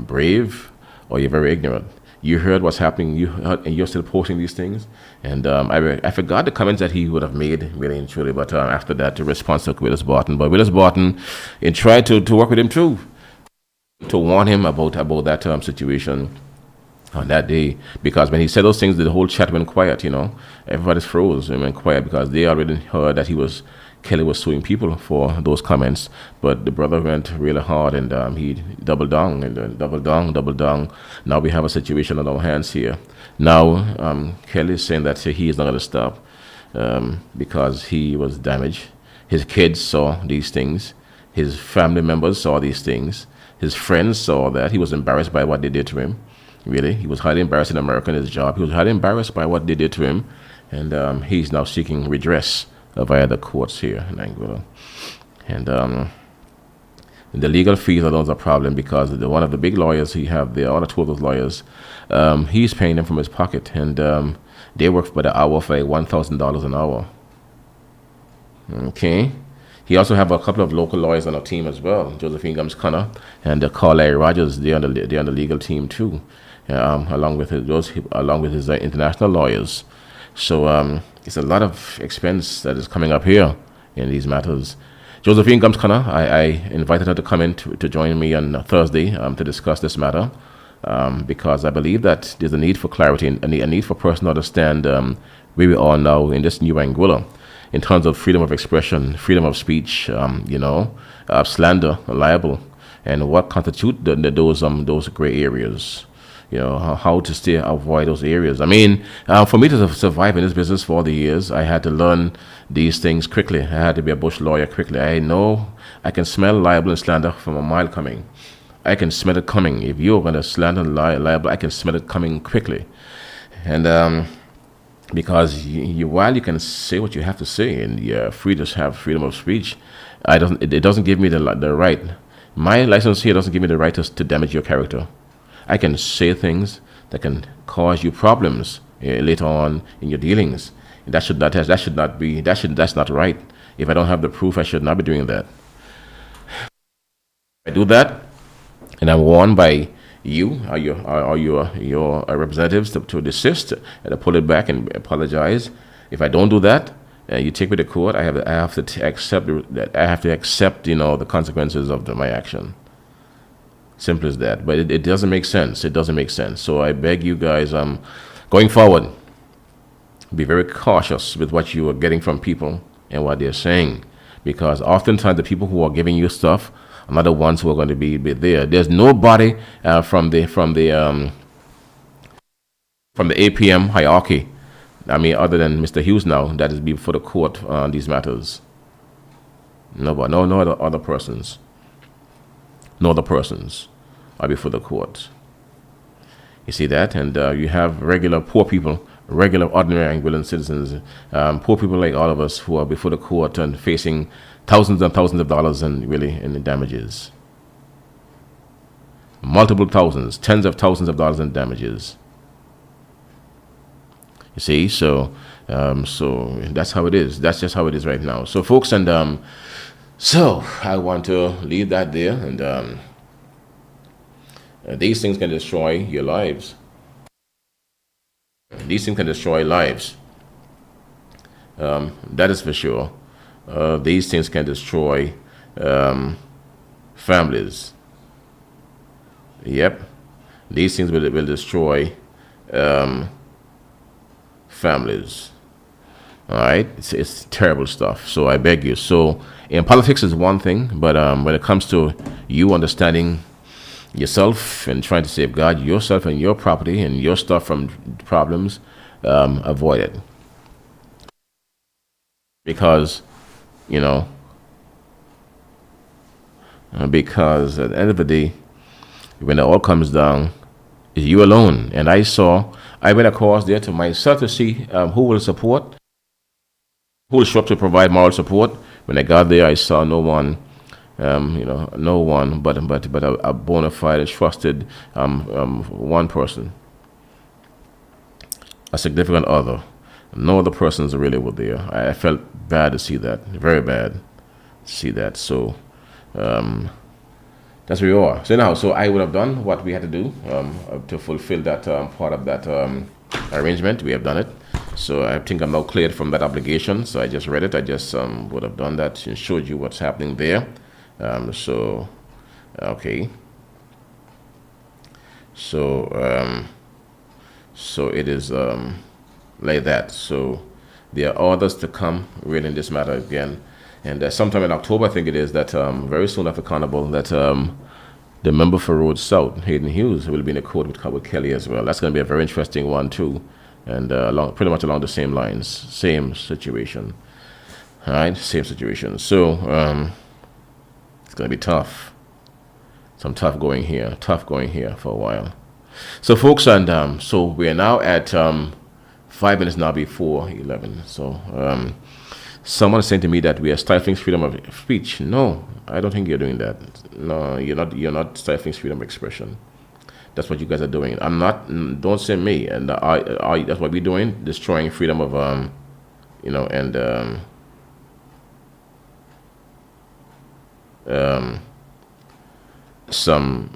brave or you're very ignorant. You heard what's happening. You heard, and you're still posting these things." And I forgot the comments that he would have made, really and truly. But after that, the response to Willis Barton. But Willis Barton, tried to work with him too, to warn him about that situation on that day. Because when he said those things, the whole chat went quiet. Everybody's froze and went quiet because they already heard that he was Kelly was suing people for those comments, but the brother went really hard and he doubled down and doubled down. Now we have a situation on our hands here. Now Kelly is saying that he is not going to stop because he was damaged. His kids saw these things. His family members saw these things. His friends saw that. He was embarrassed by what they did to him. Really, he was highly embarrassed in America in his job. He was highly embarrassed by what they did to him, and he's now seeking redress via the courts here in Anguilla. And the legal fees are not a problem because one of the big lawyers he have there, one or two of those lawyers, he's paying them from his pocket, and they work by the hour for like $1,000 an hour. Okay. He also have a couple of local lawyers on our team as well, Josephine Gums Connor and Carl Larry Rogers. They're on the legal team too, along with his international lawyers. So it's a lot of expense that is coming up here in these matters. Josephine Gums Connor, I invited her to come in to join me on Thursday to discuss this matter because I believe that there's a need for clarity and a need for person to understand where we are now in this new Anguilla in terms of freedom of expression, freedom of speech, slander, libel, and what constitute those gray areas. How to avoid those areas. I mean, for me to survive in this business for all the years, I had to learn these things quickly. I had to be a bush lawyer quickly. I know I can smell libel and slander from a mile coming. I can smell it coming. If you're going to slander and libel, I can smell it coming quickly. And because while you can say what you have to say and you're free to have freedom of speech, it doesn't give me the right. My license here doesn't give me the right to damage your character. I can say things that can cause you problems later on in your dealings. That's not right. If I don't have the proof, I should not be doing that. I do that, and I'm warned by you or your representatives to desist and to pull it back and apologize. If I don't do that, you take me to court. I have to accept the consequences of my action. Simple as that. But it doesn't make sense. It doesn't make sense. So I beg you guys, going forward, be very cautious with what you are getting from people and what they're saying, because oftentimes the people who are giving you stuff are not the ones who are going to be there. There's nobody from the APM hierarchy, I mean, other than Mr. Hughes now, that is before the court on these matters. No other persons. No other persons are before the court. You see that? And you have regular poor people, regular ordinary Anguillan citizens, poor people like all of us who are before the court and facing thousands and thousands of dollars in the damages. Multiple thousands, tens of thousands of dollars in damages. You see, so that's how it is. That's just how it is right now. So folks, and so I want to leave that there, and these things can destroy your lives. These things can destroy lives. That is for sure. These things can destroy families. Yep. These things will destroy families. All right, it's terrible stuff. So I beg you. So in politics is one thing, but when it comes to you understanding yourself and trying to safeguard yourself and your property and your stuff from problems, avoid it. Because, because at the end of the day, when it all comes down, it's you alone. And I went across there to myself to see who will support, who will show up to provide moral support. When I got there, I saw no one, no one but a bona fide, trusted one person, a significant other. No other persons really were there. I felt bad to see that, very bad to see that. So that's where we are. So now, I would have done what we had to do to fulfill that part of that arrangement. We have done it. So I think I'm now cleared from that obligation. So I just read it. I just would have done that and showed you what's happening there. Okay. So it is like that. So there are others to come really in this matter again. And sometime in October, I think it is, that very soon after Carnival, that the member for Road South, Hayden Hughes, will be in a court with Kelly as well. That's going to be a very interesting one too, and pretty much along the same lines, same situation. All right, same situation. So it's going to be tough. Some tough going here for a while. So folks, and so we are now at 5 minutes now before 11. So someone is saying to me that we are stifling freedom of speech. No, I don't think you're doing that. No, you're not. You're not stifling freedom of expression. That's what you guys are doing. I'm not. Don't say me. And that's what we're doing. Destroying freedom of and some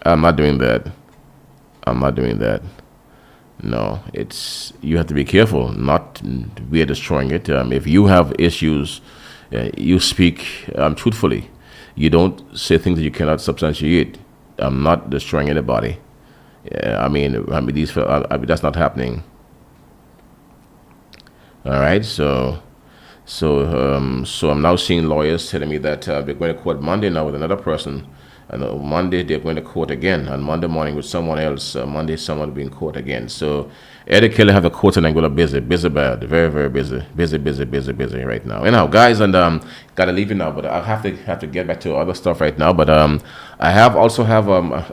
I'm not doing that. I'm not doing that. No, it's, you have to be careful. Not we are destroying it. If you have issues, you speak truthfully. You don't say things that you cannot substantiate. I'm not destroying anybody. I mean that's not happening. All right, so I'm now seeing lawyers telling me that they're going to court Monday now with another person, and on Monday they're going to court again, and Monday morning with someone else. Monday someone will be in court again. So Eddie Kelly have the court in Angola busy bad, very busy right now. Anyhow, guys, and gotta leave you now, but I have to get back to other stuff right now. But I also have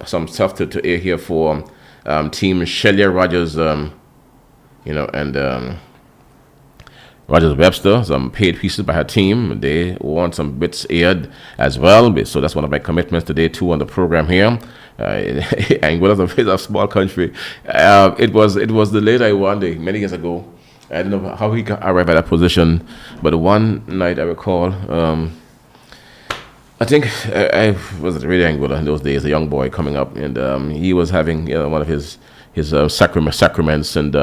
some stuff to air here for Team Shelia Rogers, and Rogers Webster, some paid pieces by her team. They want some bits aired as well. So that's one of my commitments today too on the program here. Angola is a small country. It was the leader I won many years ago. I don't know how he arrived at that position, but one night I recall, I think I was at Radio Angola in those days, a young boy coming up, and he was having one of his sacraments and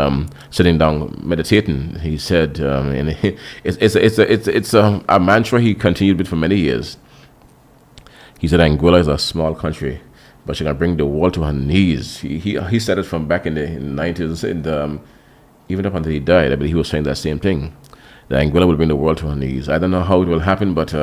sitting down meditating. He said, and it's a mantra he continued with for many years. He said Angola is a small country, but she can bring the world to her knees. He said it from back in the 90s, and even up until he died, I believe he was saying that same thing. That Angola will bring the world to her knees. I don't know how it will happen, but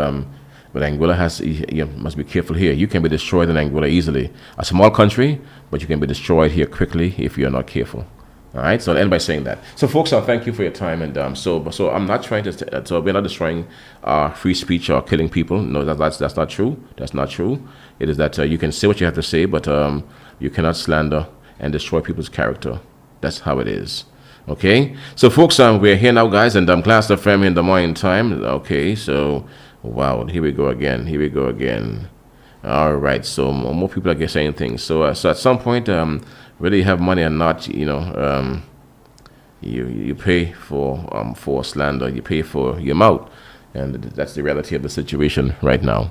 Angola you must be careful here. You can be destroyed in Angola easily. A small country, but you can be destroyed here quickly if you're not careful. All right, so I'll end by saying that. So folks, thank you for your time, and so I'm not trying to, so we're not destroying free speech or killing people. No, that's not true. That's not true. It is that you can say what you have to say, but you cannot slander and destroy people's character. That's how it is. Okay, so folks, we're here now, guys, and Klass FM in the morning time. Okay, so wow, here we go again. All right, so more people are saying things. So at some point, whether you have money or not, you pay for slander, you pay for your mouth, and that's the reality of the situation right now.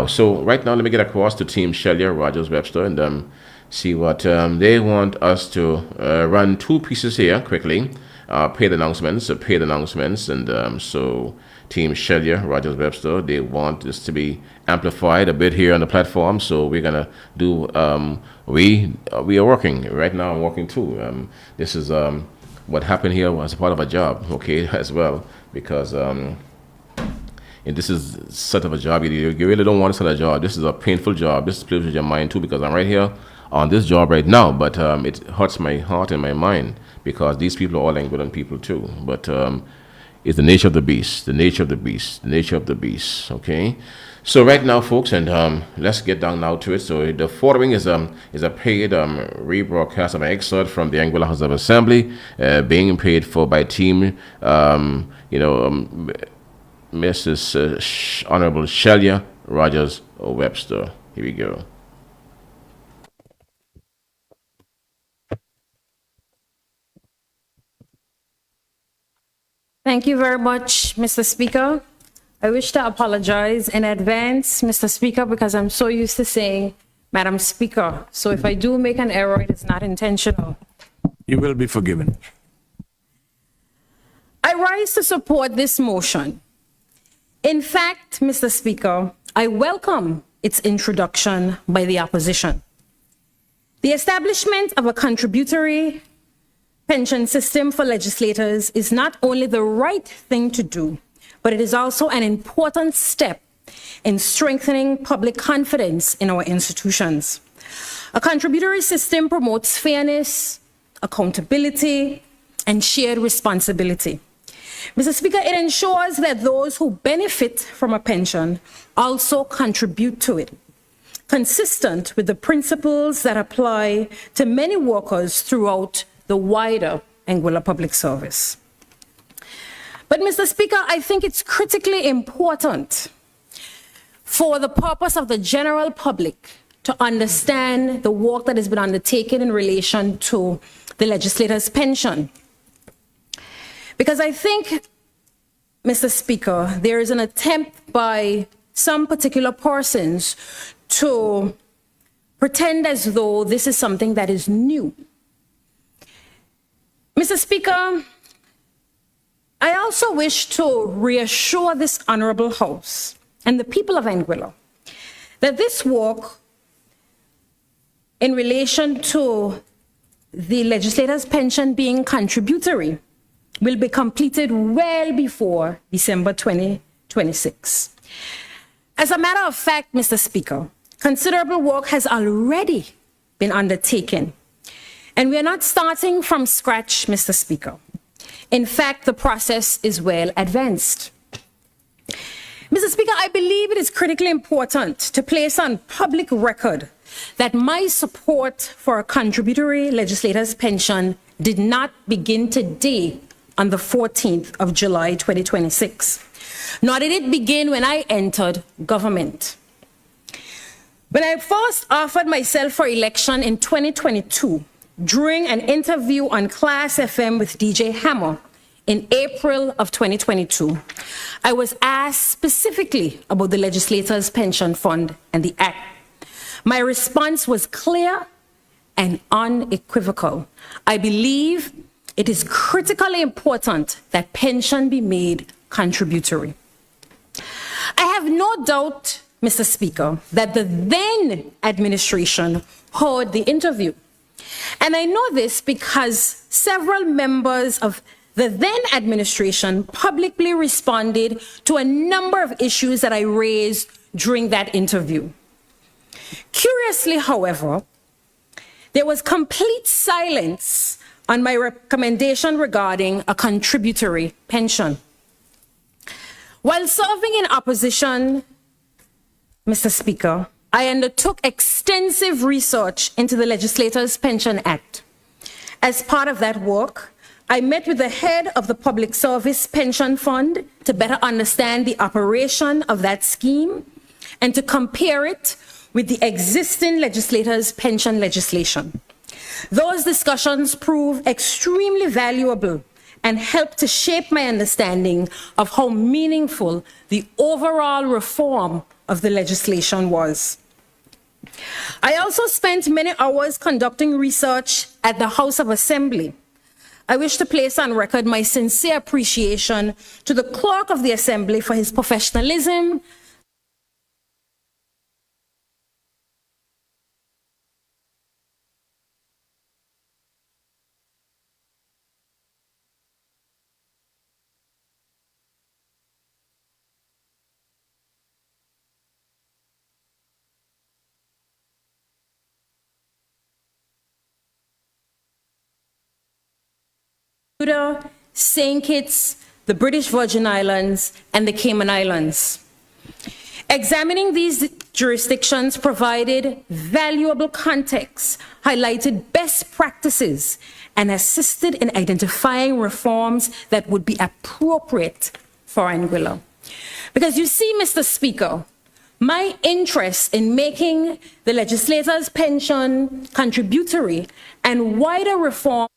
So right now, let me get across to Team Shelia Rogers Webster and see what they want us to run two pieces here quickly. Paid announcements, and so Team Shelia Rogers Webster, they want this to be amplified a bit here on the platform, so we're gonna do we are working right now. I'm working too. This is what happened here was a part of a job, okay, as well, because and this is sort of a job you really don't want to start a job. This is a painful job. This plays with your mind too, because I'm right here on this job right now, but it hurts my heart and my mind because these people are all Angolan people too. But it's the nature of the beast, okay? So right now, folks, and let's get down now to it. So the following is a paid rebroadcast of an excerpt from the Angola House of Assembly, being paid for by Team, Mrs. Honorable Shelia Rogers Webster. Here we go. Thank you very much, Mr. Speaker. I wish to apologize in advance, Mr. Speaker, because I'm so used to saying, Madam Speaker. So if I do make an error, it is not intentional. You will be forgiven. I rise to support this motion. In fact, Mr. Speaker, I welcome its introduction by the opposition. The establishment of a contributory pension system for legislators is not only the right thing to do, but it is also an important step in strengthening public confidence in our institutions. A contributory system promotes fairness, accountability, and shared responsibility. Mr. Speaker, it ensures that those who benefit from a pension also contribute to it, consistent with the principles that apply to many workers throughout the wider Anguilla Public Service. But, Mr. Speaker, I think it's critically important for the purpose of the general public to understand the work that has been undertaken in relation to the legislator's pension. Because I think, Mr. Speaker, there is an attempt by some particular persons to pretend as though this is something that is new. Mr. Speaker, I also wish to reassure this honorable House and the people of Anguilla that this work in relation to the legislator's pension being contributory will be completed well before December 2026. As a matter of fact, Mr. Speaker, considerable work has already been undertaken. And we are not starting from scratch, Mr. Speaker. In fact, the process is well advanced. Mr. Speaker, I believe it is critically important to place on public record that my support for a contributory legislator's pension did not begin today on the 14th of July 2026, nor did it begin when I entered government. When I first offered myself for election in 2022, during an interview on Klass FM with DJ Hammer in April of 2022, I was asked specifically about the legislator's pension fund and the act. My response was clear and unequivocal. I believe it is critically important that pension be made contributory. I have no doubt, Mr. Speaker, that the then administration heard the interview. And I know this because several members of the then administration publicly responded to a number of issues that I raised during that interview. Curiously, however, there was complete silence on my recommendation regarding a contributory pension. While serving in opposition, Mr. Speaker, I undertook extensive research into the Legislators' Pension Act. As part of that work, I met with the head of the Public Service Pension Fund to better understand the operation of that scheme and to compare it with the existing legislators' pension legislation. Those discussions proved extremely valuable and helped to shape my understanding of how meaningful the overall reform of the legislation was. I also spent many hours conducting research at the House of Assembly. I wish to place on record my sincere appreciation to the Clerk of the Assembly for his professionalism, St. Kitts, the British Virgin Islands, and the Cayman Islands. Examining these jurisdictions provided valuable context, highlighted best practices, and assisted in identifying reforms that would be appropriate for Anguilla. Because you see, Mr. Speaker, my interest in making the legislators' pension contributory and wider reform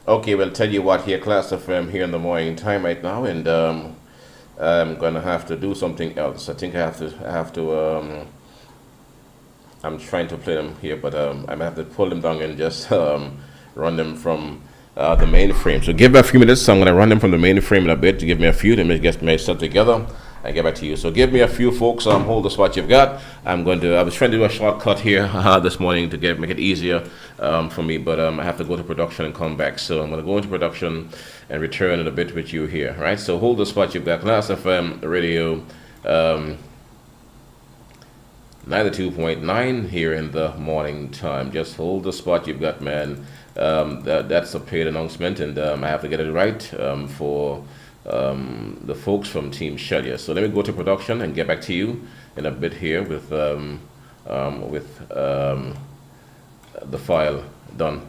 Okay, well, tell you what, here, Klass FM here in the morning time right now, and I'm gonna have to do something else. I think I have to. I'm trying to play them here, but I'm gonna have to pull them down and just run them from the mainframe. So give me a few minutes. So I'm gonna run them from the mainframe in a bit to give me a few. Then we get me set together and get back to you. So give me a few, folks. Hold the spot you've got. I was trying to do a shortcut here this morning to make it easier for me, but I have to go to production and come back. So I'm gonna go into production and return in a bit with you here. Right. So hold the spot you've got. Klass FM radio. 92.9 here in the morning time. Just hold the spot you've got, man. That's a paid announcement, and I have to get it right for the folks from Team Shelia. So let me go to production and get back to you in a bit here with the file done.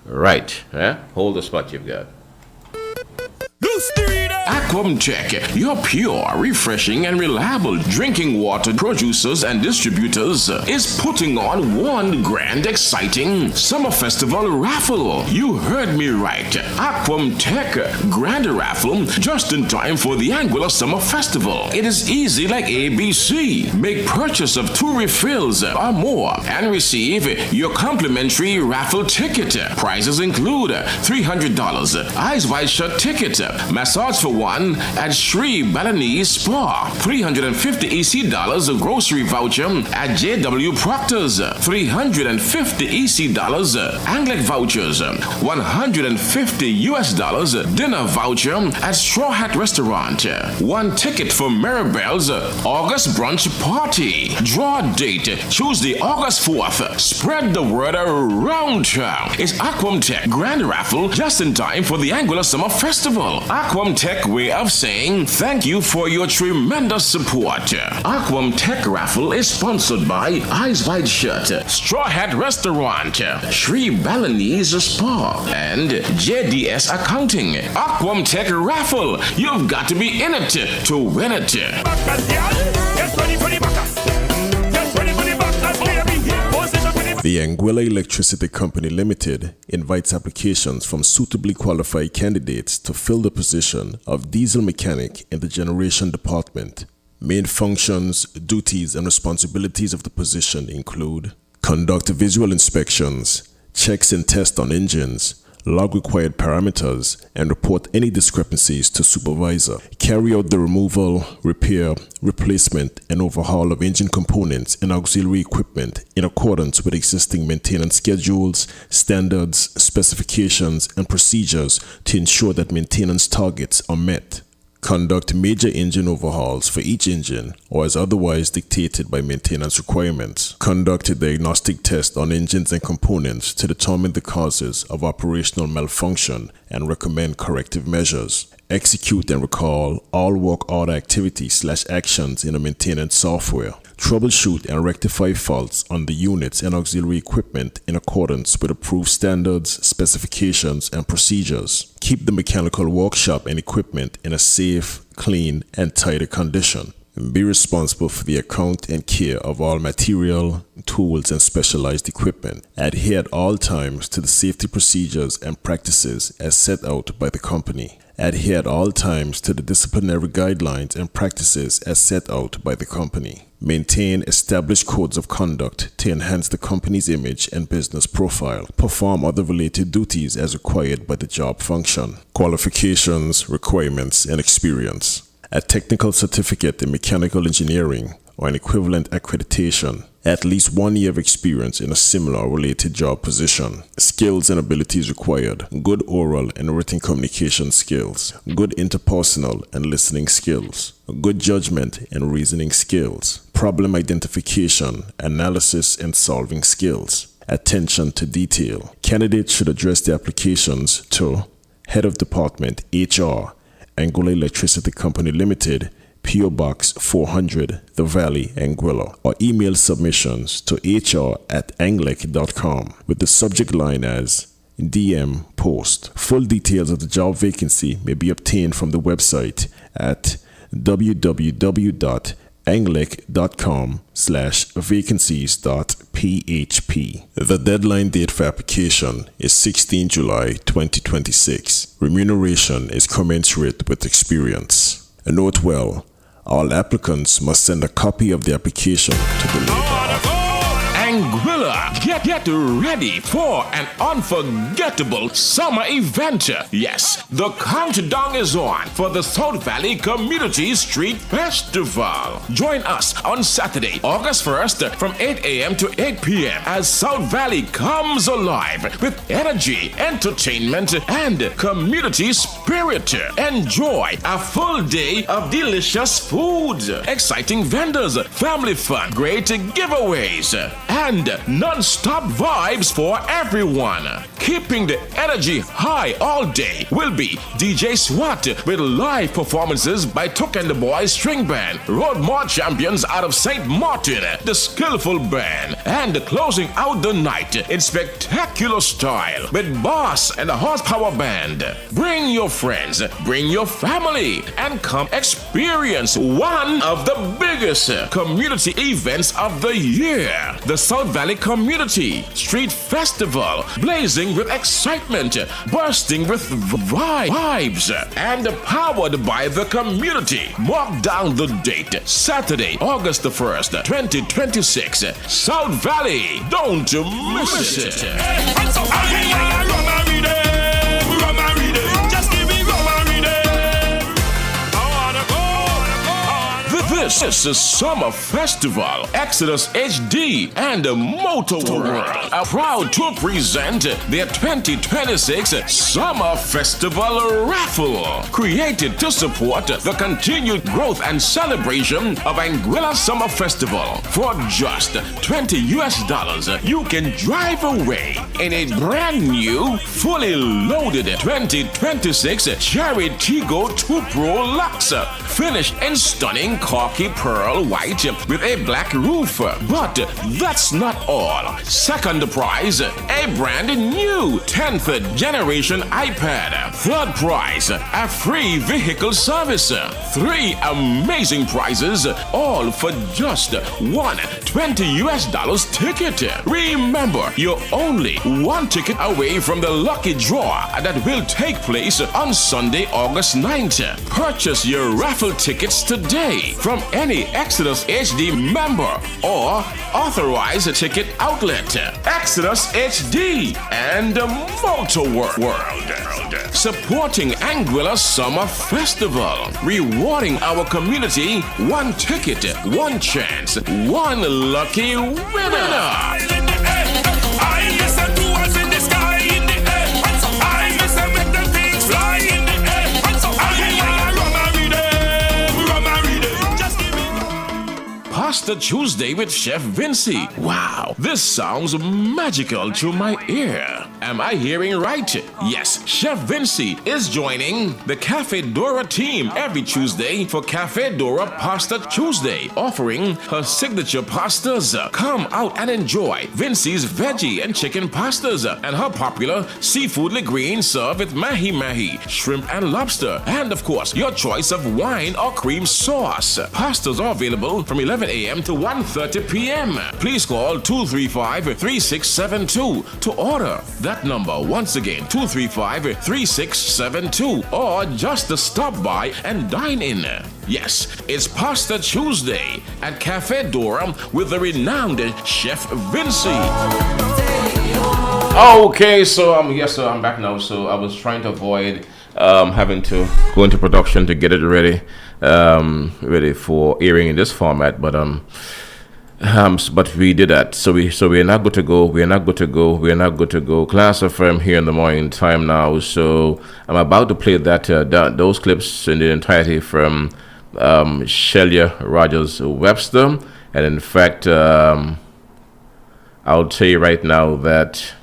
Right. Hold the spot you've got. Aquam Tech, your pure, refreshing, and reliable drinking water producers and distributors, is putting on one grand, exciting summer festival raffle. You heard me right. Aquam Tech Grand Raffle, just in time for the Anguilla Summer Festival. It is easy like ABC. Make purchase of 2 refills or more and receive your complimentary raffle ticket. Prizes include $300 Eyes Wide Shut ticket, massage for one at Sri Balinese Spa, $350 EC of grocery voucher at JW Proctor's, $350 EC Anglic vouchers, $150 US dinner voucher at Straw Hat Restaurant, 1 ticket for Maribel's August brunch party. Draw date Tuesday, August 4th. Spread the word around town. It's Aquam Tech Grand Raffle, just in time for the Anguilla Summer Festival. Aquam Tech way of saying thank you for your tremendous support. Aquam Tech Raffle is sponsored by Eyes Wide Shut, Straw Hat Restaurant, Sri Balinese Spa, and JDS Accounting. Aquam Tech Raffle, you've got to be in it to win it. The Anguilla Electricity Company Limited invites applications from suitably qualified candidates to fill the position of diesel mechanic in the generation department. Main functions, duties, and responsibilities of the position include: conduct visual inspections, checks and tests on engines, log required parameters, and report any discrepancies to supervisor. Carry out the removal, repair, replacement, and overhaul of engine components and auxiliary equipment in accordance with existing maintenance schedules, standards, specifications, and procedures to ensure that maintenance targets are met. Conduct major engine overhauls for each engine or as otherwise dictated by maintenance requirements. Conduct a diagnostic test on engines and components to determine the causes of operational malfunction and recommend corrective measures. Execute and recall all work order activities/actions in the maintenance software. Troubleshoot and rectify faults on the units and auxiliary equipment in accordance with approved standards, specifications, and procedures. Keep the mechanical workshop and equipment in a safe, clean, and tidy condition. Be responsible for the account and care of all material, tools, and specialized equipment. Adhere at all times to the safety procedures and practices as set out by the company. Adhere at all times to the disciplinary guidelines and practices as set out by the company. Maintain established codes of conduct to enhance the company's image and business profile. Perform other related duties as required by the job function. Qualifications, requirements, and experience. A technical certificate in mechanical engineering or an equivalent accreditation. At least 1 year of experience in a similar or related job position. Skills and abilities required: good oral and written communication skills, good interpersonal and listening skills, good judgment and reasoning skills, problem identification, analysis, and solving skills. Attention to detail. Candidates should address their applications to Head of Department, HR, Anguilla Electricity Company Limited, P.O. Box 400, The Valley, Anguilla, or email submissions to hr@anglec.com with the subject line as DM Post. Full details of the job vacancy may be obtained from the website at www.anglec.com/vacancies.php. The deadline date for application is 16 July 2026. Remuneration is commensurate with experience. And note well, all applicants must send a copy of the application to the labor office. Anguilla, get ready for an unforgettable summer event. Yes, the countdown is on for the South Valley Community Street Festival. Join us on Saturday, August 1st from 8 a.m. to 8 p.m. as South Valley comes alive with energy, entertainment, and community spirit. Enjoy a full day of delicious food, exciting vendors, family fun, great giveaways, and non-stop vibes for everyone. Keeping the energy high all day will be DJ SWAT with live performances by Took and the Boys String Band, Road March Champions out of St. Martin, the Skillful Band, and closing out the night in spectacular style with Boss and the Horsepower Band. Bring your friends, bring your family, and come experience one of the biggest community events of the year. The South Valley Community Street Festival, blazing with excitement, bursting with vibes, and powered by the community. Mark down the date, Saturday, August the 1st, 2026, South Valley. Don't miss it. This is the Summer Festival. Exodus HD and Motor World are proud to present their 2026 Summer Festival Raffle, created to support the continued growth and celebration of Anguilla Summer Festival. For just $20 US, you can drive away in a brand new, fully loaded 2026 Cherry Tiggo 2 Pro Lux, finished in stunning khaki pearl white with a black roof. But that's not all. Second prize, a brand new 10th generation iPad. Third prize, a free vehicle service. 3 amazing prizes, all for just one $20 US ticket. Remember, you're only one ticket away from the lucky draw that will take place on Sunday, August 9th. Purchase your raffle tickets today from any Exodus HD member or authorized ticket outlet. Exodus HD and Motor World. Supporting Anguilla Summer Festival. Rewarding our community one ticket, one chance, one lucky winner. Pasta Tuesday with Chef Vincy. Wow, this sounds magical to my ear. Am I hearing right? Yes, Chef Vincy is joining the Cafe Dora team every Tuesday for Cafe Dora Pasta Tuesday, offering her signature pastas. Come out and enjoy Vincy's veggie and chicken pastas and her popular seafood linguine served with mahi-mahi, shrimp and lobster, and of course, your choice of wine or cream sauce. Pastas are available from 11 a.m. to 1:30 p.m. Please call 235-3672 to order. That number, once again, 235-3672, or just to stop by and dine in. Yes, it's Pasta Tuesday at Cafe Dora with the renowned Chef Vincy. Okay, so I'm back now. So I was trying to avoid having to go into production to get it ready for airing in this format, but we did that. So we're not good to go. We're not good to go. Klass FM here in the morning time now. So I'm about to play those clips in the entirety from Shelia Rogers Webster, and in fact, I'll tell you right now that.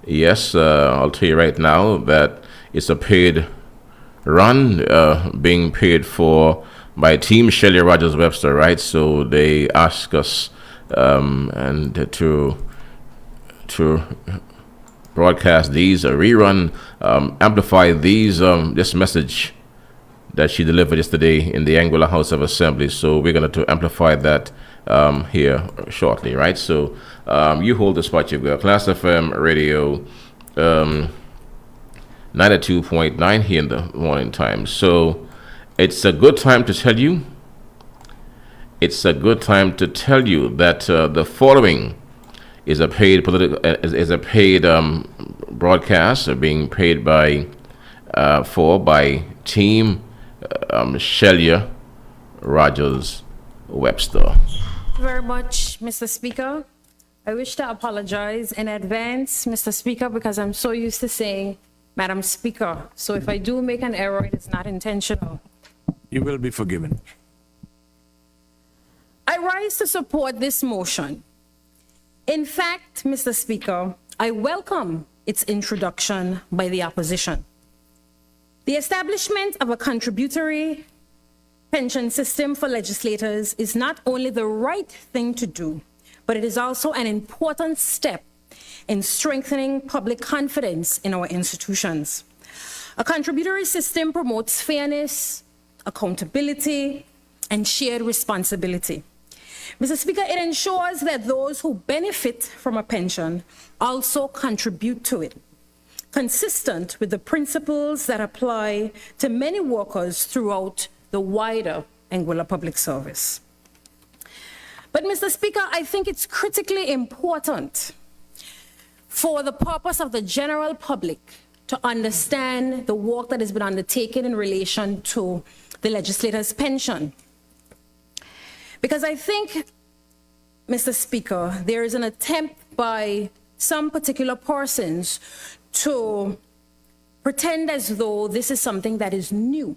Yes, I'll tell you right now that it's a paid run, being paid for by Team Shelia Rogers Webster, right? So they ask us and to broadcast these, rerun, amplify this message that she delivered yesterday in the Anguilla House of Assembly. So we're going to amplify that here shortly, right? So you hold the spot. You've got Klass FM Radio, 92.9 here in the morning time. So it's a good time to tell you. It's a good time to tell you that the following is a paid broadcast being paid by Team Shelia Rogers Webster. Very much, Mr. Speaker. I wish to apologize in advance, Mr. Speaker, because I'm so used to saying Madam Speaker. So if I do make an error, it is not intentional. You will be forgiven. I rise to support this motion. In fact, Mr. Speaker, I welcome its introduction by the opposition. The establishment of a contributory pension system for legislators is not only the right thing to do, but it is also an important step in strengthening public confidence in our institutions. A contributory system promotes fairness, accountability, and shared responsibility. Mr. Speaker, it ensures that those who benefit from a pension also contribute to it, consistent with the principles that apply to many workers throughout the wider Anguilla Public Service. But, Mr. Speaker, I think it's critically important for the purpose of the general public to understand the work that has been undertaken in relation to the legislator's pension. Because I think, Mr. Speaker, there is an attempt by some particular persons to pretend as though this is something that is new.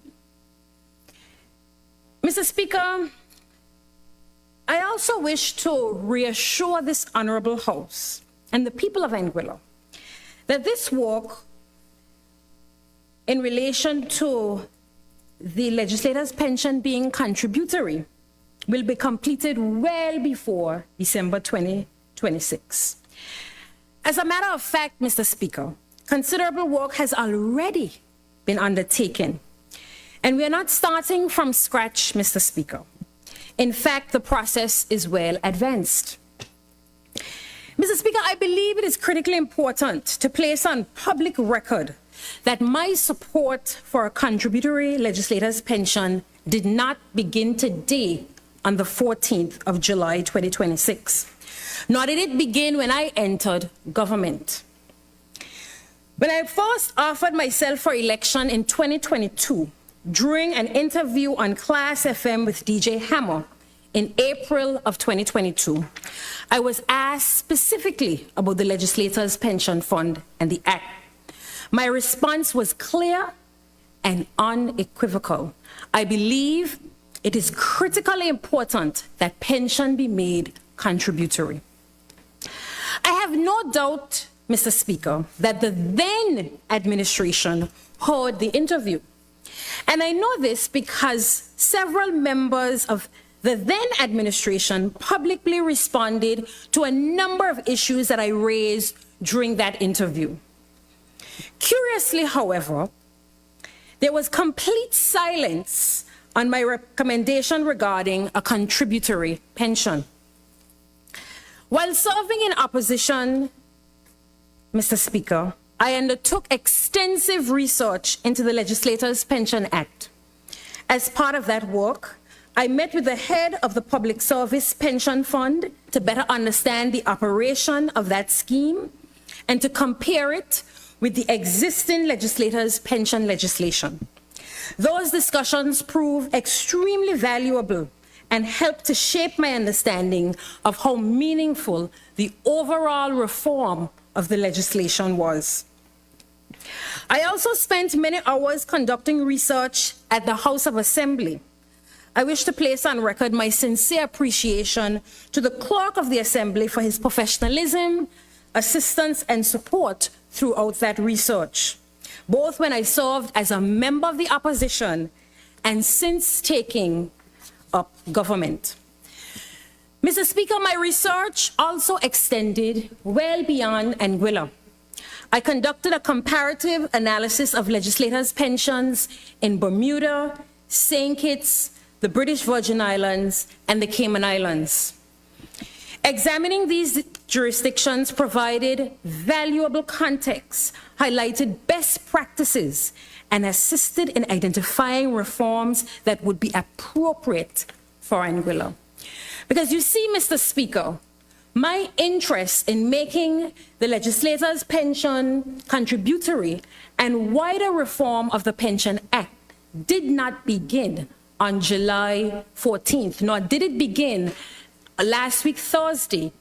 Mr. Speaker, I also wish to reassure this honorable House and the people of Anguilla that this work in relation to the legislator's pension being contributory will be completed well before December 2026. As a matter of fact, Mr. Speaker, considerable work has already been undertaken, and we are not starting from scratch, Mr. Speaker. In fact, the process is well advanced. Mr. Speaker, I believe it is critically important to place on public record that my support for a contributory legislator's pension did not begin today on the 14th of July 2026, nor did it begin when I entered government. When I first offered myself for election in 2022, during an interview on Klass FM with DJ Hammer in April of 2022, I was asked specifically about the legislator's pension fund and the act. My response was clear and unequivocal. I believe it is critically important that pension be made contributory. I have no doubt, Mr. Speaker, that the then administration heard the interview. And I know this because several members of the then administration publicly responded to a number of issues that I raised during that interview. Curiously, however, there was complete silence on my recommendation regarding a contributory pension. While serving in opposition, Mr. Speaker, I undertook extensive research into the Legislator's Pension Act. As part of that work, I met with the head of the Public Service Pension Fund to better understand the operation of that scheme and to compare it with the existing legislator's pension legislation. Those discussions proved extremely valuable and helped to shape my understanding of how meaningful the overall reform of the legislation was. I also spent many hours conducting research at the House of Assembly. I wish to place on record my sincere appreciation to the Clerk of the Assembly for his professionalism, assistance, and support throughout that research, both when I served as a member of the opposition and since taking up government. Mr. Speaker, my research also extended well beyond Anguilla. I conducted a comparative analysis of legislators' pensions in Bermuda, St. Kitts, the British Virgin Islands, and the Cayman Islands. Examining these jurisdictions provided valuable context, highlighted best practices, and assisted in identifying reforms that would be appropriate for Anguilla. Because you see, Mr. Speaker, my interest in making the legislator's pension contributory and wider reform of the Pension Act did not begin on July 14th, nor did it begin last week, Thursday,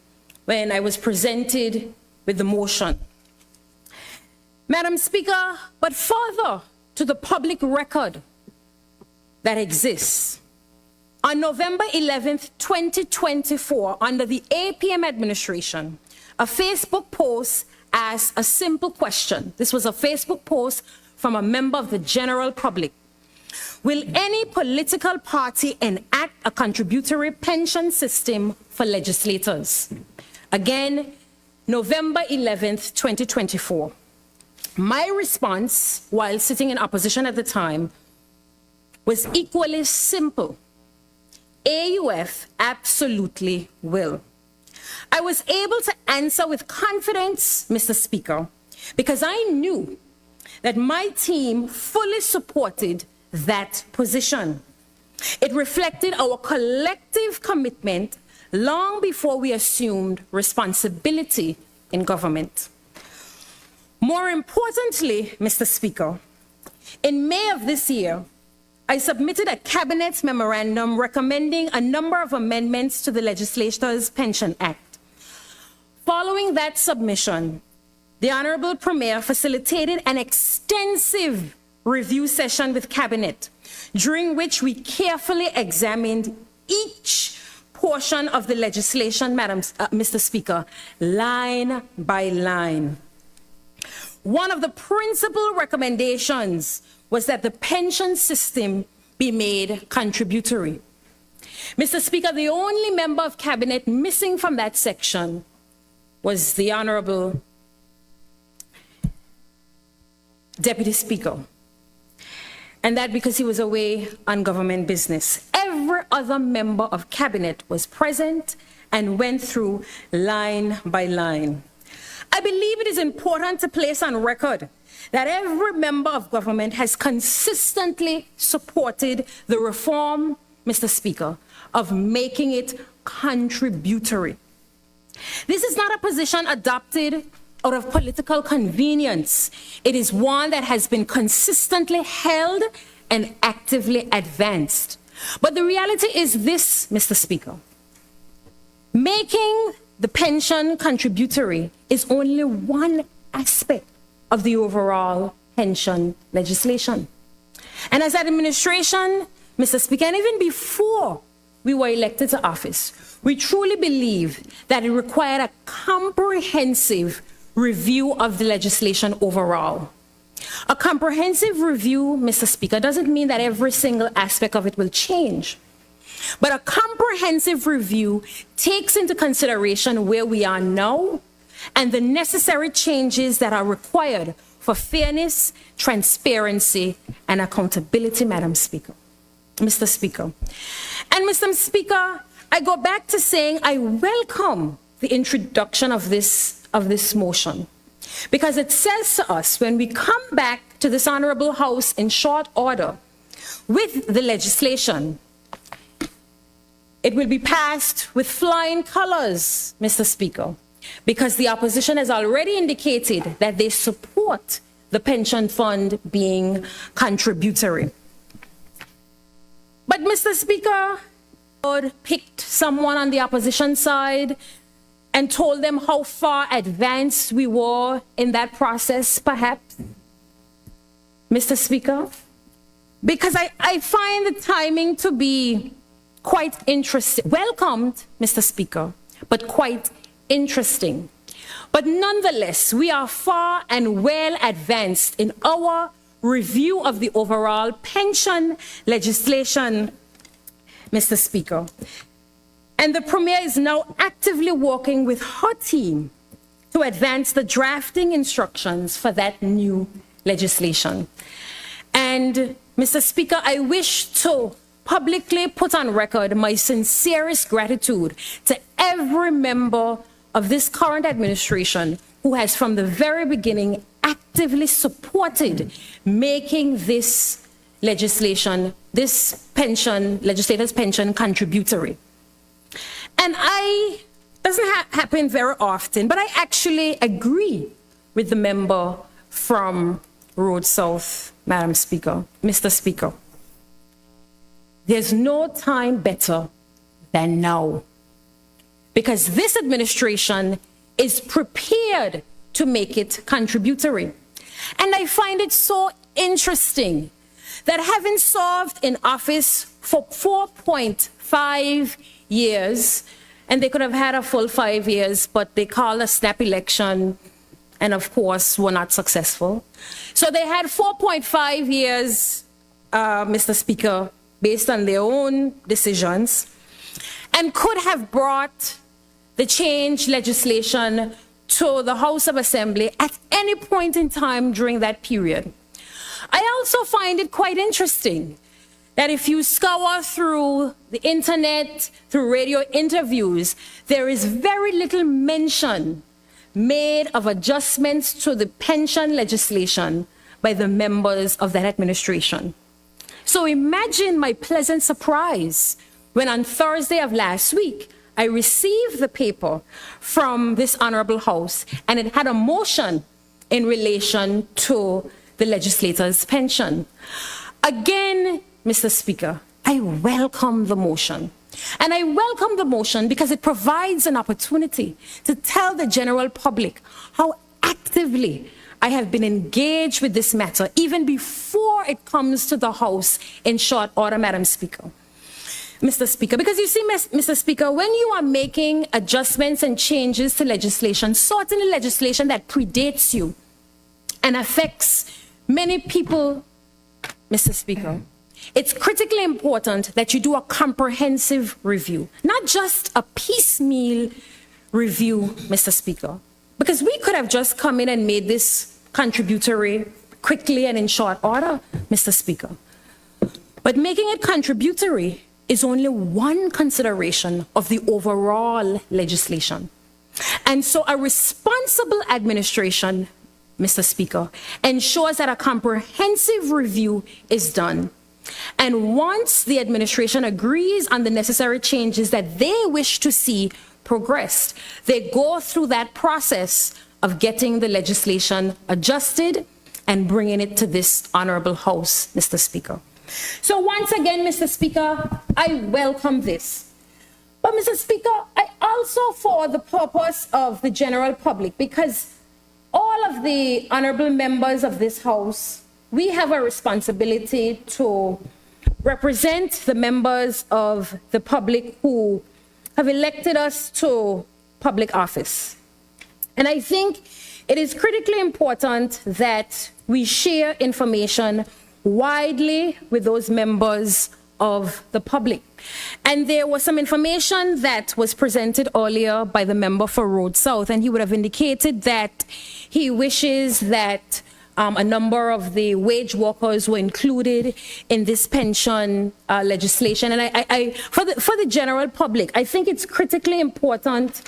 when I was presented with the motion. Madam Speaker, but further to the public record that exists, on November 11th, 2024, under the APM administration, a Facebook post asked a simple question. This was a Facebook post from a member of the general public. Will any political party enact a contributory pension system for legislators? Again, November 11th, 2024. My response, while sitting in opposition at the time, was equally simple. AUF absolutely will. I was able to answer with confidence, Mr. Speaker, because I knew that my team fully supported that position. It reflected our collective commitment long before we assumed responsibility in government. More importantly, Mr. Speaker, in May of this year, I submitted a cabinet memorandum recommending a number of amendments to the Legislator's Pension Act. Following that submission, the Honorable Premier facilitated an extensive review session with Cabinet, during which we carefully examined each portion of the legislation, Mr. Speaker, line by line. One of the principal recommendations was that the pension system be made contributory. Mr. Speaker, the only member of Cabinet missing from that section was the Honorable Deputy Speaker. And that because he was away on government business. Every other member of Cabinet was present and went through line by line. I believe it is important to place on record that every member of government has consistently supported the reform, Mr. Speaker, of making it contributory. This is not a position adopted out of political convenience. It is one that has been consistently held and actively advanced. But the reality is this, Mr. Speaker. Making the pension contributory is only one aspect of the overall pension legislation. And as administration, Mr. Speaker, and even before we were elected to office, we truly believe that it required a comprehensive review of the legislation overall. A comprehensive review, Mr. Speaker, doesn't mean that every single aspect of it will change. But a comprehensive review takes into consideration where we are now and the necessary changes that are required for fairness, transparency, and accountability, Madam Speaker. Mr. Speaker. And Mr. Speaker, I go back to saying I welcome the introduction of this motion, because it says to us when we come back to this Honorable House in short order with the legislation, it will be passed with flying colors, Mr. Speaker, because the opposition has already indicated that they support the pension fund being contributory. But Mr. Speaker, God picked someone on the opposition side and told them how far advanced we were in that process, perhaps, Mr. Speaker? Because I find the timing to be quite interesting. Welcomed, Mr. Speaker, but quite interesting. But nonetheless, we are far and well advanced in our review of the overall pension legislation, Mr. Speaker. And the Premier is now actively working with her team to advance the drafting instructions for that new legislation. And, Mr. Speaker, I wish to publicly put on record my sincerest gratitude to every member of this current administration, who has from the very beginning actively supported making this legislation, this pension, legislators' pension contributory. And doesn't happen very often, but I actually agree with the member from Road South, Madam Speaker, Mr. Speaker. There's no time better than now, because this administration is prepared to make it contributory. And I find it so interesting that having served in office for 4.5 years, and they could have had a full 5 years, but they called a snap election and of course were not successful. So they had 4.5 years, Mr. Speaker, based on their own decisions, and could have brought the change legislation to the House of Assembly at any point in time during that period. I also find it quite interesting that if you scour through the internet, through radio interviews, there is very little mention made of adjustments to the pension legislation by the members of that administration. So imagine my pleasant surprise when on Thursday of last week, I received the paper from this honorable House, and it had a motion in relation to the legislators' pension. Again, Mr. Speaker, I welcome the motion. And I welcome the motion because it provides an opportunity to tell the general public how actively I have been engaged with this matter, even before it comes to the House in short order, Madam Speaker. Mr. Speaker, because you see, Mr. Speaker, when you are making adjustments and changes to legislation, certainly legislation that predates you and affects many people, Mr. Speaker, it's critically important that you do a comprehensive review, not just a piecemeal review, Mr. Speaker, because we could have just come in and made this contributory quickly and in short order, Mr. Speaker. But making it contributory is only one consideration of the overall legislation. And so a responsible administration, Mr. Speaker, ensures that a comprehensive review is done. And once the administration agrees on the necessary changes that they wish to see progressed, they go through that process of getting the legislation adjusted and bringing it to this honorable House, Mr. Speaker. So once again, Mr. Speaker, I welcome this. But Mr. Speaker, I also, for the purpose of the general public, because all of the honorable members of this House, we have a responsibility to represent the members of the public who have elected us to public office. And I think it is critically important that we share information widely with those members of the public. And there was some information that was presented earlier by the member for Road South, and he would have indicated that he wishes that a number of the wage workers were included in this pension legislation. And for the general public, I think it's critically important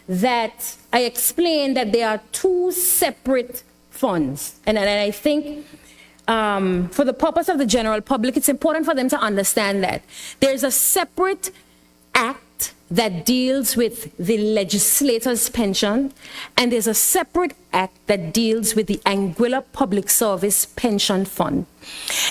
that I explain that there are two separate funds. And I think for the purpose of the general public, it's important for them to understand that there's a separate act that deals with the legislator's pension, and there's a separate act that deals with the Anguilla Public Service Pension Fund.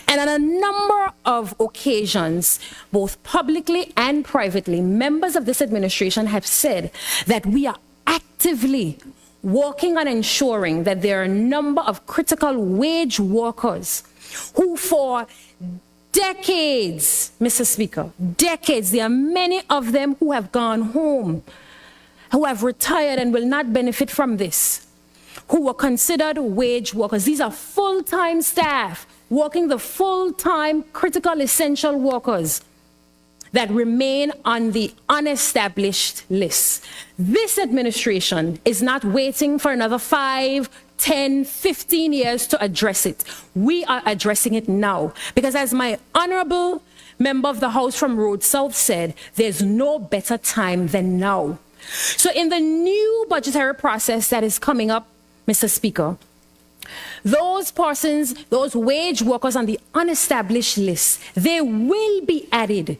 And on a number of occasions, both publicly and privately, members of this administration have said that we are actively working on ensuring that there are a number of critical wage workers who for decades, Mr. Speaker, decades, there are many of them who have gone home, who have retired and will not benefit from this, who were considered wage workers. These are full-time staff working the full-time critical essential workers that remain on the unestablished list. This administration is not waiting for another 5, 10, 15 years to address it. We are addressing it now, because as my honorable member of the House from Road South said, there's no better time than now So in the new budgetary process that is coming up, Mr. Speaker, those persons, those wage workers on the unestablished list, they will be added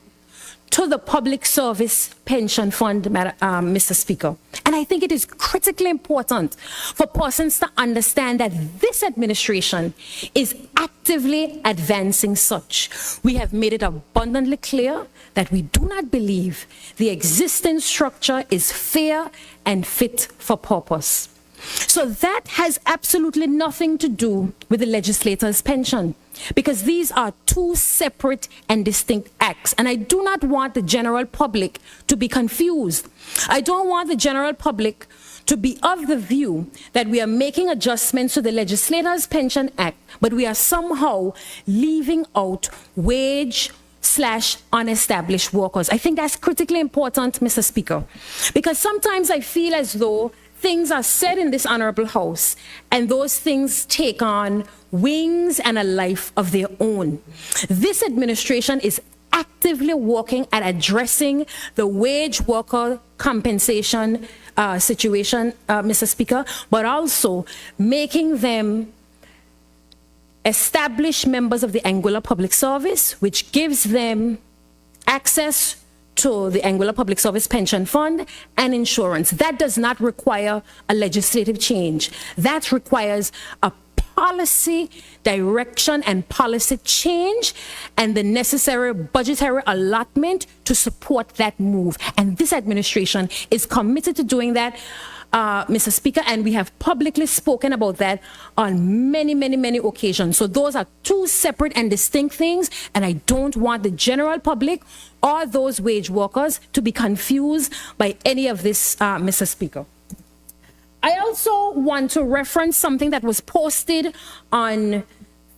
to the public service pension fund, Mr. Speaker. And I think it is critically important for persons to understand that this administration is actively advancing such. We have made it abundantly clear that we do not believe the existing structure is fair and fit for purpose. So that has absolutely nothing to do with the legislator's pension, because these are two separate and distinct acts. And I do not want the general public to be confused. I don't want the general public to be of the view that we are making adjustments to the Legislators' Pension Act, but we are somehow leaving out wage/unestablished workers. I think that's critically important, Mr. Speaker, because sometimes I feel as though things are said in this honorable house and those things take on wings and a life of their own. This administration is actively working at addressing the wage worker compensation situation, Mr. Speaker, but also making them established members of the Anguilla Public Service, which gives them access to the Anguilla Public Service Pension Fund and insurance. That does not require a legislative change. That requires a policy direction and policy change and the necessary budgetary allotment to support that move. And this administration is committed to doing that, Mr. Speaker, and we have publicly spoken about that on many, many, many occasions. So those are two separate and distinct things, and I don't want the general public or those wage workers to be confused by any of this, Mr. Speaker. I also want to reference something that was posted on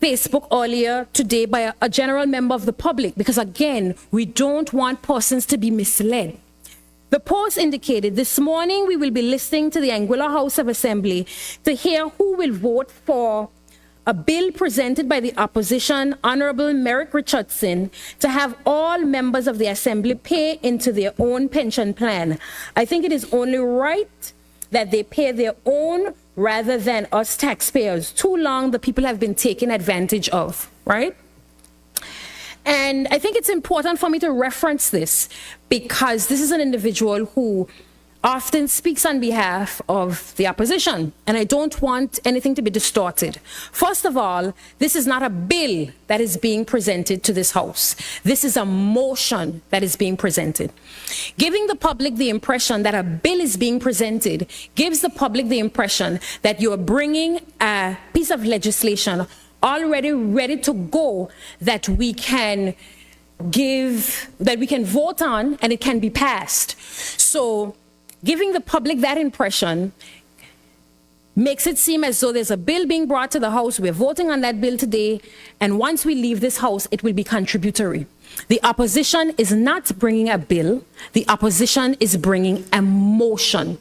Facebook earlier today by a general member of the public, because again, we don't want persons to be misled. The post indicated, this morning we will be listening to the Anguilla House of Assembly to hear who will vote for a bill presented by the opposition, Honorable Merrick Richardson, to have all members of the Assembly pay into their own pension plan. I think it is only right that they pay their own rather than us taxpayers. Too long the people have been taken advantage of, right? And I think it's important for me to reference this because this is an individual who often speaks on behalf of the opposition, and I don't want anything to be distorted. First of all, this is not a bill that is being presented to this House. This is a motion that is being presented. Giving the public the impression that a bill is being presented gives the public the impression that you are bringing a piece of legislation already ready to go that we can vote on and it can be passed. So giving the public that impression makes it seem as though there's a bill being brought to the House, we're voting on that bill today, and once we leave this House, it will be contributory. The opposition is not bringing a bill, the opposition is bringing a motion.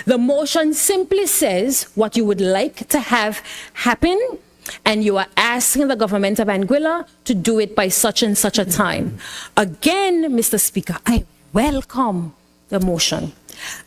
The motion simply says what you would like to have happen, and you are asking the government of Anguilla to do it by such and such a time. Again, Mr. Speaker, I welcome the motion.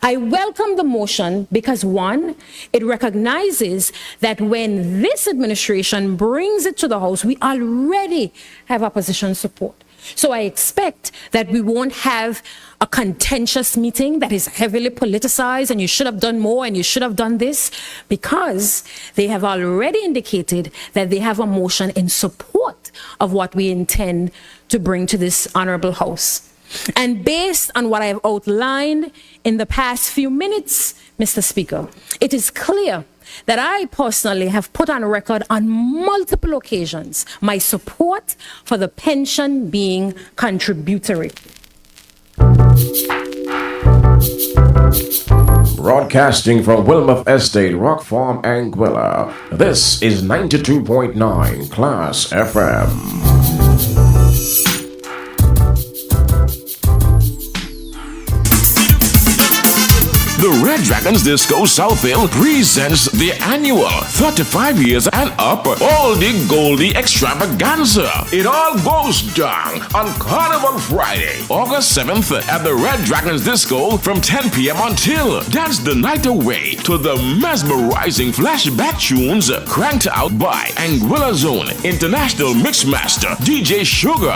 I welcome the motion because, one, it recognizes that when this administration brings it to the House, we already have opposition support. So I expect that we won't have a contentious meeting that is heavily politicized and you should have done more and you should have done this, because they have already indicated that they have a motion in support of what we intend to bring to this honorable House. And based on what I have outlined in the past few minutes, Mr. Speaker, it is clear that I personally have put on record on multiple occasions my support for the pension being contributory. Broadcasting from Wilmouth Estate, Rock Farm, Anguilla, this is 92.9 Klass FM. The Red Dragons Disco Southhill presents the annual 35 years and up Oldie Goldie Extravaganza. It all goes down on Carnival Friday, August 7th at the Red Dragons Disco from 10 p.m. until dance the night away to the mesmerizing flashback tunes cranked out by Anguilla Zone International Mixmaster DJ Sugar.